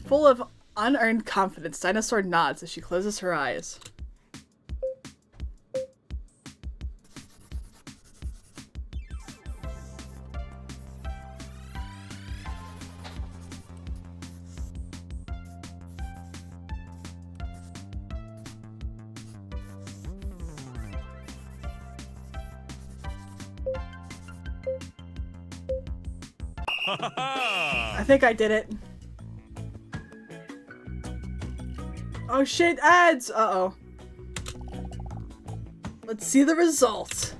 Full of unearned confidence, Dinosaur nods as she closes her eyes. I think I did it. Oh shit, ads! Uh-oh. Let's see the result.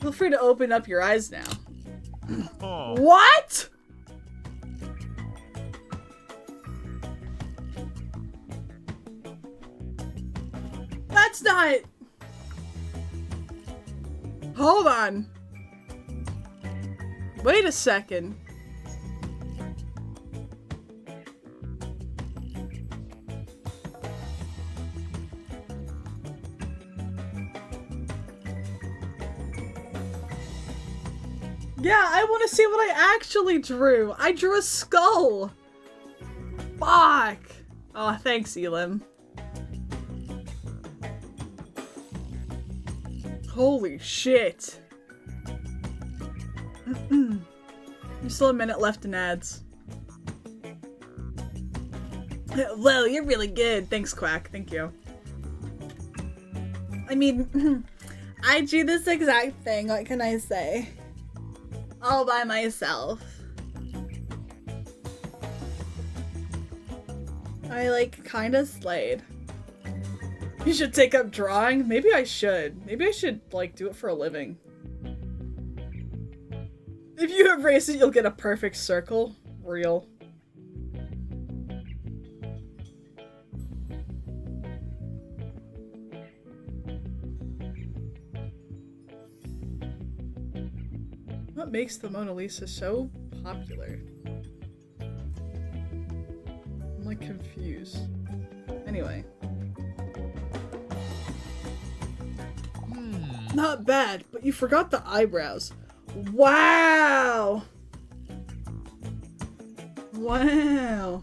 Feel free to open up your eyes now. What?! That's not... Hold on. Wait a second. Yeah, I want to see what I actually drew. I drew a skull. Fuck. Oh, thanks, Elim. Holy shit. There's still a minute left in ads. Well, you're really good. Thanks, Quack. Thank you. I mean, I drew this exact thing. What can I say? All by myself. I, like, kinda slayed. You should take up drawing? Maybe I should. Maybe I should, like, do it for a living. If you erase it, you'll get a perfect circle. Real. What makes the Mona Lisa so popular? I'm like confused. Anyway. Not bad, but you forgot the eyebrows. Wow! Wow.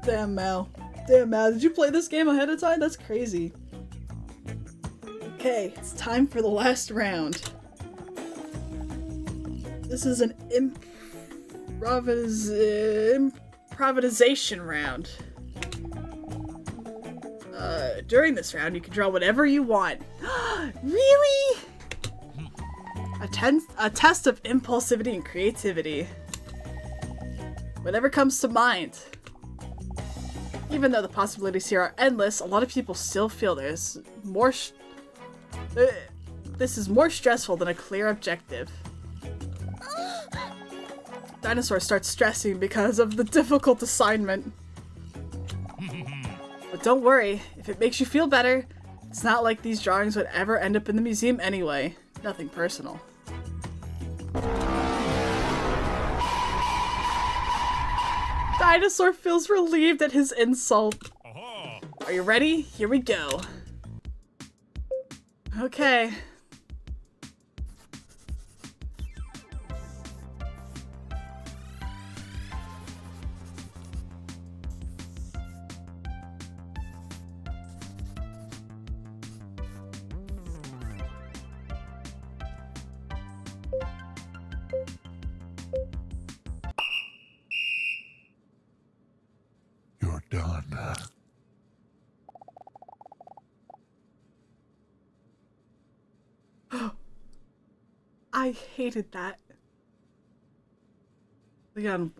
Damn, Mal. Damn, Mal. Did you play this game ahead of time? That's crazy. Okay, it's time for the last round. This is an improvisation round. During this round, you can draw whatever you want. Really? A test of impulsivity and creativity. Whatever comes to mind. Even though the possibilities here are endless, a lot of people still feel there's more this is more stressful than a clear objective. Dinosaur starts stressing because of the difficult assignment. But don't worry, if it makes you feel better, It's not like these drawings would ever end up in the museum anyway. Nothing personal. Dinosaur feels relieved at his insult. Are you ready? Here we go. Okay. You're done. I hated that. Leon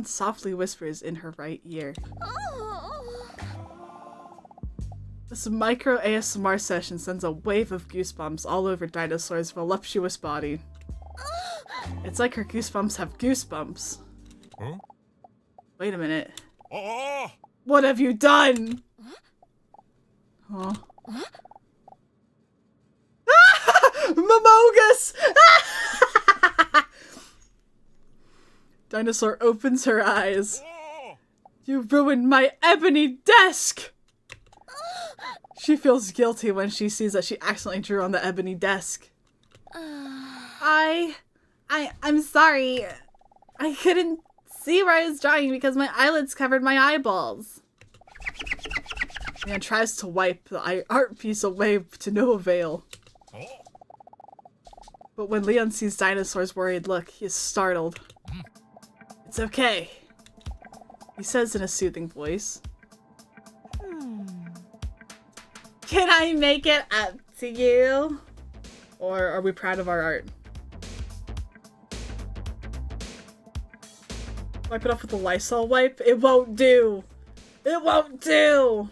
softly whispers in her right ear. This micro ASMR session sends a wave of goosebumps all over Dinosaur's voluptuous body. It's like her goosebumps have goosebumps. Huh? Wait a minute. Oh! What have you done? Huh? Momogus! Dinosaur opens her eyes. You ruined my ebony desk! She feels guilty when she sees that she accidentally drew on the ebony desk. I'm sorry. I couldn't see where I was drawing because my eyelids covered my eyeballs. Leon tries to wipe the art piece away to no avail. But when Leon sees Dinosaur's worried look, he is startled. It's okay, he says in a soothing voice. Can I make it up to you? Or are we proud of our art? Wipe it off with a Lysol wipe? It won't do! It won't do!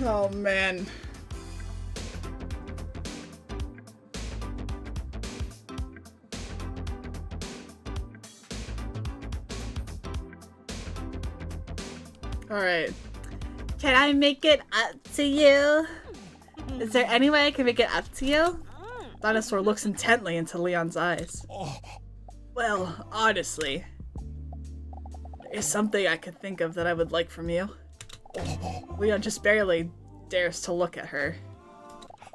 Oh man. Alright. Can I make it up to you? Is there any way I can make it up to you? Dinosaur looks intently into Leon's eyes. Well, honestly, there's something I could think of that I would like from you. Leon just barely dares to look at her.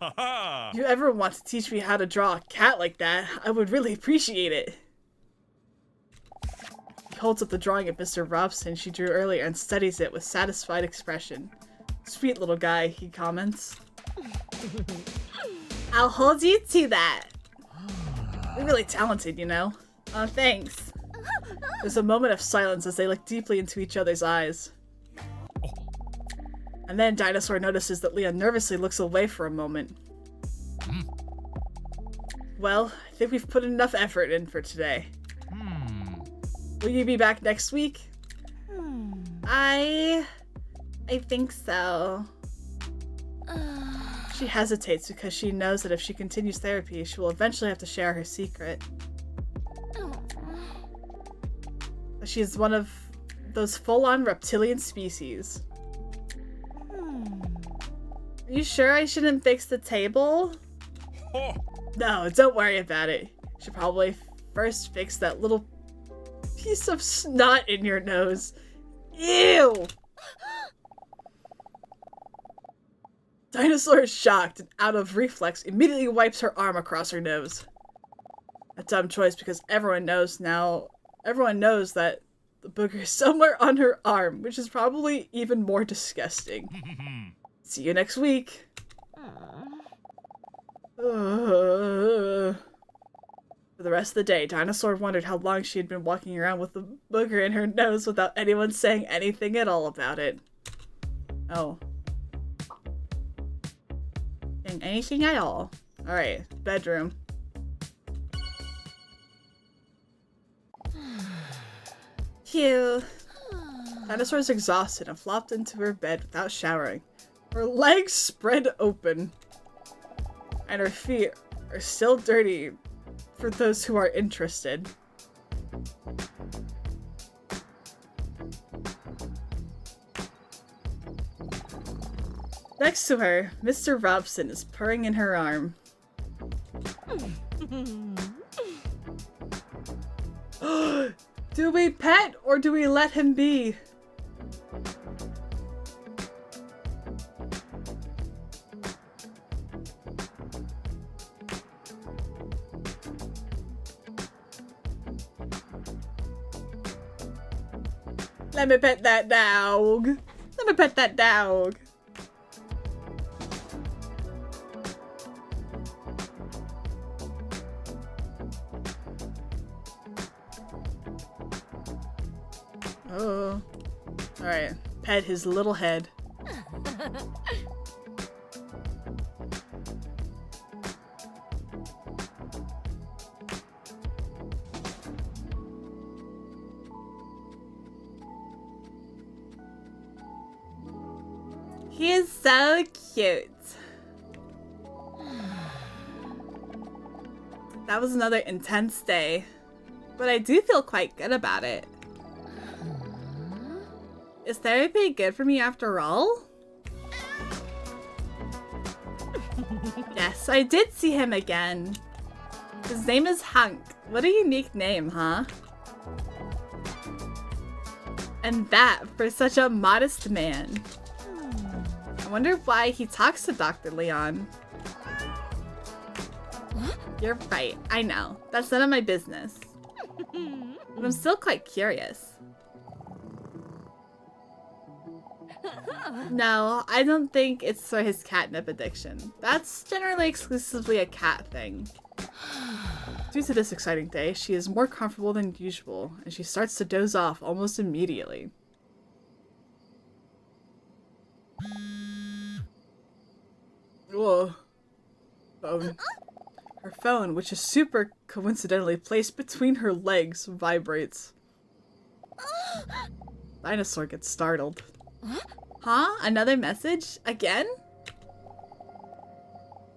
If you ever want to teach me how to draw a cat like that, I would really appreciate it. He holds up the drawing of Mr. Robson she drew earlier and studies it with satisfied expression. Sweet little guy, he comments. I'll hold you to that. You're really talented, you know. Oh, thanks. There's a moment of silence as they look deeply into each other's eyes. And then Dinosaur notices that Leon nervously looks away for a moment. Well, I think we've put enough effort in for today. Will you be back next week? I think so. She hesitates because she knows that if she continues therapy, she will eventually have to share her secret. She is one of those full-on reptilian species. Are you sure I shouldn't fix the table? No, don't worry about it. You should probably first fix that little piece of snot in your nose. Ew! Dinosaur is shocked and out of reflex immediately wipes her arm across her nose. A dumb choice because everyone knows that the booger is somewhere on her arm, which is probably even more disgusting. See you next week. For the rest of the day, Dinosaur wondered how long she had been walking around with the booger in her nose without anyone saying anything at all about it. Oh. Saying anything at all. Alright, bedroom. cute. Dinosaur is exhausted and flopped into her bed without showering. Her legs spread open. And her feet are still dirty for those who are interested. Next to her, Mr. Robson is purring in her arm. Do we pet or do we let him be? Let me pet that dog. Let me pet that dog. Oh. Alright. Pet his little head. He is so cute. That was another intense day, but I do feel quite good about it. Is therapy good for me after all? Yes, I did see him again. His name is Hank. What a unique name, huh? And that for such a modest man. I wonder why he talks to Dr. Leon. You're right, I know. That's none of my business. But I'm still quite curious. No, I don't think it's for his catnip addiction. That's generally exclusively a cat thing. Due to this exciting day, she is more comfortable than usual, and she starts to doze off almost immediately. Whoa. Phone. Her phone, which is super coincidentally placed between her legs, vibrates. Dinosaur gets startled. Huh? Another message? Again?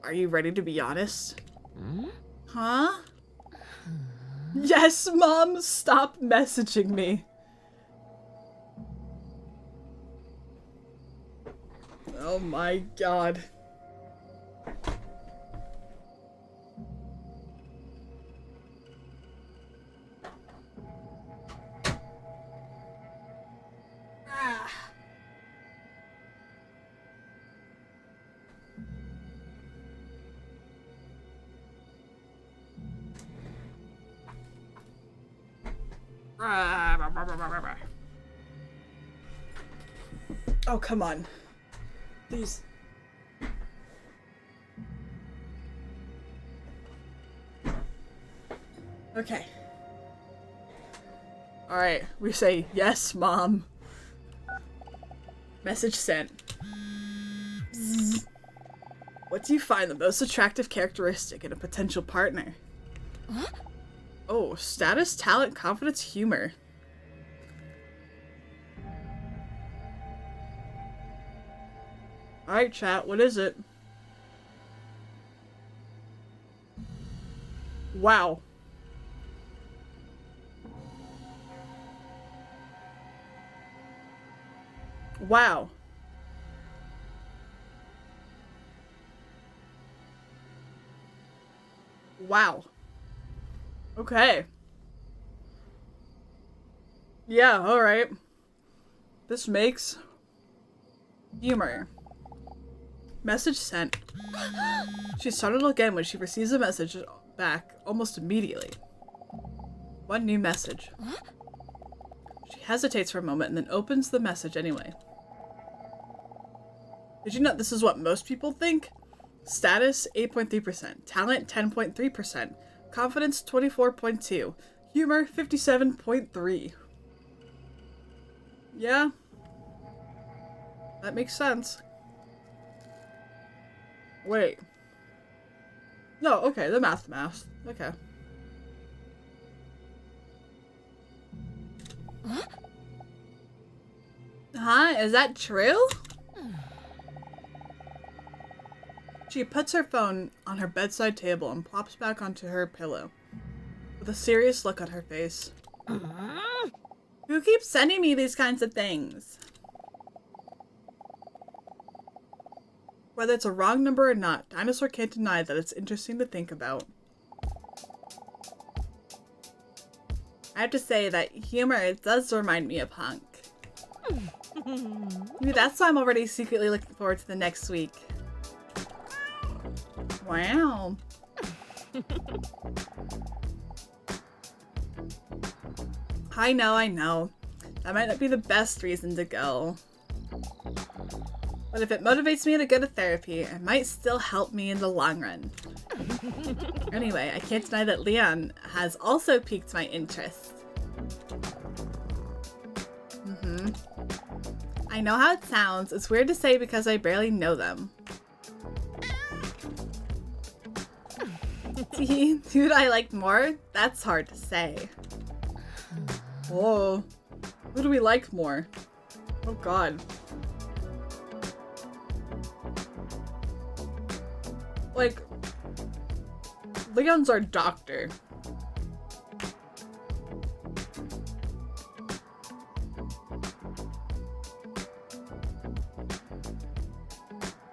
Are you ready to be honest? Huh? Yes, Mom! Stop messaging me! Oh my god. Oh, come on. Please. Okay. Alright, we say, yes, Mom. Message sent. Bzz. What do you find the most attractive characteristic in a potential partner? Oh, status, talent, confidence, humor. Alright, chat, what is it? Wow. Wow. Wow. Okay. Yeah, alright. This makes humor. Message sent. She startled again when she receives a message back almost immediately. One new message. She hesitates for a moment and then opens the message anyway. Did you know this is what most people think? Status 8.3%, talent 10.3%, confidence 24.2%, humor 57.3%. Yeah. That makes sense. Wait. No, okay, the math. Okay. Huh? Huh? Is that true? She puts her phone on her bedside table and plops back onto her pillow, with a serious look on her face. Who keeps sending me these kinds of things? Whether it's a wrong number or not, Dinosaur can't deny that it's interesting to think about. I have to say that humor does remind me of Hunk. Maybe that's why I'm already secretly looking forward to the next week. Wow. I know. That might not be the best reason to go. But if it motivates me to go to therapy, it might still help me in the long run. Anyway, I can't deny that Leon has also piqued my interest. I know how it sounds. It's weird to say because I barely know them. See, who do I like more? That's hard to say. Whoa. Who do we like more? Oh god. Like, Leon's our doctor.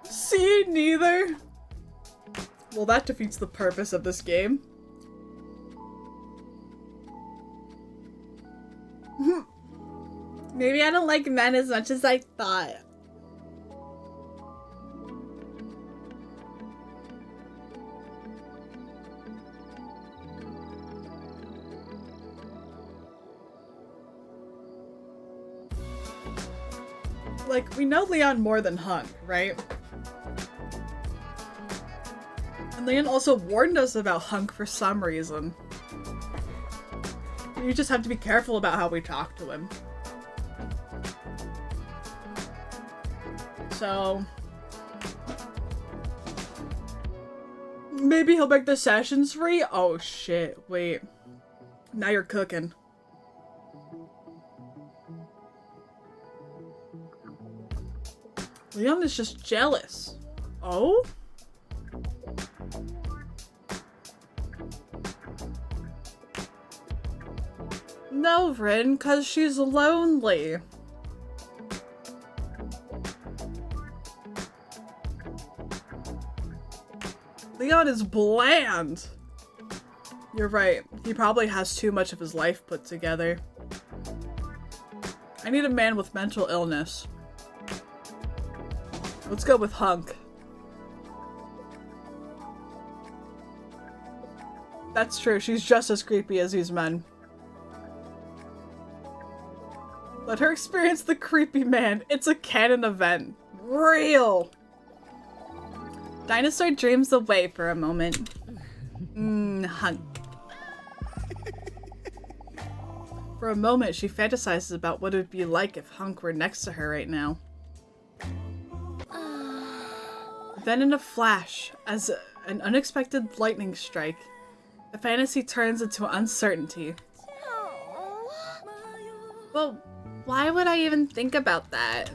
See, neither. Well, that defeats the purpose of this game. Maybe I don't like men as much as I thought. Like, we know Leon more than Hunk, right? And Leon also warned us about Hunk for some reason. You just have to be careful about how we talk to him. So... maybe he'll make the sessions free? Oh shit, wait. Now you're cooking. Leon is just jealous. Oh? No, Rin, 'cause she's lonely. Leon is bland. You're right. He probably has too much of his life put together. I need a man with mental illness. Let's go with Hunk. That's true, she's just as creepy as these men. Let her experience the creepy man. It's a canon event. Real! Dinosaur dreams away for a moment. Hunk. For a moment, she fantasizes about what it would be like if Hunk were next to her right now. Then in a flash, as an unexpected lightning strike, the fantasy turns into uncertainty. Well, why would I even think about that?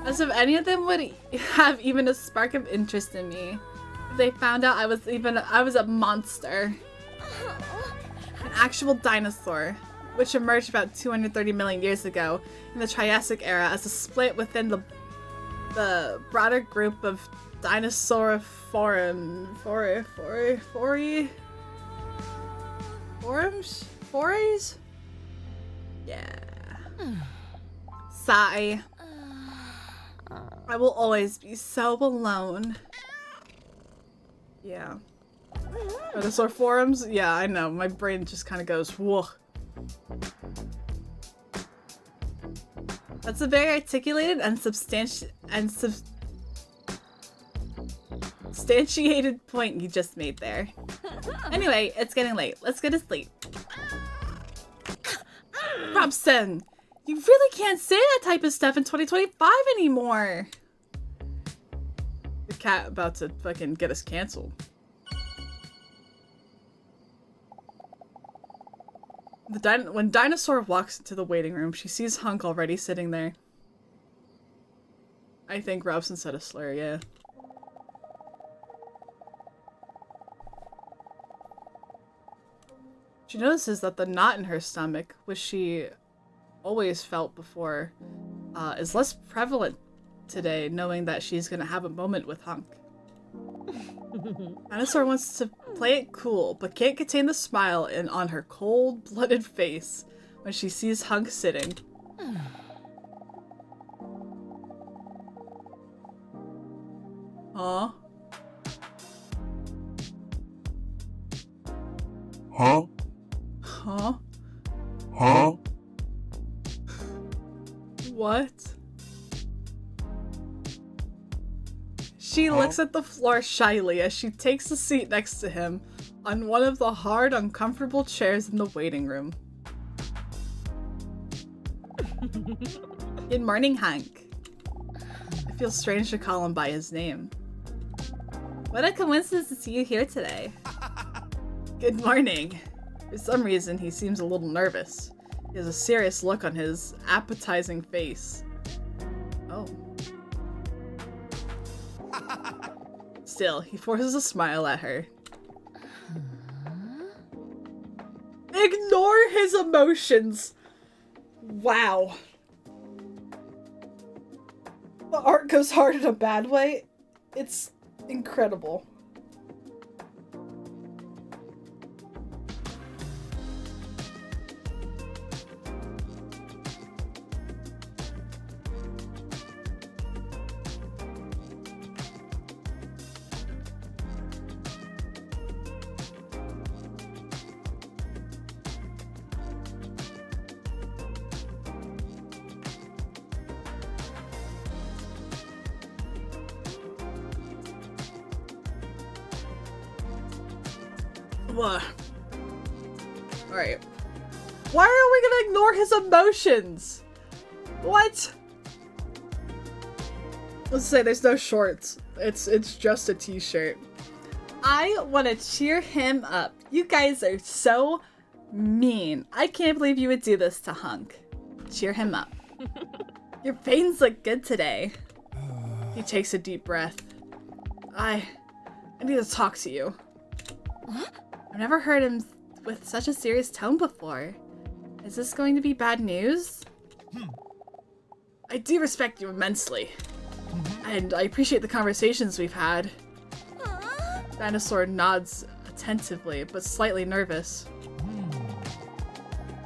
As if any of them would have even a spark of interest in me. If they found out I was a monster. An actual dinosaur, which emerged about 230 million years ago in the Triassic era as a split within the broader group of Dinosaur forums? Forays? Yeah. Sigh. I will always be so alone. Yeah. Dinosaur forums? Yeah, I know. My brain just kind of goes, whoa. That's a very articulated and substantiated point you just made there. Anyway, it's getting late. Let's go to sleep. Robson! You really can't say that type of stuff in 2025 anymore! The cat about to fucking get us canceled. When Dinosaur walks into the waiting room, she sees Hunk already sitting there. I think Robson said a slur, yeah. She notices that the knot in her stomach, which she always felt before, is less prevalent today, knowing that she's gonna have a moment with Hunk. Dinosaur wants to play it cool, but can't contain the smile on her cold-blooded face when she sees Hunk sitting. Huh? Huh? Huh? Huh? What? She looks at the floor shyly as she takes a seat next to him on one of the hard, uncomfortable chairs in the waiting room. Good morning, Hank. It feels strange to call him by his name. What a coincidence to see you here today. Good morning. For some reason, he seems a little nervous. He has a serious look on his appetizing face. Oh. Still, he forces a smile at her. Ignore his emotions! Wow. The art goes hard in a bad way. It's incredible. Alright. Why are we gonna ignore his emotions? What? Let's say there's no shorts. It's just a t-shirt. I want to cheer him up. You guys are so mean. I can't believe you would do this to Hunk. Cheer him up. Your veins look good today. He takes a deep breath. I need to talk to you. I've never heard him with such a serious tone before. Is this going to be bad news? I do respect you immensely. And I appreciate the conversations we've had. Dinosaur nods attentively, but slightly nervous.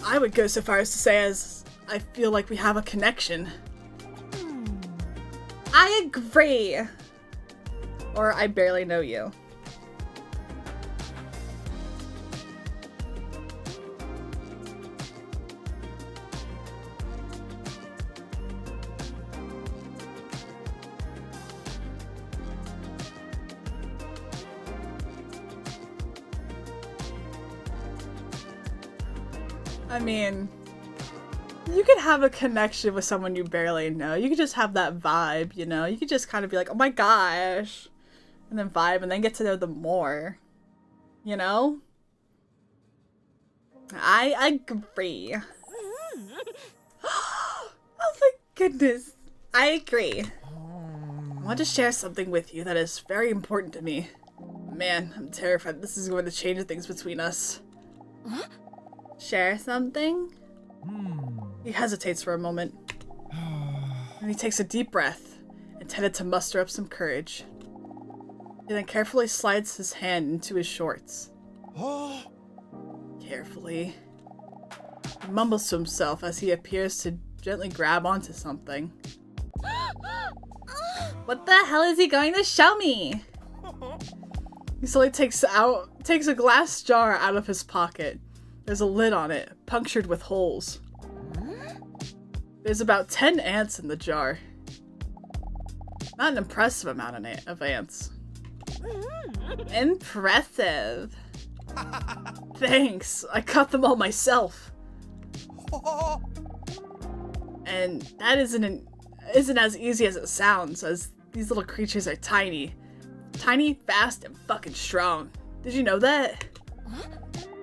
I would go so far as to say as I feel like we have a connection. I agree. Or I barely know you. I mean, you could have a connection with someone you barely know. You could just have that vibe, you know? You could just kind of be like, oh my gosh. And then vibe, and then get to know them more. You know? I agree. Oh my goodness. I agree. I want to share something with you that is very important to me. Man, I'm terrified this is going to change things between us. Share something? He hesitates for a moment. And he takes a deep breath, intended to muster up some courage. He then carefully slides his hand into his shorts. Carefully. He mumbles to himself as he appears to gently grab onto something. What the hell is he going to show me? He slowly takes a glass jar out of his pocket. There's a lid on it, punctured with holes. There's about 10 ants in the jar. Not an impressive amount of ants. Impressive. Thanks, I caught them all myself. And that isn't as easy as it sounds, as these little creatures are tiny. Tiny, fast, and fucking strong. Did you know that?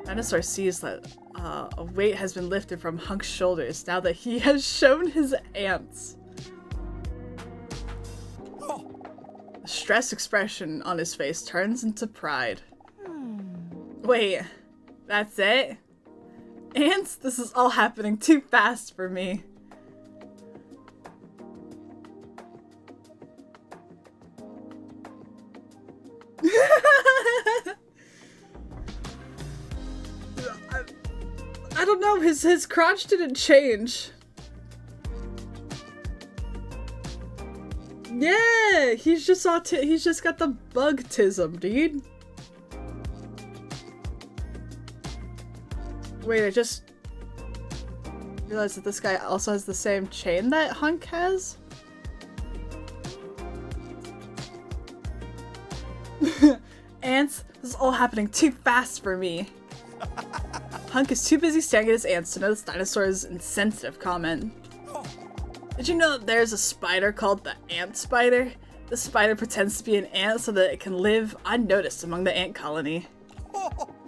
Dinosaur sees that a weight has been lifted from Hunk's shoulders now that he has shown his ants. stress expression on his face turns into pride. Wait, that's it? Ants, this is all happening too fast for me. I don't know, his crotch didn't change. Yeah, he's just got the bugtism, dude. Wait, I just realized that this guy also has the same chain that Hunk has? Ants, this is all happening too fast for me. Hunk is too busy staring at his ants to notice Dinosaur's insensitive comment. Did you know that there's a spider called the ant spider? The spider pretends to be an ant so that it can live unnoticed among the ant colony.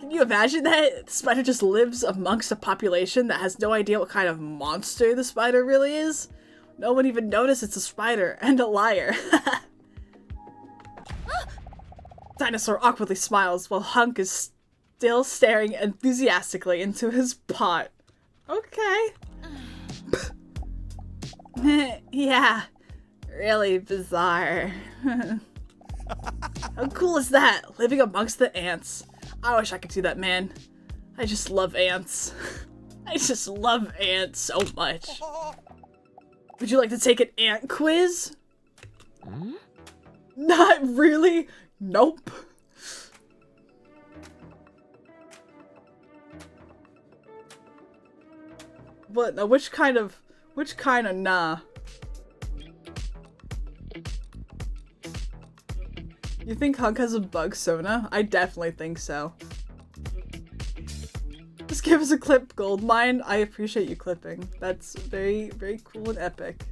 Can you imagine that? The spider just lives amongst a population that has no idea what kind of monster the spider really is? No one even noticed it's a spider and a liar. Dinosaur awkwardly smiles while Hunk is still staring enthusiastically into his pot. Okay. Yeah, really bizarre. How cool is that? Living amongst the ants. I wish I could do that, man. I just love ants. I just love ants so much. Would you like to take an ant quiz? Not really. Nope. What? No, which kind of nah? You think Hunk has a bug sona? I definitely think so. Just give us a clip, Goldmine. I appreciate you clipping. That's very, very cool and epic.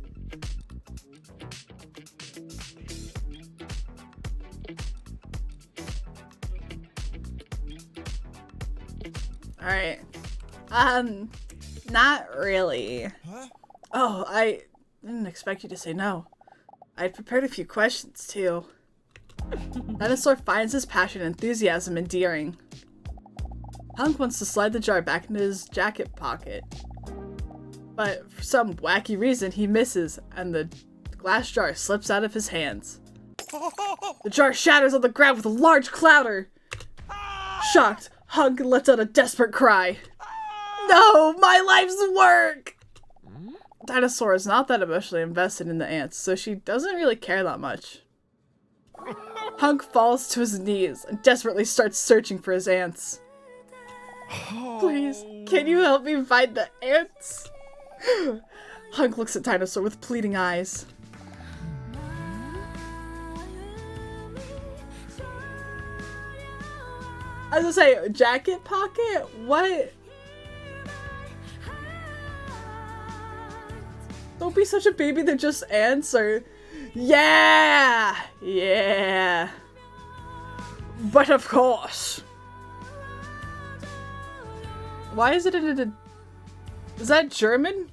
Alright. Not really. Huh? Oh, I didn't expect you to say no. I prepared a few questions, too. Dinosaur finds his passion and enthusiasm endearing. Hunk wants to slide the jar back into his jacket pocket. But for some wacky reason, he misses, and the glass jar slips out of his hands. The jar shatters on the ground with a large clatter. Shocked, Hunk lets out a desperate cry. No, my life's work! Dinosaur is not that emotionally invested in the ants, so she doesn't really care that much. Hunk falls to his knees and desperately starts searching for his ants. Please, can you help me find the ants? Hunk looks at Dinosaur with pleading eyes. I was gonna say, jacket pocket? What? Don't be such a baby, they're just ants, or... Yeah! Yeah! But of course! Why is it in a... Is that German?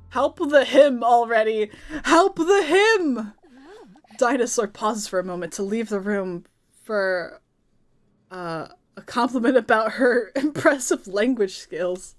Help the him already! Help the him! Dinosaur pauses for a moment to leave the room for a compliment about her impressive language skills.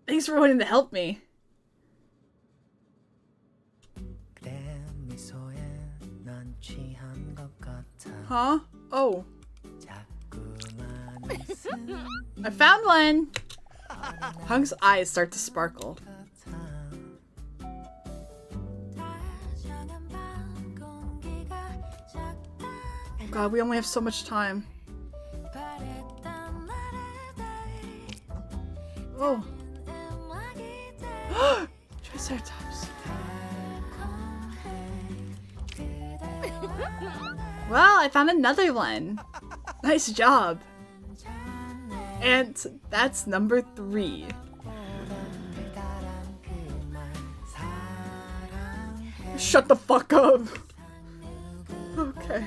Thanks for wanting to help me. Huh? Oh. I found one! Hunk's eyes start to sparkle. Oh god, we only have so much time. Oh. Triceratops. Well, I found another one. Nice job. And that's number 3. Shut the fuck up. Okay.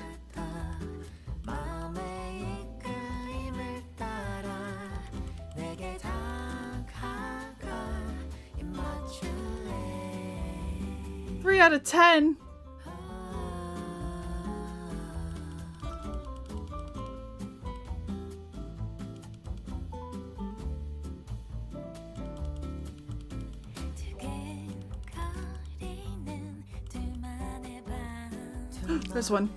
Three out of 10. There's one.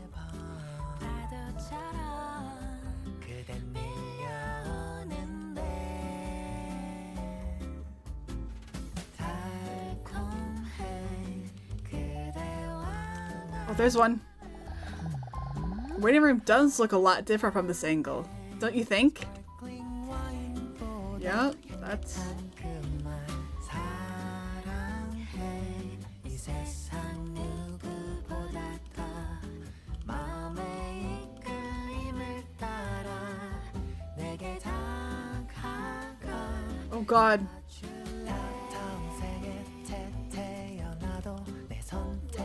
Oh, there's one. Waiting room does look a lot different from this angle, don't you think? Yeah, that's... Oh god.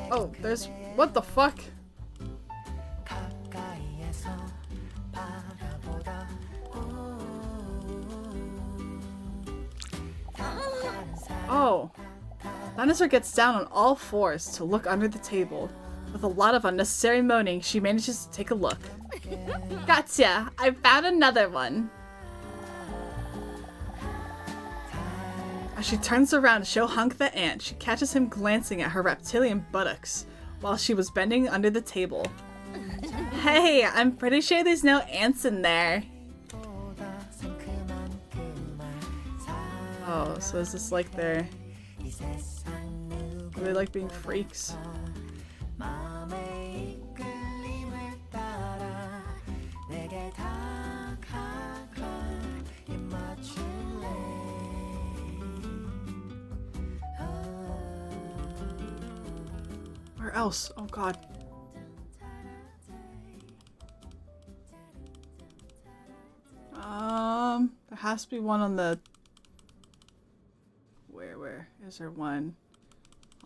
Oh, there's... What the fuck? Oh. Dinosaur gets down on all fours to look under the table. With a lot of unnecessary moaning, she manages to take a look. Gotcha! I found another one! As she turns around to show Hunk the ant, she catches him glancing at her reptilian buttocks while she was bending under the table. Hey, I'm pretty sure there's no ants in there. Oh, so is this like they're... Are they like being freaks? Where else? Oh god. There has to be one on the... Where? Is there one?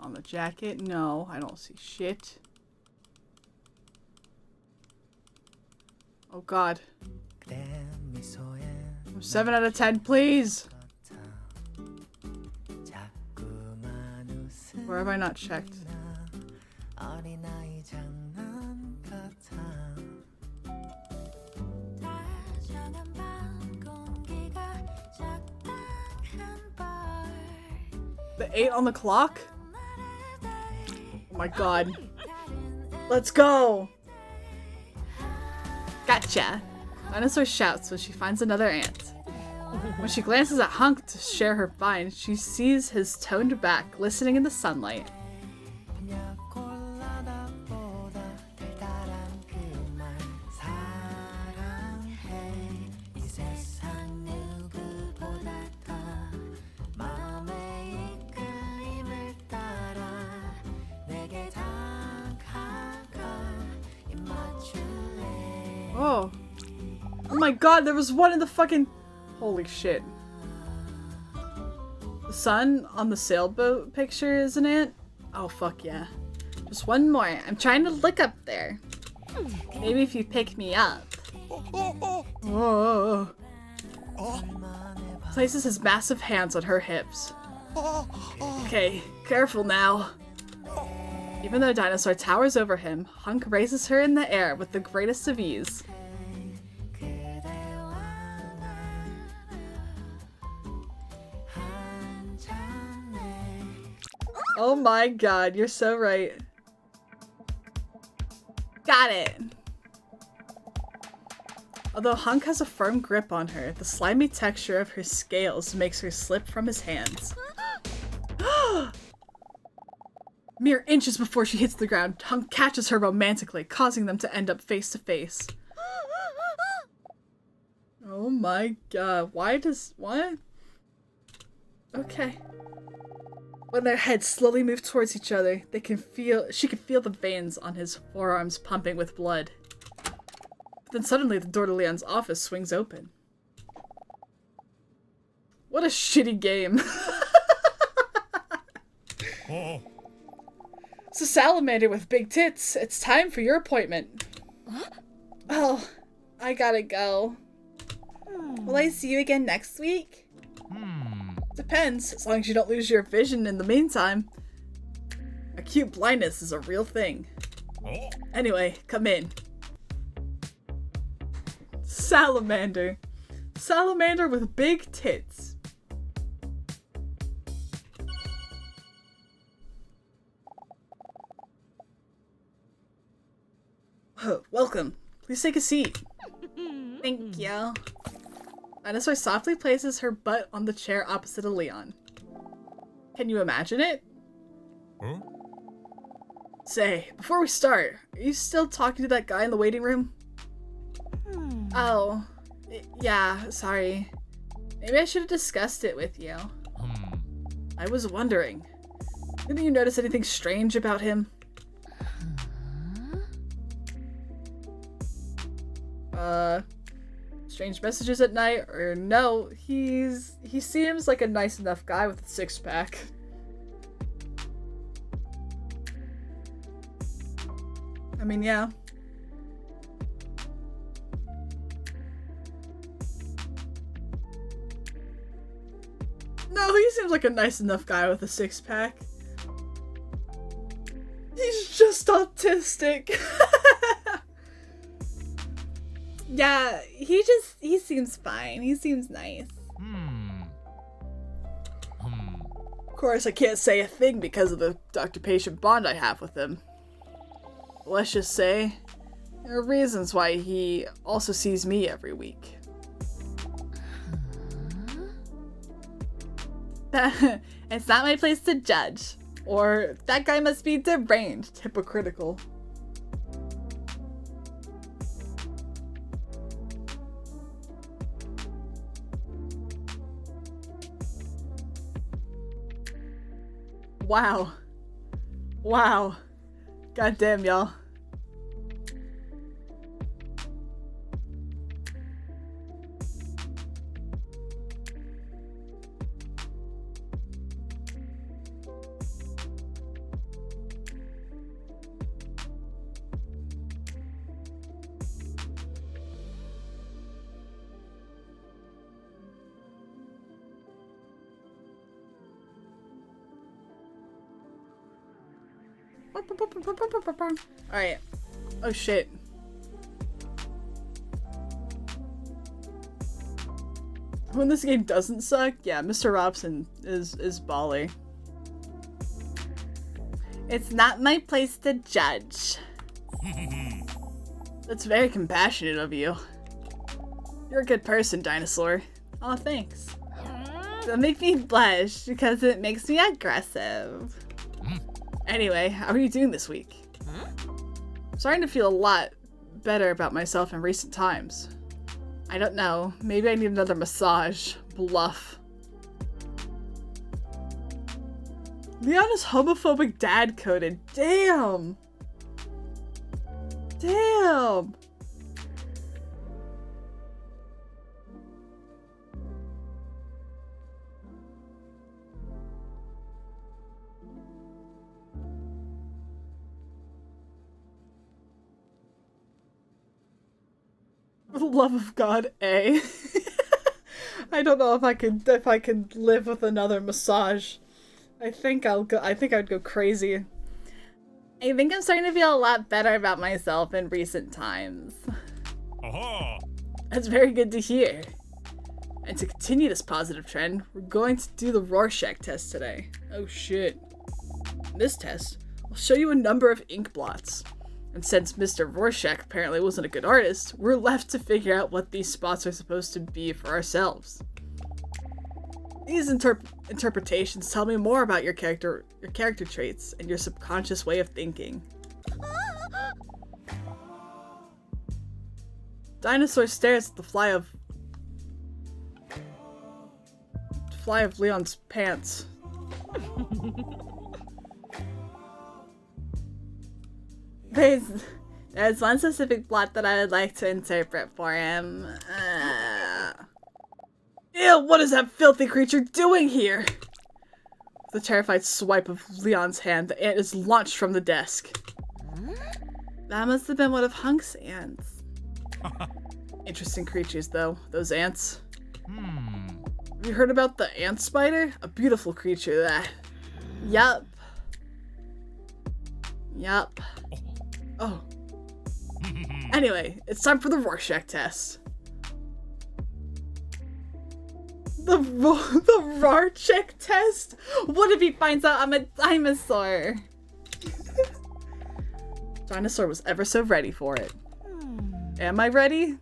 On the jacket? No, I don't see shit. Oh god. 7 out of 10, please! Where have I not checked? The 8 on the clock? Oh my god. Let's go! Gotcha! Dinosaur shouts when she finds another ant. When she glances at Hunk to share her find, she sees his toned back glistening in the sunlight. Oh. Oh my god, there was one in the fucking... Holy shit. The sun on the sailboat picture is an ant? Oh fuck yeah. Just one more. I'm trying to look up there. Maybe if you pick me up. Oh. Places his massive hands on her hips. Okay, careful now. Even though Dinosaur towers over him, Hunk raises her in the air with the greatest of ease. Oh my god, you're so right. Got it! Although Hunk has a firm grip on her, the slimy texture of her scales makes her slip from his hands. Mere inches before she hits the ground, Hunk catches her romantically, causing them to end up face to face. Oh my god, what? Okay. When their heads slowly move towards each other, she can feel the veins on his forearms pumping with blood. But then suddenly the door to Leon's office swings open. What a shitty game. So salamander with big tits, it's time for your appointment. Oh, I gotta go. Will I see you again next week? Depends, as long as you don't lose your vision in the meantime. Acute blindness is a real thing. Anyway, come in. Salamander. Salamander with big tits. Oh, welcome. Please take a seat. Thank you. Dinosaur softly places her butt on the chair opposite of Leon. Can you imagine it? Huh? Say, before we start, are you still talking to that guy in the waiting room? Oh, yeah, sorry. Maybe I should have discussed it with you. I was wondering. Didn't you notice anything strange about him? Strange messages at night, or no, he seems like a nice enough guy with a six-pack. I mean, yeah. No, he seems like a nice enough guy with a six-pack. He's just autistic. Yeah, he seems fine. He seems nice. Of course, I can't say a thing because of the doctor-patient bond I have with him. Let's just say, there are reasons why he also sees me every week. It's not my place to judge. Or, that guy must be deranged, hypocritical. Wow. Wow. Goddamn, y'all. Alright. Oh shit. When this game doesn't suck, yeah, Mr. Robson is Bali. It's not my place to judge. That's very compassionate of you. You're a good person, Dinosaur. Aw, thanks. Don't make me blush because it makes me aggressive. Anyway, how are you doing this week? I'm starting to feel a lot better about myself in recent times. I don't know, maybe I need another massage. Bluff. Leon is homophobic dad coded. Damn! Damn! For the love of God, A. I don't know if I can live with another massage. I think I'd go crazy. I think I'm starting to feel a lot better about myself in recent times. Aha! That's very good to hear. And to continue this positive trend, we're going to do the Rorschach test today. Oh shit. In this test, I'll show you a number of ink blots. And since Mr. Rorschach apparently wasn't a good artist, we're left to figure out what these spots are supposed to be for ourselves. These interpretations tell me more about your character traits and your subconscious way of thinking. Dinosaur stares at the fly of Leon's pants. There's one specific plot that I would like to interpret for him. Ew, what is that filthy creature doing here? With a terrified swipe of Leon's hand, the ant is launched from the desk. That must have been one of Hunk's ants. Interesting creatures, though, those ants. Have you heard about the ant spider? A beautiful creature, that. Yup. Yup. Oh. Anyway, it's time for the Rorschach test. The Rorschach test? What if he finds out I'm a dinosaur? Dinosaur was ever so ready for it. Am I ready?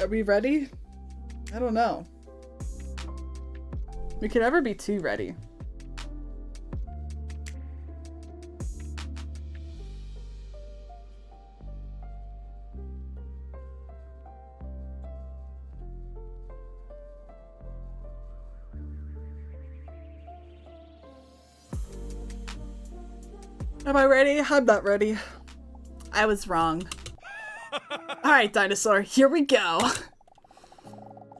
Are we ready? I don't know. We could never be too ready. Am I ready? I'm not ready. I was wrong. Alright, dinosaur, here we go. Oh,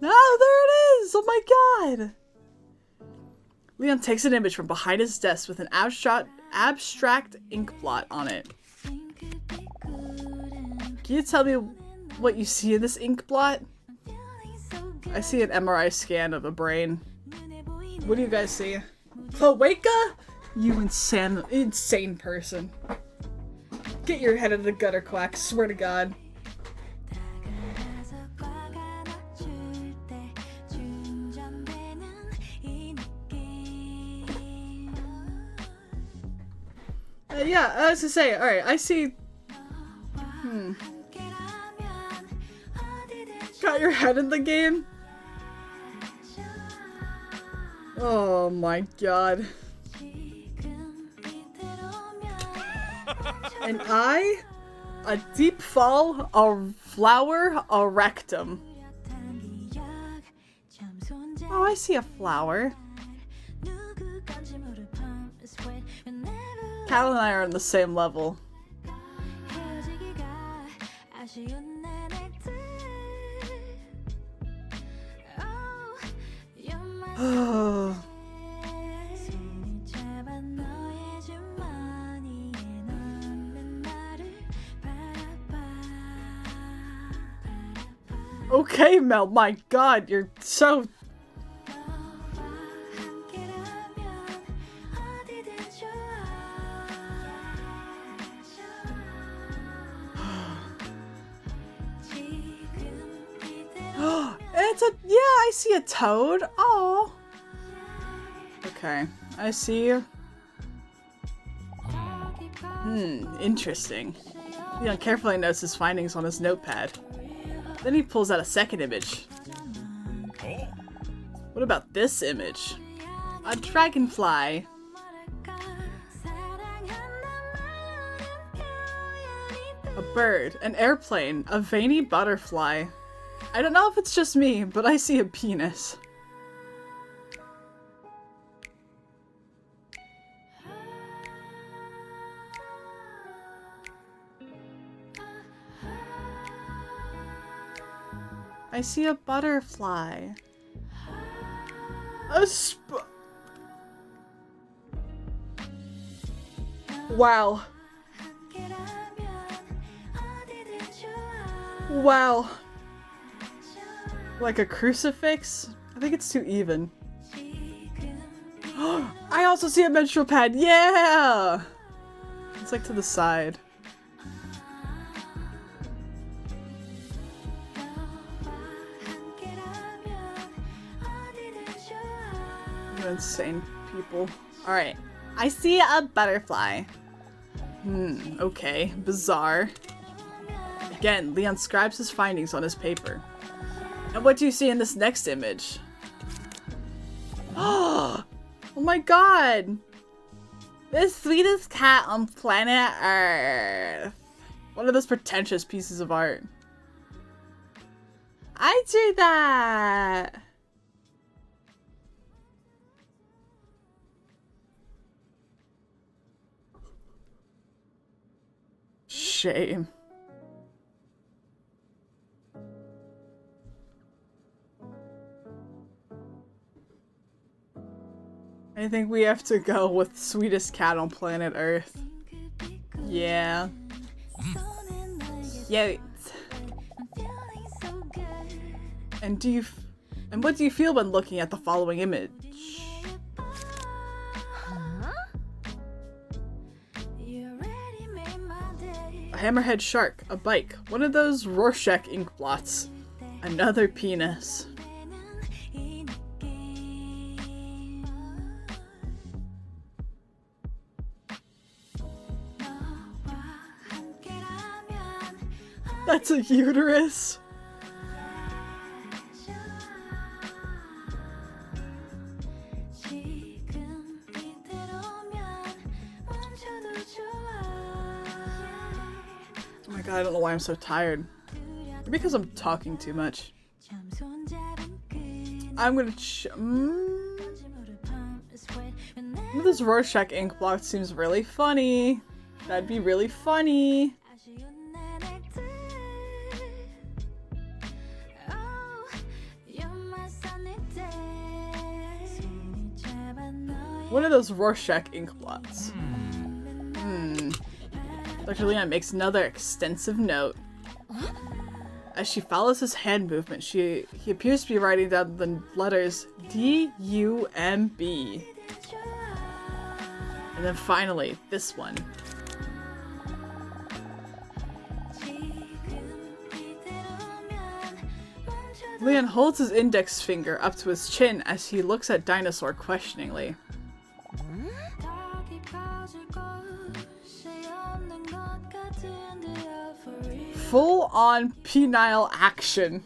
there it is! Oh my god! Leon takes an image from behind his desk with an abstract ink blot on it. Can you tell me what you see in this ink blot? I see an MRI scan of a brain. What do you guys see? Cloaca? You insane person. Get your head out of the gutter, Quack, swear to God. Yeah, I was to say, alright, I see... Got your head in the game? Oh my god. An eye, a deep fall, a flower, a rectum. Oh, I see a flower. Cal and I are on the same level. Oh. Okay, Mel, my god, you're so... It's a... Yeah, I see a toad. Oh. Okay, I see you. Interesting. Leon carefully notes his findings on his notepad. Then he pulls out a second image. What about this image? A dragonfly. A bird, an airplane, a veiny butterfly. I don't know if it's just me, but I see a penis. I see a butterfly. A Wow. Wow. Like a crucifix? I think it's too even. I also see a menstrual pad. Yeah! It's like to the side. You insane people. Alright. I see a butterfly. Okay. Bizarre. Again, Leon scribes his findings on his paper. And what do you see in this next image? Oh my god! The sweetest cat on planet Earth. One of those pretentious pieces of art. I do that! Shame. I think we have to go with sweetest cat on planet Earth. Yeah. Yeah. And what do you feel when looking at the following image? A hammerhead shark, a bike, one of those Rorschach ink blots, another penis. That's a uterus. Oh my god, I don't know why I'm so tired. Maybe because I'm talking too much. I'm gonna this Rorschach ink block seems really funny. That'd be really funny. One of those Rorschach ink blots. Dr. Leon makes another extensive note. As she follows his hand movement, he appears to be writing down the letters D-U-M-B. And then finally, this one. Leon holds his index finger up to his chin as he looks at Dinosaur questioningly. Full-on penile action.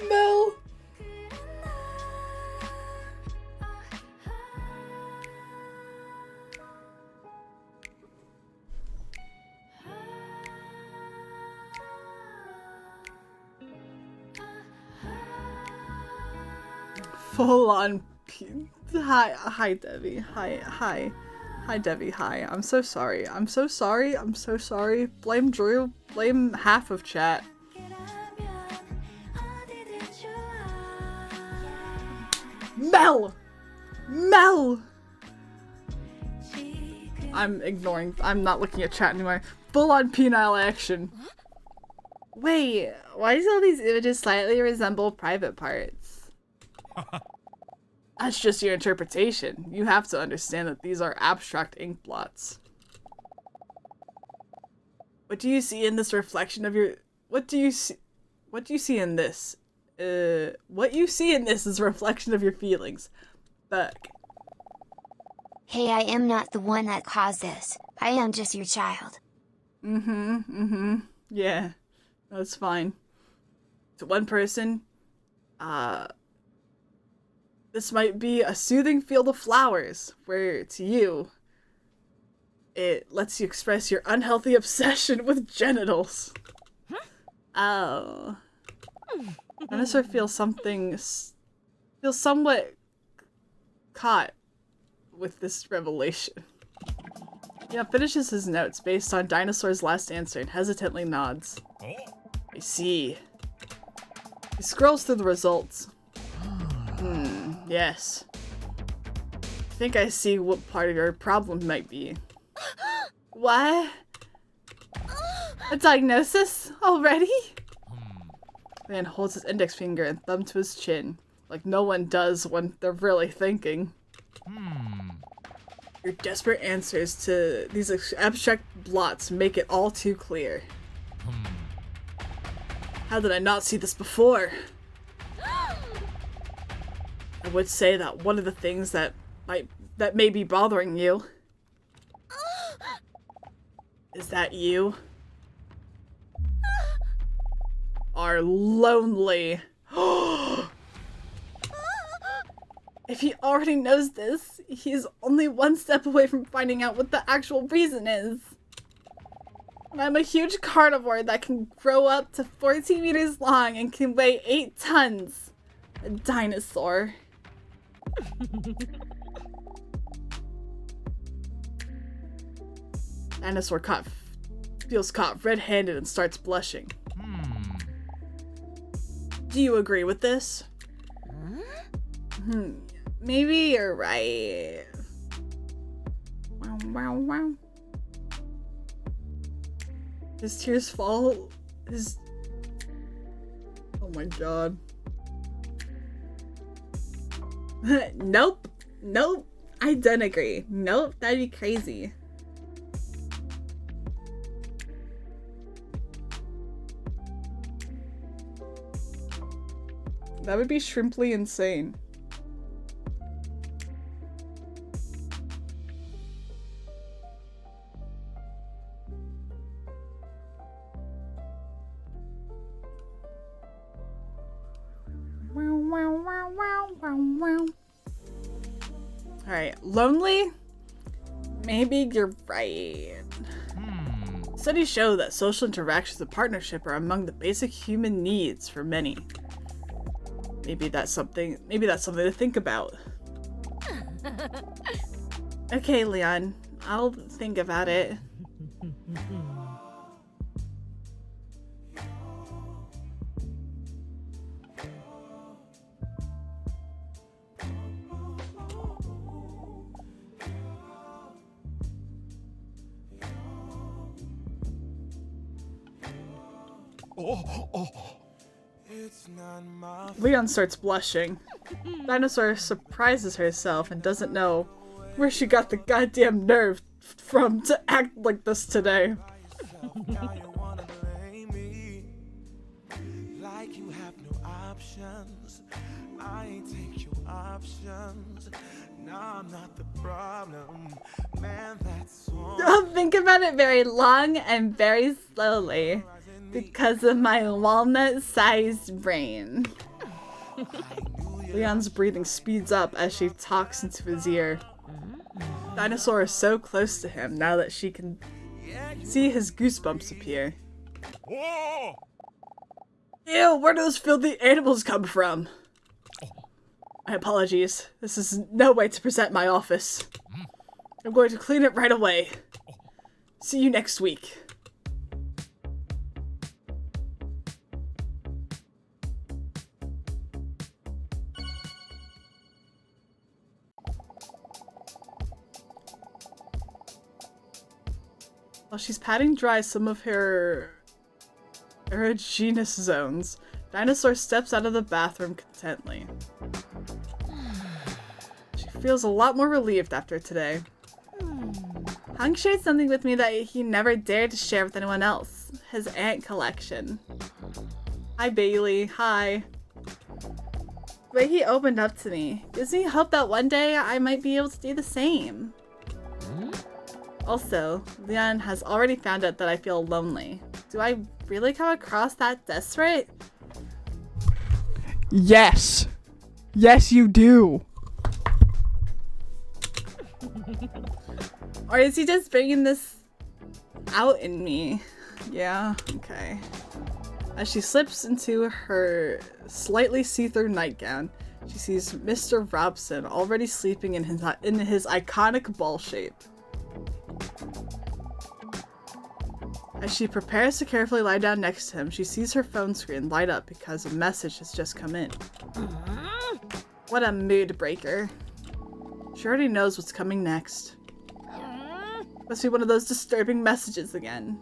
Mel. Full on. Hi, Debbie. Hi, Debbie. Hi. I'm so sorry. I'm so sorry. Blame Drew. Blame half of chat. Mel. I'm not looking at chat anymore. Full on penile action. Wait, why do all these images slightly resemble private parts? That's just your interpretation. You have to understand that these are abstract ink blots. What do you see in this reflection of your... What do you see in this? What you see in this is a reflection of your feelings. Fuck. Hey, I am not the one that caused this. I am just your child. Yeah. That's fine. To one person, this might be a soothing field of flowers, where to you, it lets you express your unhealthy obsession with genitals. Oh. Dinosaur feels somewhat caught with this revelation. Yeah, finishes his notes based on Dinosaur's last answer and hesitantly nods. I see. He scrolls through the results. Yes. I think I see what part of your problem might be. What? A diagnosis? Already? Man holds his index finger and thumb to his chin, like no one does when they're really thinking. Your desperate answers to these abstract blots make it all too clear. How did I not see this before? I would say that one of the things that may be bothering you is that you are lonely. If he already knows this, he's only one step away from finding out what the actual reason is. And I'm a huge carnivore that can grow up to 14 meters long and can weigh 8 tons. A dinosaur. Dinosaur caught feels caught red-handed and starts blushing. Do you agree with this? Maybe you're right. Wow, wow, wow. His tears fall. Oh my god. Nope. Nope. I don't agree. Nope, that'd be crazy. That would be shrimply insane. Alright, lonely? Maybe you're right. Studies show that social interactions and partnership are among the basic human needs for many. Maybe that's something to think about. Okay, Leon, I'll think about it. Leon starts blushing. Dinosaur surprises herself and doesn't know where she got the goddamn nerve from to act like this today. I'll think about it very long and very slowly because of my walnut-sized brain. Leon's breathing speeds up as she talks into his ear. Dinosaur is so close to him now that she can see his goosebumps appear. Whoa! Ew, where do those filthy animals come from? My apologies. This is no way to present my office. I'm going to clean it right away. See you next week. While she's patting dry some of her erogenous zones, Dinosaur steps out of the bathroom contently. She feels a lot more relieved after today. Hung shared something with me that he never dared to share with anyone else. His ant collection. Hi, Bailey. Hi. The way he opened up to me gives me hope that one day I might be able to do the same. Also, Leon has already found out that I feel lonely. Do I really come across that desperate? Yes. Yes, you do. Or is he just bringing this out in me? Yeah, okay. As she slips into her slightly see-through nightgown, she sees Mr. Robson already sleeping in his iconic ball shape. As she prepares to carefully lie down next to him, she sees her phone screen light up because a message has just come in. What a mood breaker. She already knows what's coming next. Must be one of those disturbing messages again.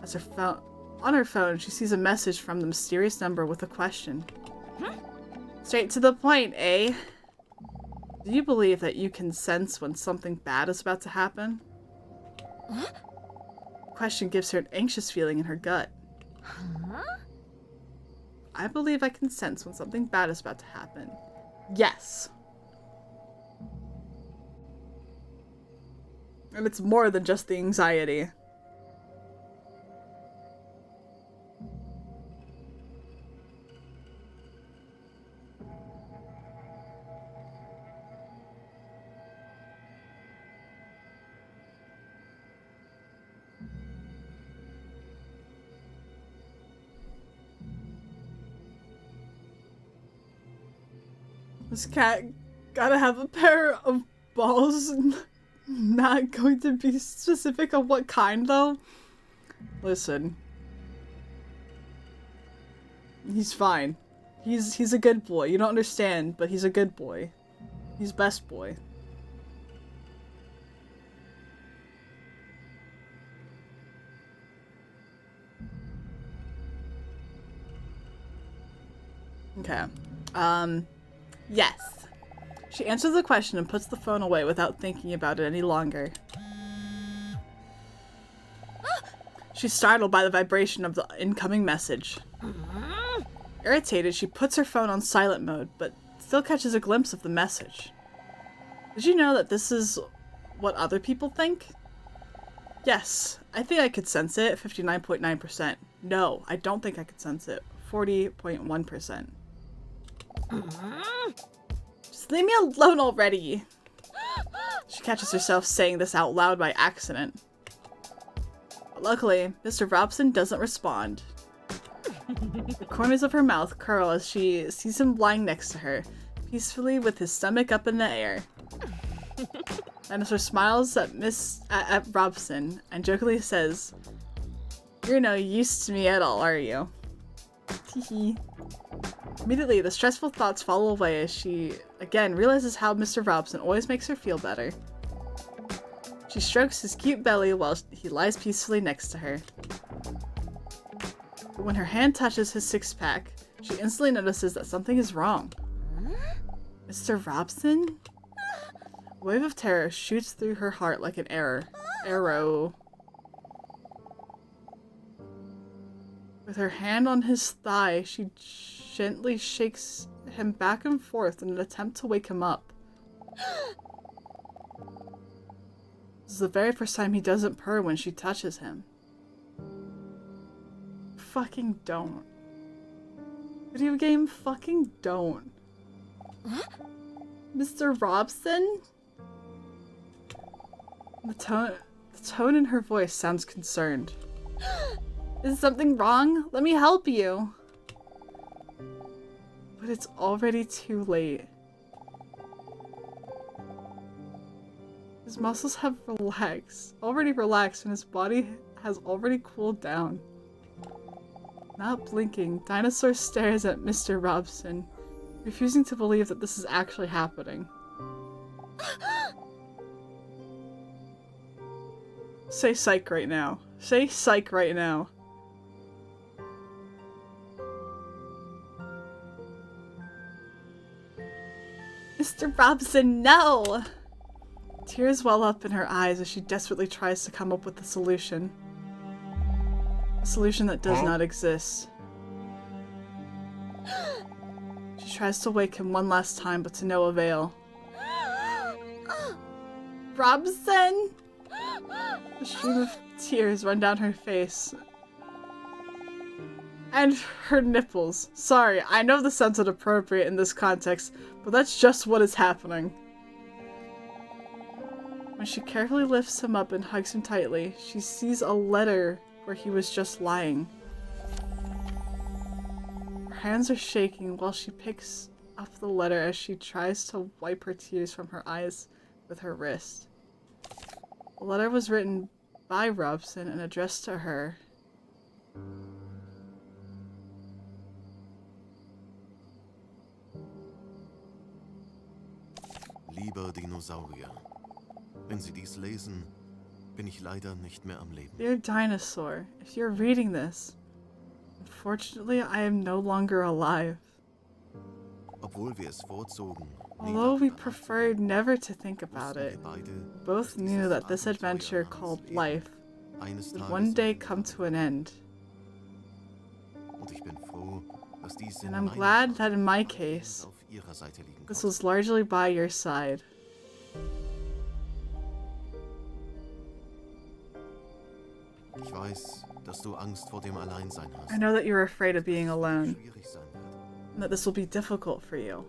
As on her phone, she sees a message from the mysterious number with a question. Straight to the point, eh? Do you believe that you can sense when something bad is about to happen? The question gives her an anxious feeling in her gut. I believe I can sense when something bad is about to happen. Yes. And it's more than just the anxiety. This cat gotta have a pair of balls Not going to be specific on what kind, though. Listen. He's fine. He's a good boy. You don't understand, but he's a good boy. He's best boy. Okay. Yes. She answers the question and puts the phone away without thinking about it any longer. She's startled by the vibration of the incoming message. Irritated, she puts her phone on silent mode, but still catches a glimpse of the message. Did you know that this is what other people think? Yes, I think I could sense it, 59.9%. No, I don't think I could sense it, 40.1%. Just leave me alone already. She catches herself saying this out loud by accident. But luckily, Mr. Robson doesn't respond. The corners of her mouth curl as she sees him lying next to her, peacefully with his stomach up in the air. Dinosaur smiles at Robson and jokingly says, "You're no use to me at all, are you?" Teehee. Immediately, the stressful thoughts fall away as she, again, realizes how Mr. Robson always makes her feel better. She strokes his cute belly while he lies peacefully next to her. But when her hand touches his six-pack, she instantly notices that something is wrong. Mr. Robson? A wave of terror shoots through her heart like an arrow. With her hand on his thigh, she gently shakes him back and forth in an attempt to wake him up. This is the very first time he doesn't purr when she touches him. Fucking don't. Video game, fucking don't. Mr. Robson? The tone in her voice sounds concerned. Is something wrong? Let me help you. But it's already too late. His muscles have already relaxed, and his body has already cooled down. Not blinking, Dinosaur stares at Mr. Robson, refusing to believe that this is actually happening. Say psych right now. Say psych right now. Mr. Robson, no! Tears well up in her eyes as she desperately tries to come up with a solution. A solution that does not exist. She tries to wake him one last time, but to no avail. Robson? A stream of tears run down her face. And her nipples. Sorry, I know this sounds inappropriate in this context, but that's just what is happening. When she carefully lifts him up and hugs him tightly, she sees a letter where he was just lying. Her hands are shaking while she picks up the letter as she tries to wipe her tears from her eyes with her wrist. The letter was written by Robson and addressed to her. Lieber Dinosaurier, wenn Sie dies lesen, bin ich leider nicht mehr am Leben. Dear Dinosaur, if you're reading this, unfortunately I am no longer alive. Obwohl wir es vorzogen, Although we preferred never to think about it, we both knew that this adventure called life would one day come to an end. Und ich bin froh, dass dies And I'm glad that in my case, auf Ihrer Seite liegen this konnte. was largely by your side. Ich weiß, dass du Angst vor dem Alleinsein hast. I know that you're afraid of being alone, Schwierig sein wird. and that this will be difficult for you.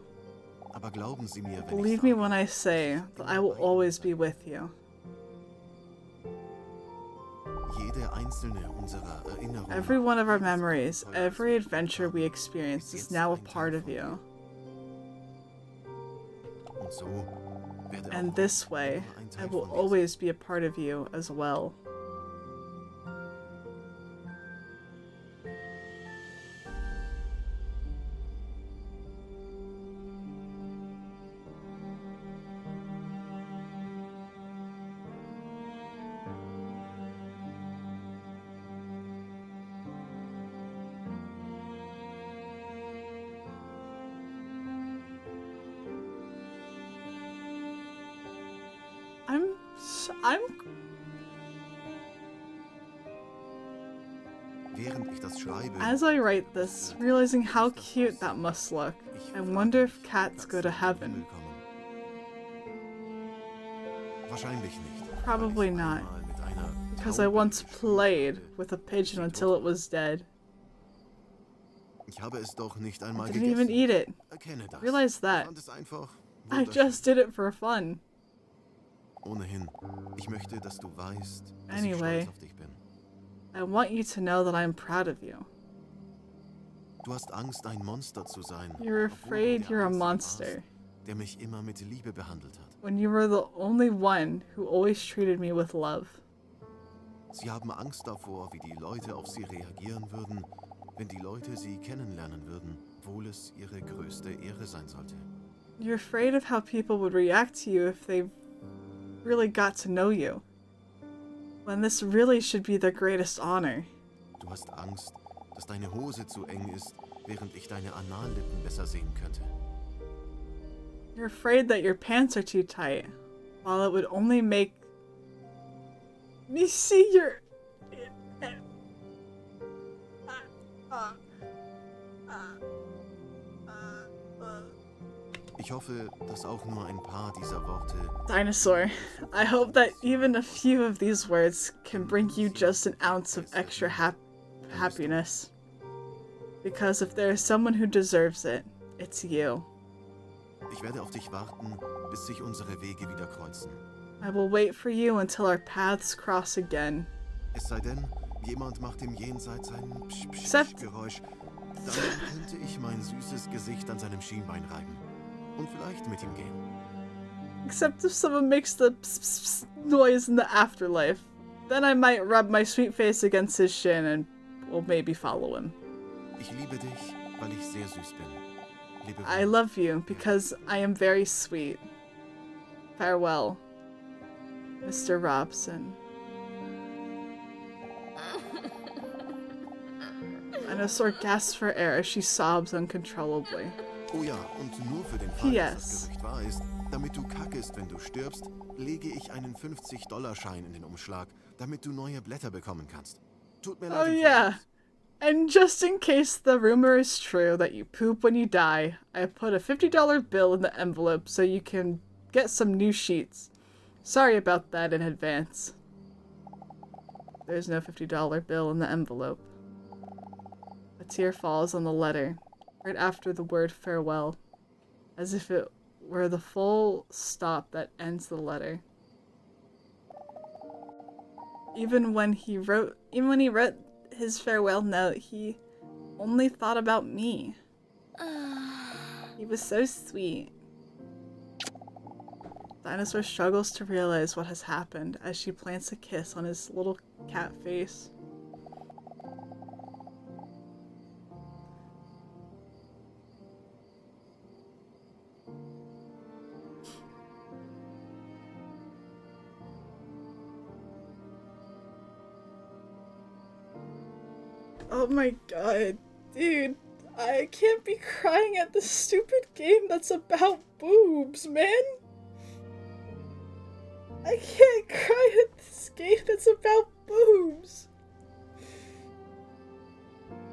Aber glauben Sie mir, wenn ich Believe me sage, when I say that I will always be with you. jede einzelne unserer Erinnerungen, Every one of our memories, every adventure we experienced is now a part of you. und so werde And auch this way, immer ein I Teil will von dir sein. always be a part of you as well. I'm Während ich das schreibe, As I write this, realizing how cute that must look. ich I frage wonder if mich, cats go to Katzen in den heaven. Himmel kommen. Wahrscheinlich nicht. Probably weil ich not, einmal mit einer because I Taube once gespielt played hatte, with a die pigeon until tot it was dead. Ich habe es doch nicht I einmal didn't even gegessen. eat it. Erkenne das. Realize Ich that. fand es einfach I wunderschön. just did it for fun. Ohnehin, ich möchte, dass du weißt, dass Anyway. ich stolz auf dich bin. I want you to know that I'm proud of you. Du hast Angst, ein Monster zu sein. You're obwohl du afraid der you're a Einzige monster. warst, der mich immer mit Liebe behandelt hat. When you were the only one who always treated me with love. Sie haben Angst davor, wie die Leute auf sie reagieren würden, wenn die Leute sie kennenlernen würden, obwohl es ihre größte Ehre sein sollte. You're afraid of how people would react to you if they really got to know you. When this really should be their greatest honor. Du hast Angst, dass deine Hose zu eng ist, während ich deine Anallippen besser sehen könnte. You're afraid that your pants are too tight, while it would only make me see your... Ich hoffe, dass auch nur ein paar dieser Worte Dinosaur, I hope that even a few of these words can bring you just an ounce of extra happiness. Because if there is someone who deserves it, it's you. Ich werde auf dich warten, bis sich unsere Wege wieder kreuzen. I will wait for you until our paths cross again. Es sei denn, jemand macht im Jenseits ein Except- Geräusch. Dann könnte ich mein süßes Gesicht an seinem Schienbein reiben. Und vielleicht mit ihm gehen. Except if someone makes the pss pss pss noise in the afterlife. Then I might rub my sweet face against his shin and will maybe follow him. Ich liebe dich, weil ich sehr süß bin. Lebe I wohl. love you because I am very sweet. Farewell, Mr. Robson. Dinosaur gasps for air as she sobs uncontrollably. Oh ja, und nur für den Fall, dass das P.S. Gerücht wahr ist, damit du kackest, wenn du stirbst, lege ich einen 50-$-Schein in den Umschlag, damit du neue Blätter bekommen kannst. Tut mir leid. Oh im yeah. Voraus. And just in case the rumor is true that you poop when you die, I put a $50 bill in the envelope so you can get some new sheets. Sorry about that in advance. There's no $50 bill in the envelope. A tear falls on the letter, right after the word farewell, as if it were the full stop that ends the letter. Even when he wrote his farewell note, he only thought about me. He was so sweet. Dinosaur struggles to realize what has happened as she plants a kiss on his little cat face. Oh my god, dude, I can't be crying at this stupid game that's about boobs, man. I can't cry at this game that's about boobs.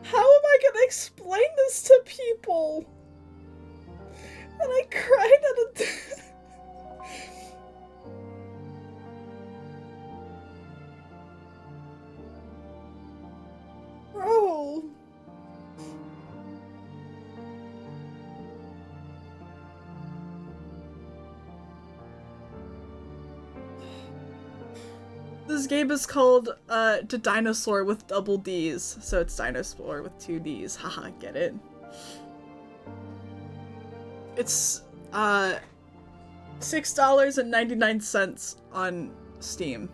How am I gonna explain this to people? And I cried at a... Bro. This game is called DDinosaur with double D's, so it's dinosaur with two D's. Haha, get it? It's $6.99 on Steam.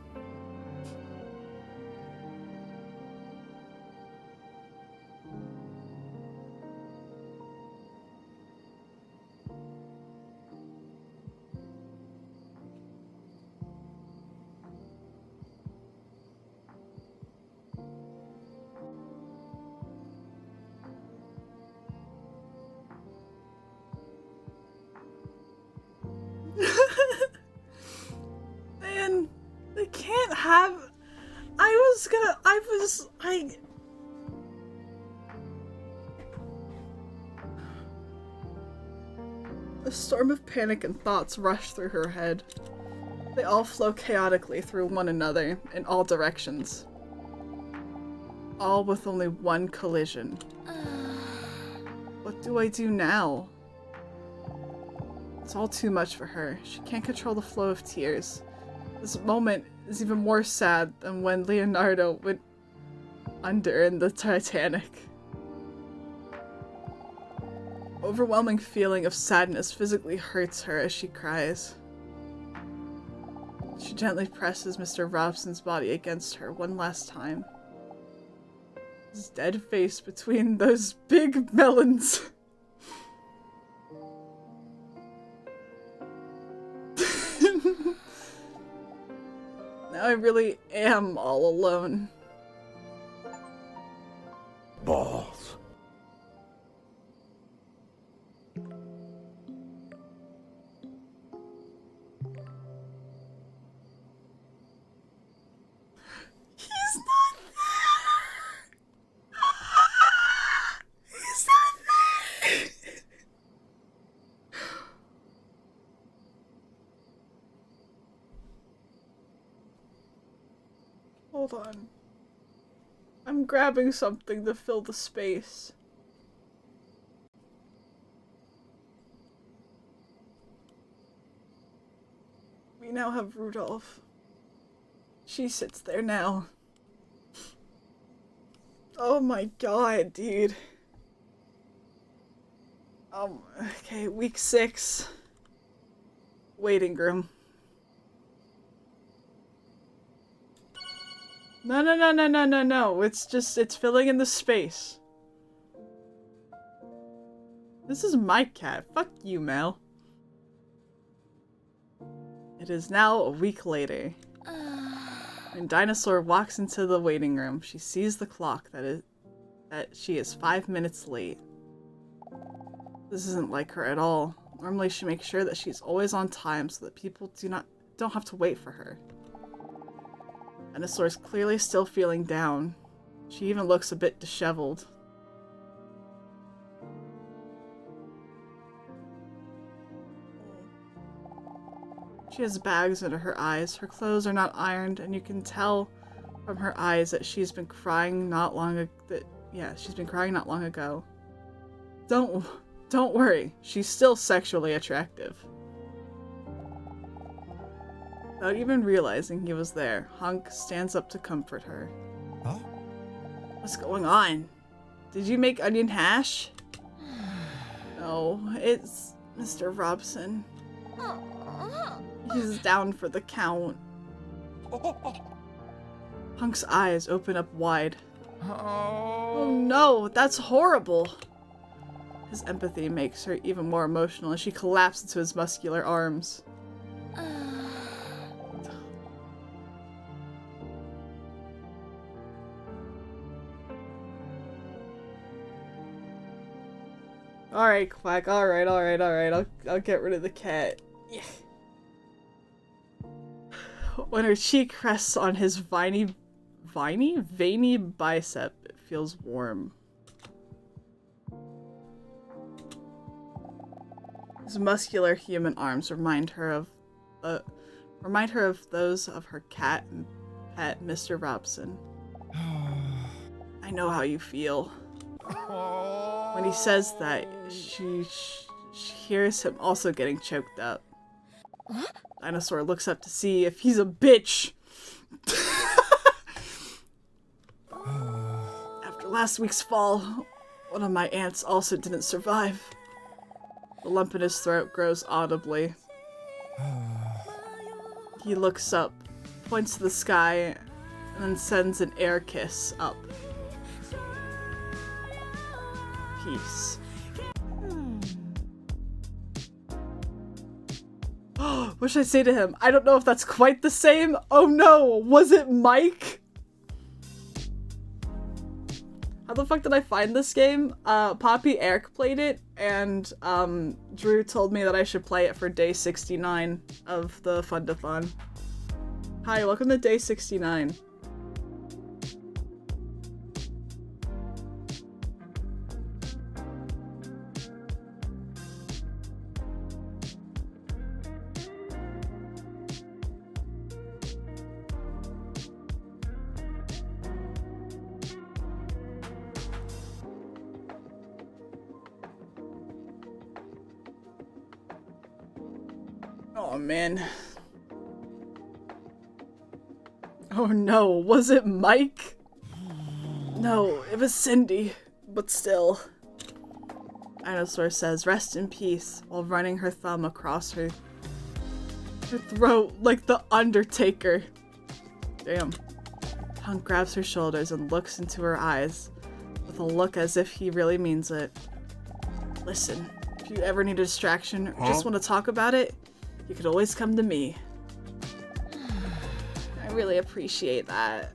Man, they can't have. A storm of panic and thoughts rushed through her head. They all flow chaotically through one another in all directions. All with only one collision. What do I do now? It's all too much for her. She can't control the flow of tears. This moment is even more sad than when Leonardo went under in the Titanic. Overwhelming feeling of sadness physically hurts her as she cries. She gently presses Mr. Robson's body against her one last time. His dead face between those big melons. Now I really am all alone. Balls. He's not there! He's not there! Hold on. I'm grabbing something to fill the space. We now have Rudolph. She sits there now. Oh my god, dude. Okay, week 6. Waiting room. No. It's filling in the space. This is my cat. Fuck you, Mel. It is now a week later. When Dinosaur walks into the waiting room, she sees the clock that she is 5 minutes late. This isn't like her at all. Normally she makes sure that she's always on time so that people don't have to wait for her. Dinosaur's clearly still feeling down. She even looks a bit disheveled. She has bags under her eyes. Her clothes are not ironed, and you can tell from her eyes that she's been crying not long ago. Don't worry. She's still sexually attractive. Without even realizing he was there, Hunk stands up to comfort her. Huh? What's going on? Did you make onion hash? No, it's Mr. Robson. He's down for the count. Hunk's eyes open up wide. Oh no, that's horrible. His empathy makes her even more emotional as she collapses into his muscular arms. Alright, Quack. Alright. I'll get rid of the cat. Yeah. When her cheek rests on his veiny bicep, it feels warm. His muscular human arms remind her of those of her cat and pet, Mr. Robson. I know how you feel. When he says that, she hears him also getting choked up. Dinosaur looks up to see if he's a bitch. After last week's fall, one of my aunts also didn't survive. The lump in his throat grows audibly. He looks up, points to the sky, and then sends an air kiss up. Peace. What should I say to him? I don't know if that's quite the same. Oh no, was it Mike? How the fuck did I find this game? Poppy Eric played it, and Drew told me that I should play it for day 69 of the Fundathon. Hi, welcome to day 69. Oh man. Oh no, was it Mike? No, it was Cindy, but still. Dinosaur says, rest in peace, while running her thumb across her throat like the Undertaker. Damn. Hunk grabs her shoulders and looks into her eyes with a look as if he really means it. Listen, if you ever need a distraction or just want to talk about it, you could always come to me. I really appreciate that.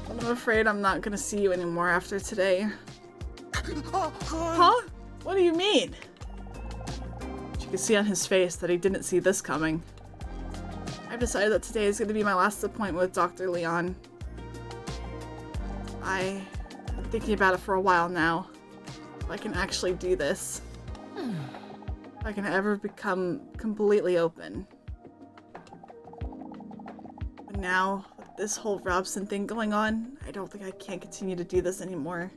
But I'm afraid I'm not gonna see you anymore after today. Huh? What do you mean? She could see on his face that he didn't see this coming. I've decided that today is gonna be my last appointment with Dr. Leon. I've been thinking about it for a while now. If I can actually do this. If I can ever become completely open. But now, with this whole Robson thing going on, I don't think I can continue to do this anymore.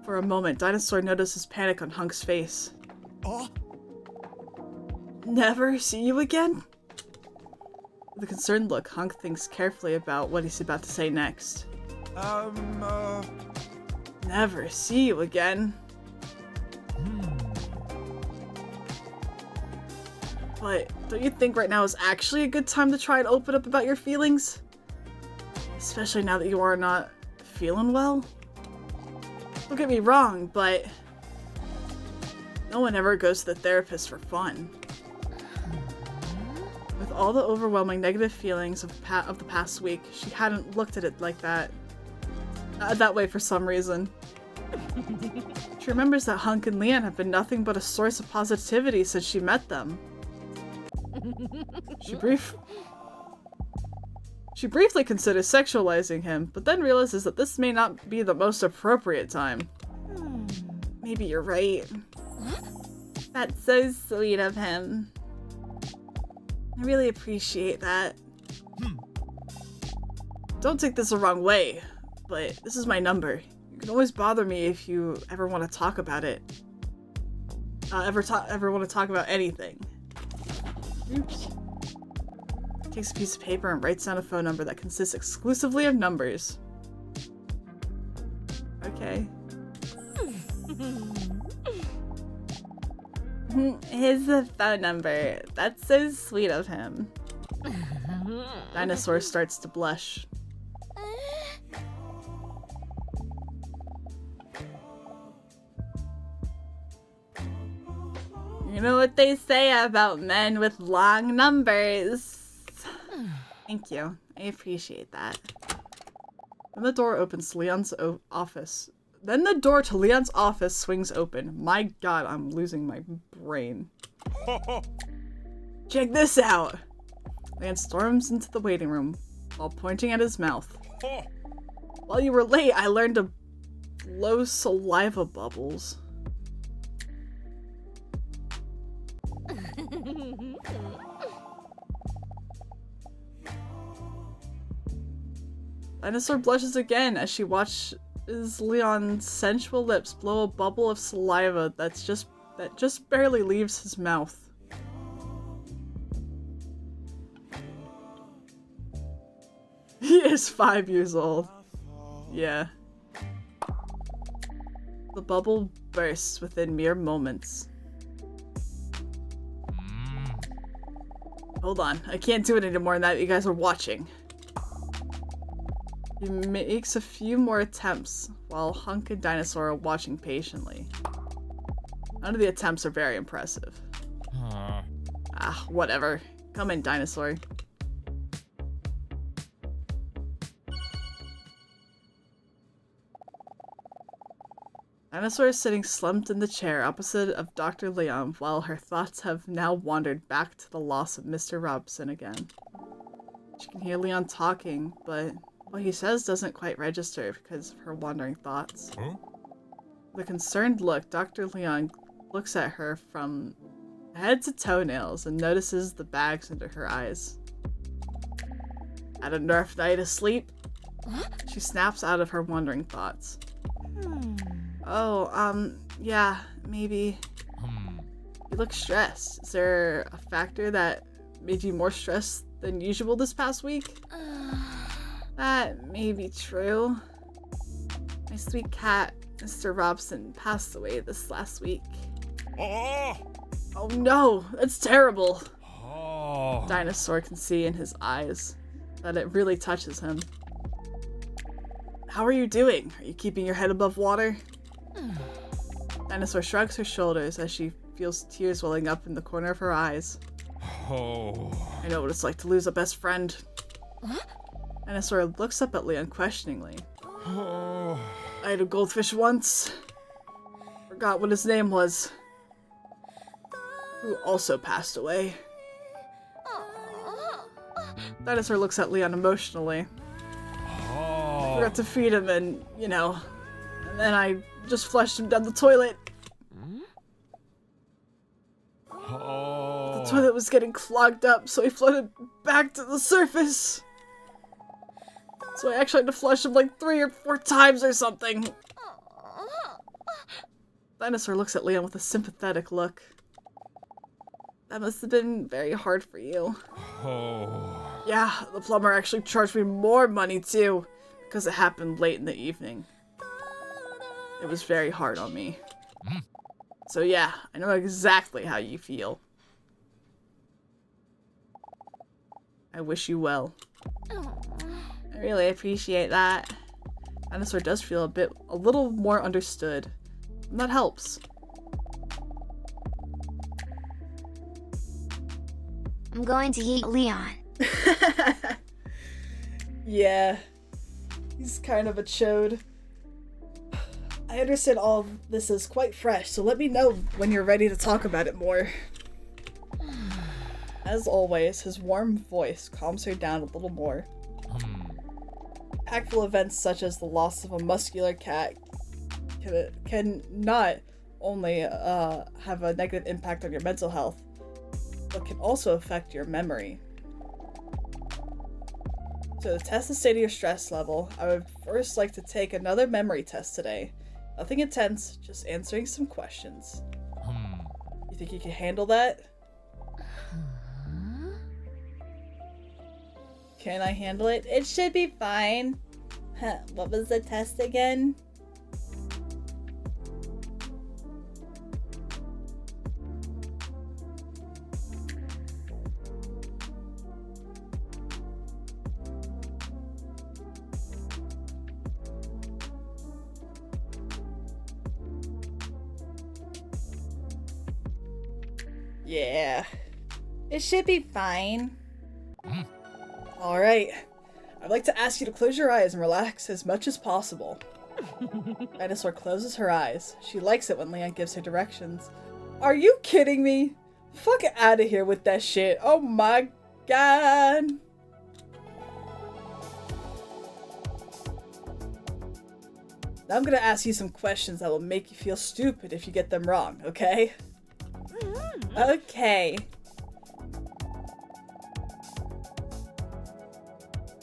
For a moment, Dinosaur notices panic on Hunk's face. Never see you again? With a concerned look, Hunk thinks carefully about what he's about to say next. Never see you again? But don't you think right now is actually a good time to try and open up about your feelings? Especially now that you are not feeling well? Don't get me wrong, but no one ever goes to the therapist for fun. With all the overwhelming negative feelings of the past week, she hadn't looked at it like that. That way for some reason. She remembers that Hunk and Leon have been nothing but a source of positivity since she met them. She briefly considers sexualizing him, but then realizes that this may not be the most appropriate time. Maybe you're right. That's so sweet of him. I really appreciate that. Don't take this the wrong way, but this is my number. You can always bother me if you ever want to talk about it. Ever want to talk about anything. Oops. Takes a piece of paper and writes down a phone number that consists exclusively of numbers. Okay. Here's the phone number. That's so sweet of him. Dinosaur starts to blush. You know what they say about men with long numbers. Thank you. I appreciate that. Then the door opens to Leon's office. Then the door to Leon's office swings open. My god, I'm losing my brain. Check this out! Leon storms into the waiting room while pointing at his mouth. While you were late, I learned to blow saliva bubbles. Dinosaur blushes again as she watches Leon's sensual lips blow a bubble of saliva that just barely leaves his mouth. He is 5 years old. Yeah. The bubble bursts within mere moments. Hold on, I can't do it anymore now that you guys are watching. He makes a few more attempts while Hunk and Dinosaur are watching patiently. None of the attempts are very impressive. Ah, whatever. Come in, Dinosaur. Dinosaur is sitting slumped in the chair opposite of Dr. Leon while her thoughts have now wandered back to the loss of Mr. Robson again. She can hear Leon talking, but what he says doesn't quite register because of her wandering thoughts. Huh? With a concerned look, Dr. Leon looks at her from head to toenails and notices the bags under her eyes. Had a rough night of sleep? She snaps out of her wandering thoughts. Oh, yeah, maybe. You look stressed. Is there a factor that made you more stressed than usual this past week? That may be true. My sweet cat, Mr. Robson, passed away this last week. Oh! Oh no, that's terrible. Oh! Dinosaur can see in his eyes that it really touches him. How are you doing? Are you keeping your head above water? Dinosaur shrugs her shoulders as she feels tears welling up in the corner of her eyes. Oh. I know what it's like to lose a best friend. Dinosaur looks up at Leon questioningly. Oh. I had a goldfish once. Forgot what his name was. Who also passed away. Dinosaur looks at Leon emotionally. I forgot to feed him and, you know, and then I just flushed him down the toilet. Oh. The toilet was getting clogged up, so he floated back to the surface. So I actually had to flush him like 3 or 4 times or something. Dinosaur looks at Leon with a sympathetic look. That must have been very hard for you. Oh. Yeah, the plumber actually charged me more money too, because it happened late in the evening. It was very hard on me. So yeah, I know exactly how you feel. I wish you well. I really appreciate that. Dinosaur does feel a little more understood. And that helps. I'm going to eat Leon. Yeah. He's kind of a chode. I understand all of this is quite fresh, so let me know when you're ready to talk about it more. As always, his warm voice calms her down a little more. Impactful events such as the loss of a muscular cat can not only have a negative impact on your mental health, but can also affect your memory. So to test the state of your stress level, I would first like to take another memory test today. Nothing intense, just answering some questions. You think you can handle that? Can I handle it? It should be fine. What was the test again? Yeah. It should be fine. Alright. I'd like to ask you to close your eyes and relax as much as possible. Dinosaur closes her eyes. She likes it when Leon gives her directions. Are you kidding me? Fuck out of here with that shit. Oh my god. Now I'm gonna ask you some questions that will make you feel stupid if you get them wrong, okay? Okay.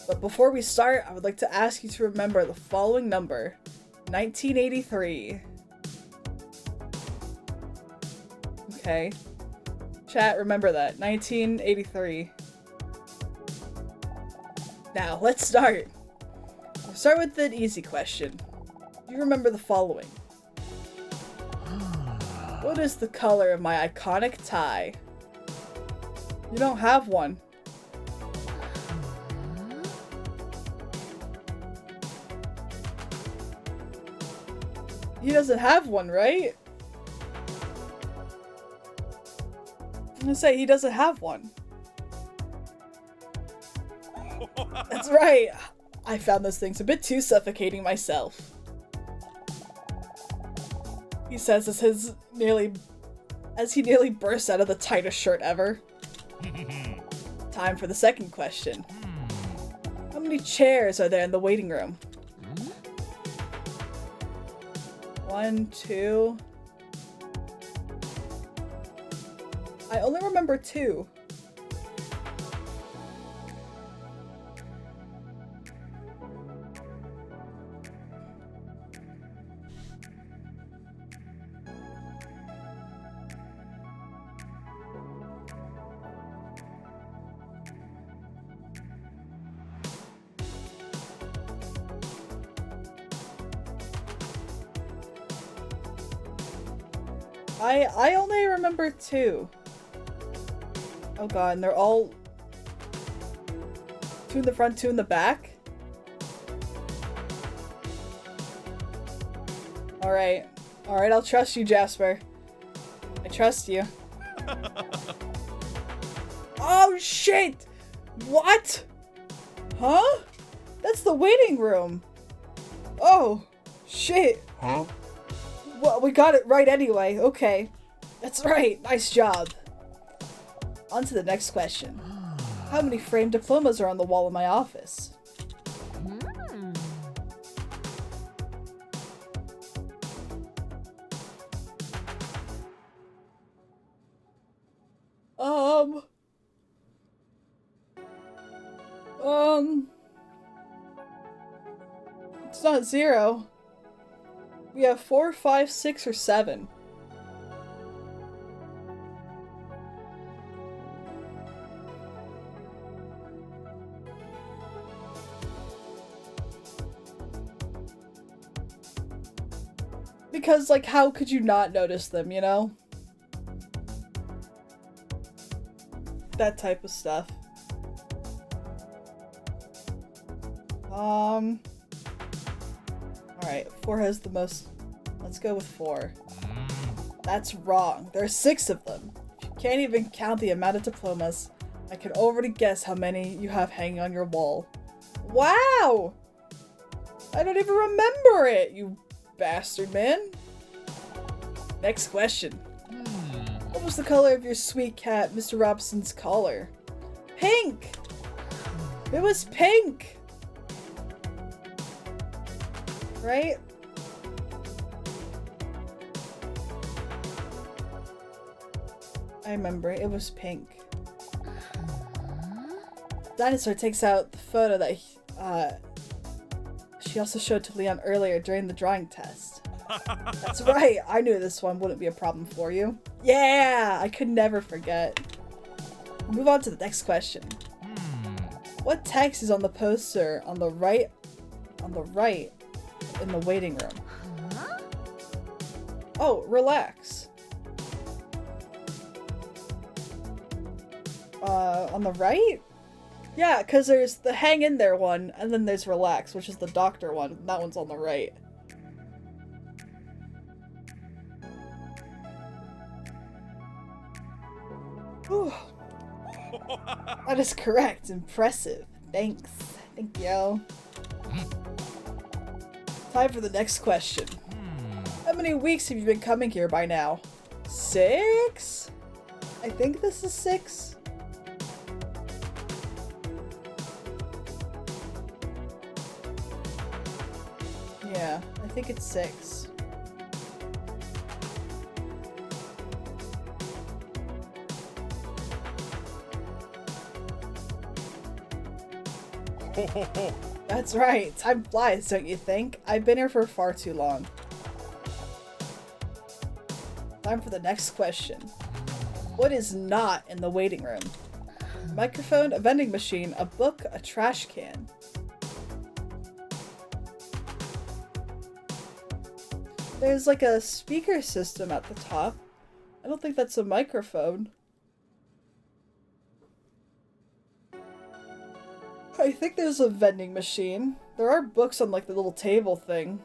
But before we start, I would like to ask you to remember the following number. 1983. Okay. Chat, remember that. 1983. Now, let's start. We'll start with an easy question. Do you remember the following? What is the color of my iconic tie? You don't have one. He doesn't have one, right? I'm gonna say he doesn't have one. That's right. I found those things a bit too suffocating myself. He says as he nearly bursts out of the tightest shirt ever. Time for the second question. How many chairs are there in the waiting room? 1, 2. I only remember 2. I only remember 2. Oh god, and they're all 2 in the front, 2 in the back? Alright. Alright, I'll trust you, Jasper. I trust you. Oh shit! What? Huh? That's the waiting room. Oh, shit. Huh? Well, we got it right anyway. Okay. That's right. Nice job. On to the next question. How many framed diplomas are on the wall in my office? It's not 0. We have 4, 5, 6, or 7. Because, like, how could you not notice them, you know? That type of stuff. Alright, 4 has the most. Let's go with 4. That's wrong. There are 6 of them. If you can't even count the amount of diplomas, I can already guess how many you have hanging on your wall. Wow! I don't even remember it, you bastard man. Next question. What was the color of your sweet cat, Mr. Robson's collar? Pink! It was pink! Right? I remember, it was pink. Dinosaur takes out the photo that she also showed to Leon earlier during the drawing test. That's right, I knew this one wouldn't be a problem for you. Yeah, I could never forget. We'll move on to the next question. What text is on the poster on the right in the waiting room? Oh, relax. On the right? Yeah, because there's the hang in there one, and then there's relax, which is the doctor one. That one's on the right. Whew. That is correct. Impressive. Thanks. Thank you. Time for the next question. How many weeks have you been coming here by now? 6? I think this is 6. Yeah, I think it's 6. That's right. Time flies, don't you think? I've been here for far too long. Time for the next question. What is not in the waiting room? A microphone, a vending machine, a book, a trash can. There's like a speaker system at the top. I don't think that's a microphone. I think there's a vending machine. There are books on like the little table thing.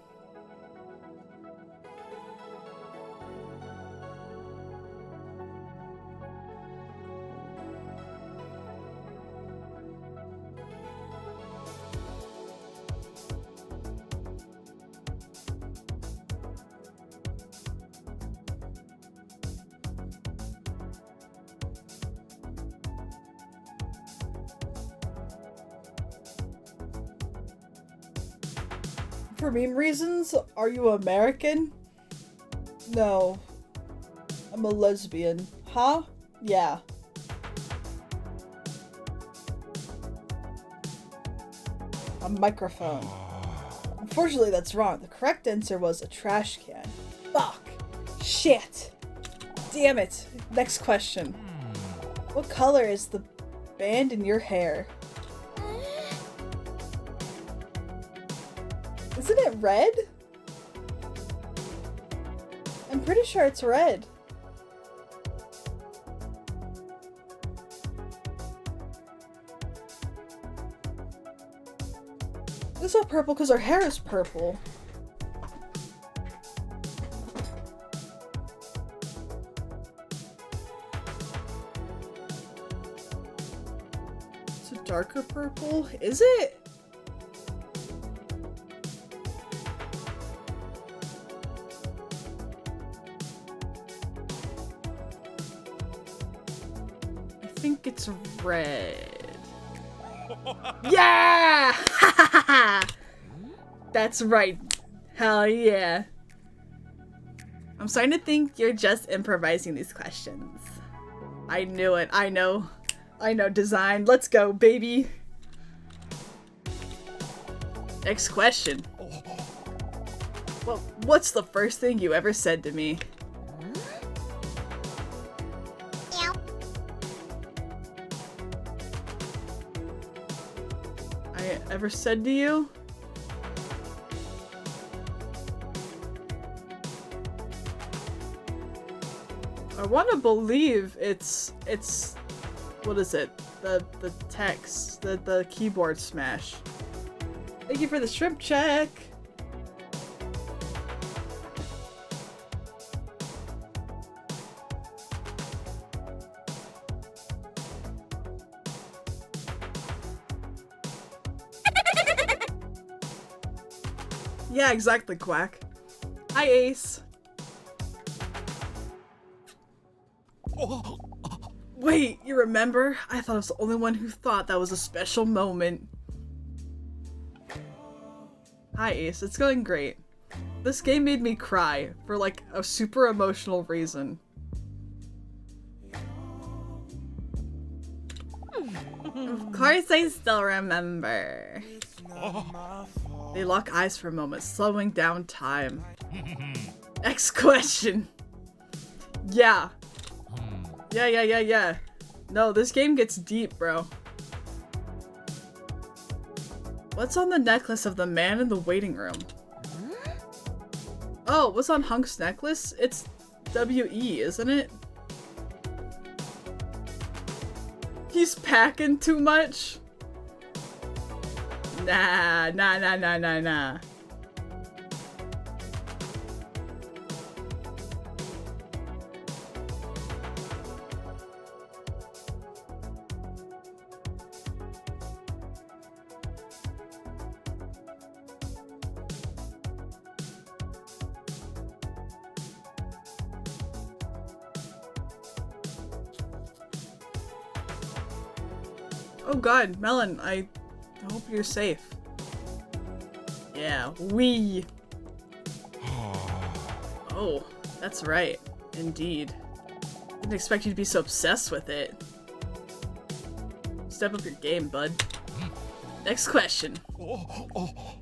For meme reasons, are you American? No. I'm a lesbian. Huh? Yeah. A microphone. Unfortunately, that's wrong. The correct answer was a trash can. Fuck. Shit. Damn it. Next question. What color is the band in your hair? Isn't it red? I'm pretty sure it's red. It's not purple because our hair is purple. It's a darker purple? Is it? I think it's red. Yeah! That's right. Hell yeah. I'm starting to think you're just improvising these questions. I knew it. I know. Design. Let's go, baby. Next question. Well, what's the first thing you ever said to me? I ever said to you? I want to believe it's what is it? The text, the keyboard smash. Thank you for the shrimp check. Yeah, exactly, Quack. Hi, Ace. Wait, you remember? I thought I was the only one who thought that was a special moment. Hi, Ace. It's going great. This game made me cry for like a super emotional reason. Of course I still remember. They lock eyes for a moment, slowing down time. Next question. Yeah. Yeah. No, this game gets deep, bro. What's on the necklace of the man in the waiting room? Oh, what's on Hunk's necklace? It's WE, isn't it? He's packing too much? Nah. Oh god, Melon, I hope you're safe. Yeah, we. Oh, that's right. Indeed. Didn't expect you to be so obsessed with it. Step up your game, bud. Next question.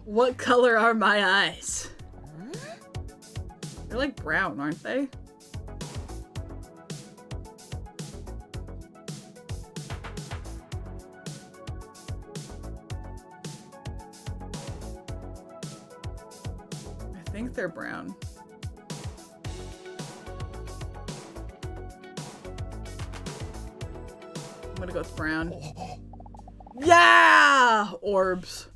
What color are my eyes? They're like brown, aren't they? I think they're brown. I'm gonna go with brown. Yeah! Ah, orbs.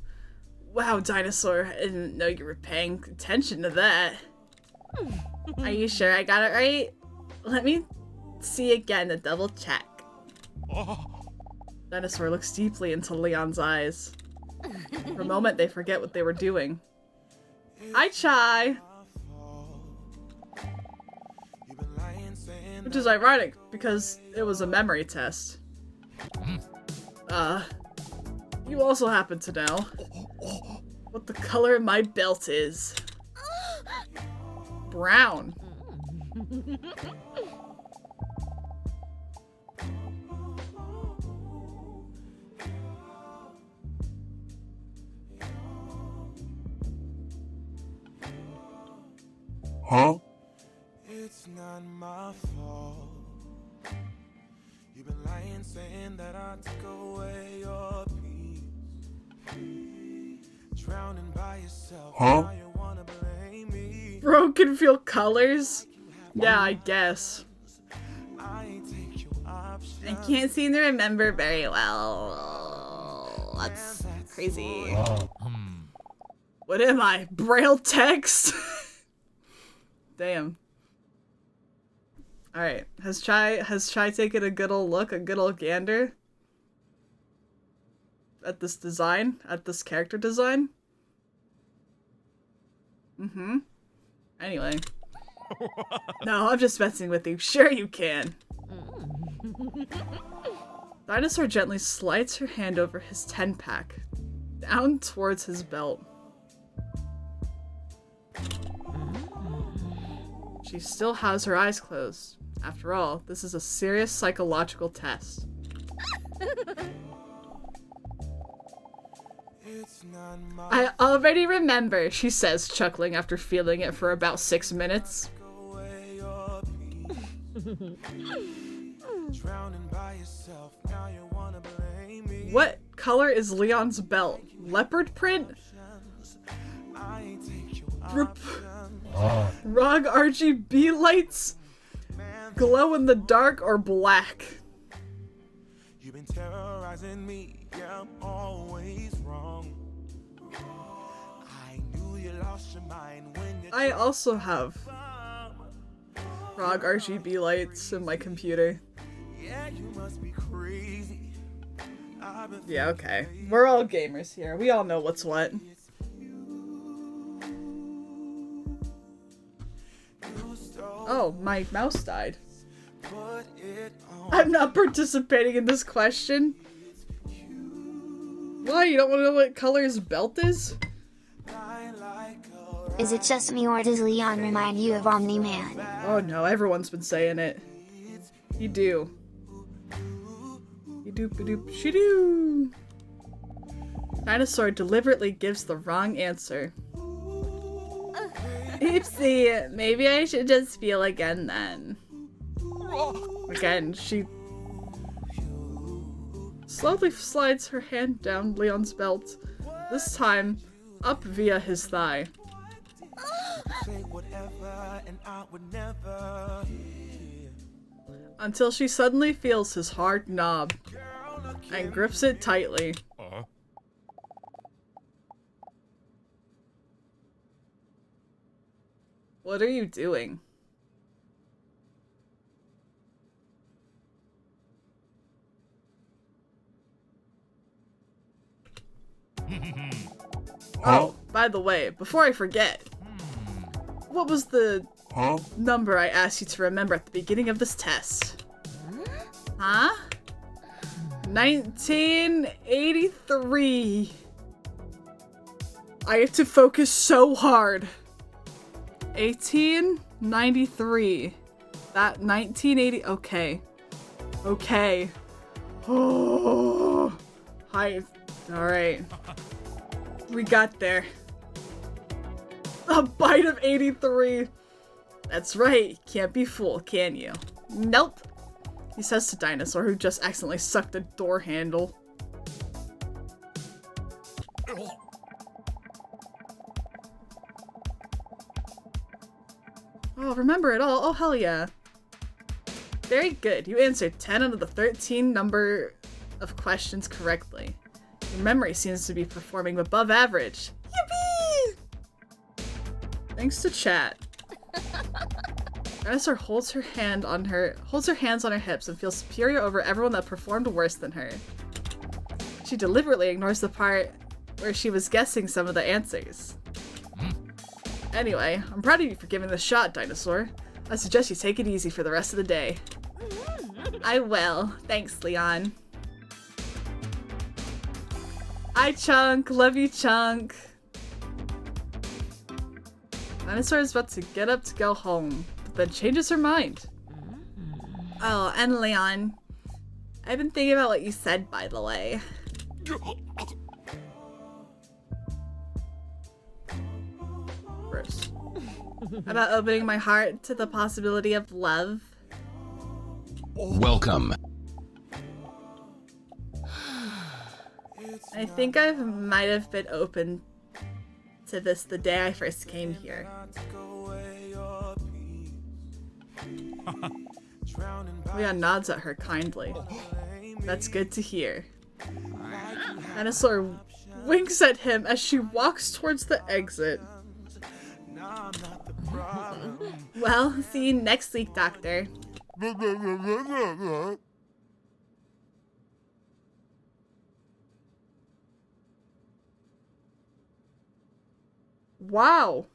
Wow, dinosaur, I didn't know you were paying attention to that. Are you sure I got it right? Let me see again to double check. Dinosaur looks deeply into Leon's eyes. For a moment, they forget what they were doing. Hi, Chai! Which is ironic, because it was a memory test. You also happen to know what the color of my belt is. Brown. Huh? It's not my fault. You've been lying, saying that I took away your peace. Drowning by yourself. Huh? Now you wanna blame me. Bro can feel colors? Yeah, I guess. I take your option. I can't seem to remember very well. That's crazy. What am I? Braille text? Damn. Alright. Has Chai taken a good old look, a good old gander? At this design? At this character design? Mm-hmm. Anyway. No, I'm just messing with you. Sure you can. Dinosaur gently slides her hand over his 10-pack, down towards his belt. She still has her eyes closed. After all, this is a serious psychological test. I already remember, she says, chuckling after feeling it for about 6 minutes. What color is Leon's belt? Leopard print? Rog RGB lights? Glow in the dark or black? You've been terrorizing me, yeah, I'm always wrong. I knew you lost your mind when you I also have Rog RGB lights in my computer. yeah, you must be crazy. Yeah, okay. We're all gamers here. We all know what's what. Oh, my mouse died. I'm not participating in this question. Why? You don't want to know what color his belt is? Is it just me or does Leon remind you of Omni-Man? Oh no, everyone's been saying it. You do. You doop-a-doop she-doo. Dinosaur deliberately gives the wrong answer. Oopsie, maybe I should just feel again then. Again, she slowly slides her hand down Leon's belt, this time up via his thigh. Until she suddenly feels his hard knob and grips it tightly. What are you doing? Oh, by the way, before I forget, what was the number I asked you to remember at the beginning of this test? Huh? 1983. I have to focus so hard. 1893. That 1980. Okay. Okay. Oh. Hi. Alright. We got there. A bite of 83. That's right. Can't be fooled, can you? Nope. He says to Dinosaur, who just accidentally sucked a door handle. Oh, remember it all. Oh, hell yeah. Very good. You answered 10 out of the 13 number of questions correctly. Your memory seems to be performing above average. Yippee! Thanks to chat. Dinosaur holds her hands on her hips and feels superior over everyone that performed worse than her. She deliberately ignores the part where she was guessing some of the answers. Anyway, I'm proud of you for giving this a shot, Dinosaur. I suggest you take it easy for the rest of the day. I will. Thanks, Leon. Hi, Chunk. Love you, Chunk. Dinosaur is about to get up to go home, but then changes her mind. Oh, and Leon. I've been thinking about what you said, by the way. Gross. About opening my heart to the possibility of love. Welcome. I think I might have been open to this the day I first came here. Leon nods at her kindly. That's good to hear. Dinosaur winks at him as she walks towards the exit. Well, see you next week, Doctor. Wow.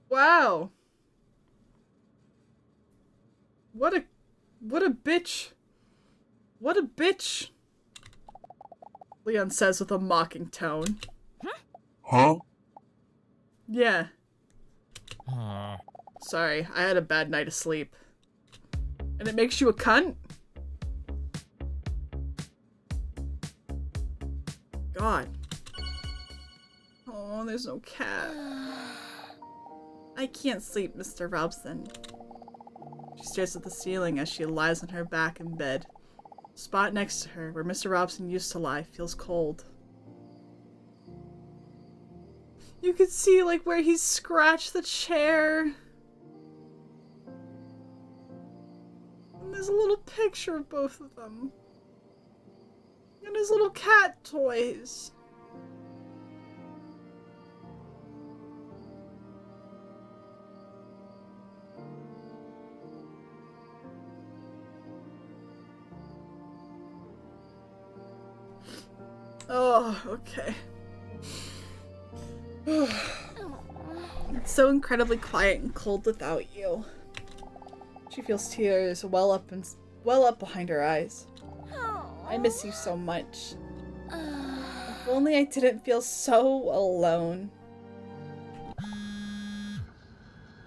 Wow. What a bitch. What a bitch. Leon says with a mocking tone. Huh? Yeah. Sorry, I had a bad night of sleep. And it makes you a cunt? God. Oh, there's no cat. I can't sleep, Mr. Robson. She stares at the ceiling as she lies on her back in bed. The spot next to her, where Mr. Robson used to lie, feels cold. You could see, like, where he scratched the chair. And there's a little picture of both of them. And his little cat toys. Oh, okay. It's so incredibly quiet and cold without you. She feels tears well up behind her eyes. I miss you so much. If only I didn't feel so alone.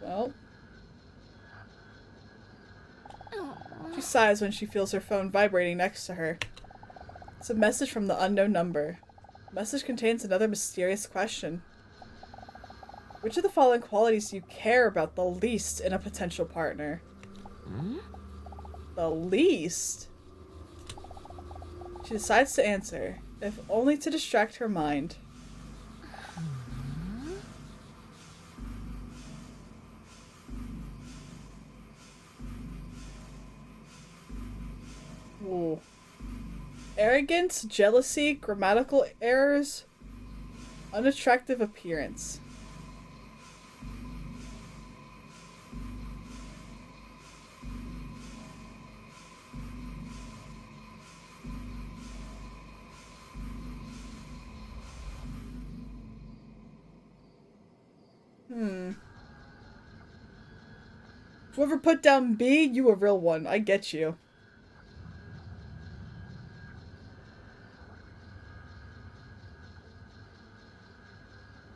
Well. She sighs when she feels her phone vibrating next to her. It's a message from the unknown number. The message contains another mysterious question. Which of the following qualities do you care about the least in a potential partner? The least? She decides to answer, if only to distract her mind. Ooh. Arrogance, jealousy, grammatical errors, unattractive appearance. Whoever put down B, you a real one. I get you.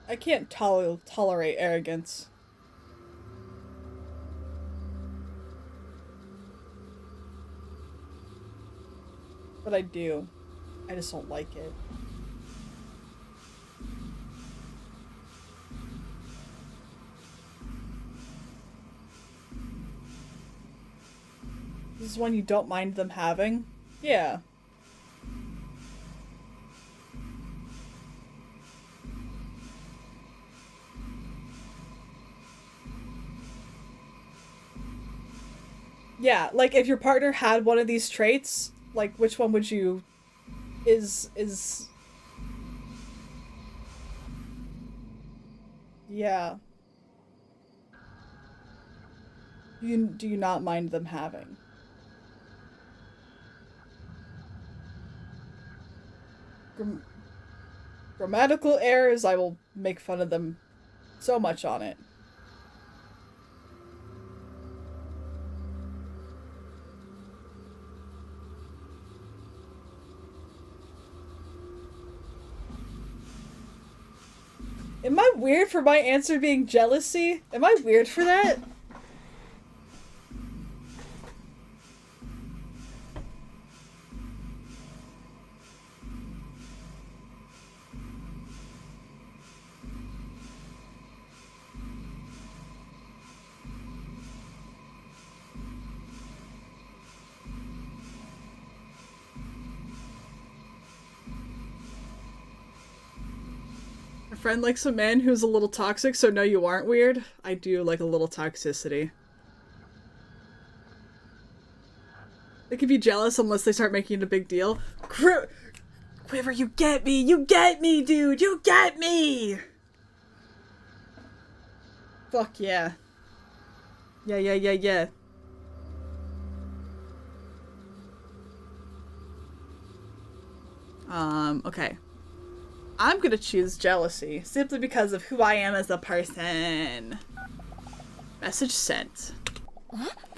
I can't tolerate arrogance. But I do. I just don't like it. This is one you don't mind them having? Yeah. Yeah, like if your partner had one of these traits, like which one would you is yeah. Do you not mind them having? Grammatical errors, I will make fun of them so much on it. Am I weird for my answer being jealousy? Am I weird for that? A friend likes a man who's a little toxic, so no, you aren't weird. I do like a little toxicity. They can be jealous unless they start making it a big deal. Quiver, you get me! You get me, dude! You get me! Fuck yeah. Yeah. Okay. I'm gonna choose jealousy, simply because of who I am as a person. Message sent.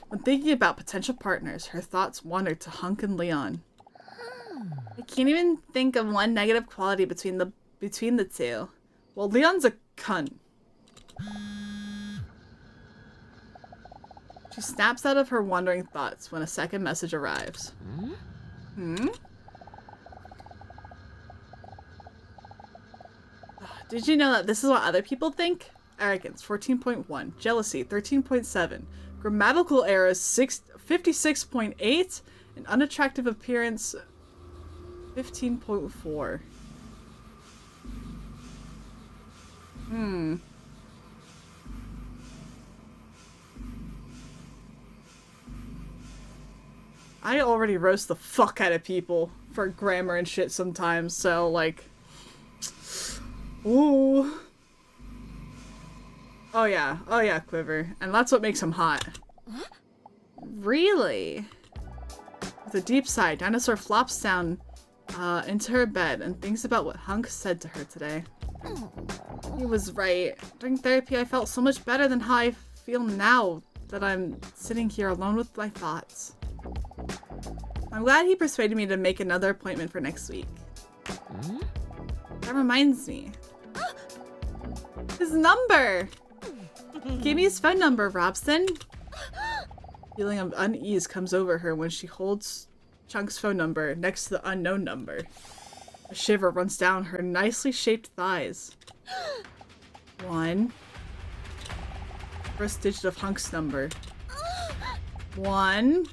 When thinking about potential partners, her thoughts wandered to Hunk and Leon. I can't even think of one negative quality between the two. Well, Leon's a cunt. She snaps out of her wandering thoughts when a second message arrives. Did you know that this is what other people think? Arrogance, 14.1. Jealousy, 13.7. Grammatical errors, 56.8. And unattractive appearance, 15.4. I already roast the fuck out of people for grammar and shit sometimes, so, like... Ooh. Oh yeah, Quiver. And that's what makes him hot. Really? With a deep sigh, Dinosaur flops down into her bed and thinks about what Hunk said to her today. He was right. During therapy, I felt so much better than how I feel now that I'm sitting here alone with my thoughts. I'm glad he persuaded me to make another appointment for next week. That reminds me. His number! Give me his phone number, Robson. Feeling of unease comes over her when she holds Chunk's phone number next to the unknown number. A shiver runs down her nicely shaped thighs. 1. First digit of Hunk's number. 1.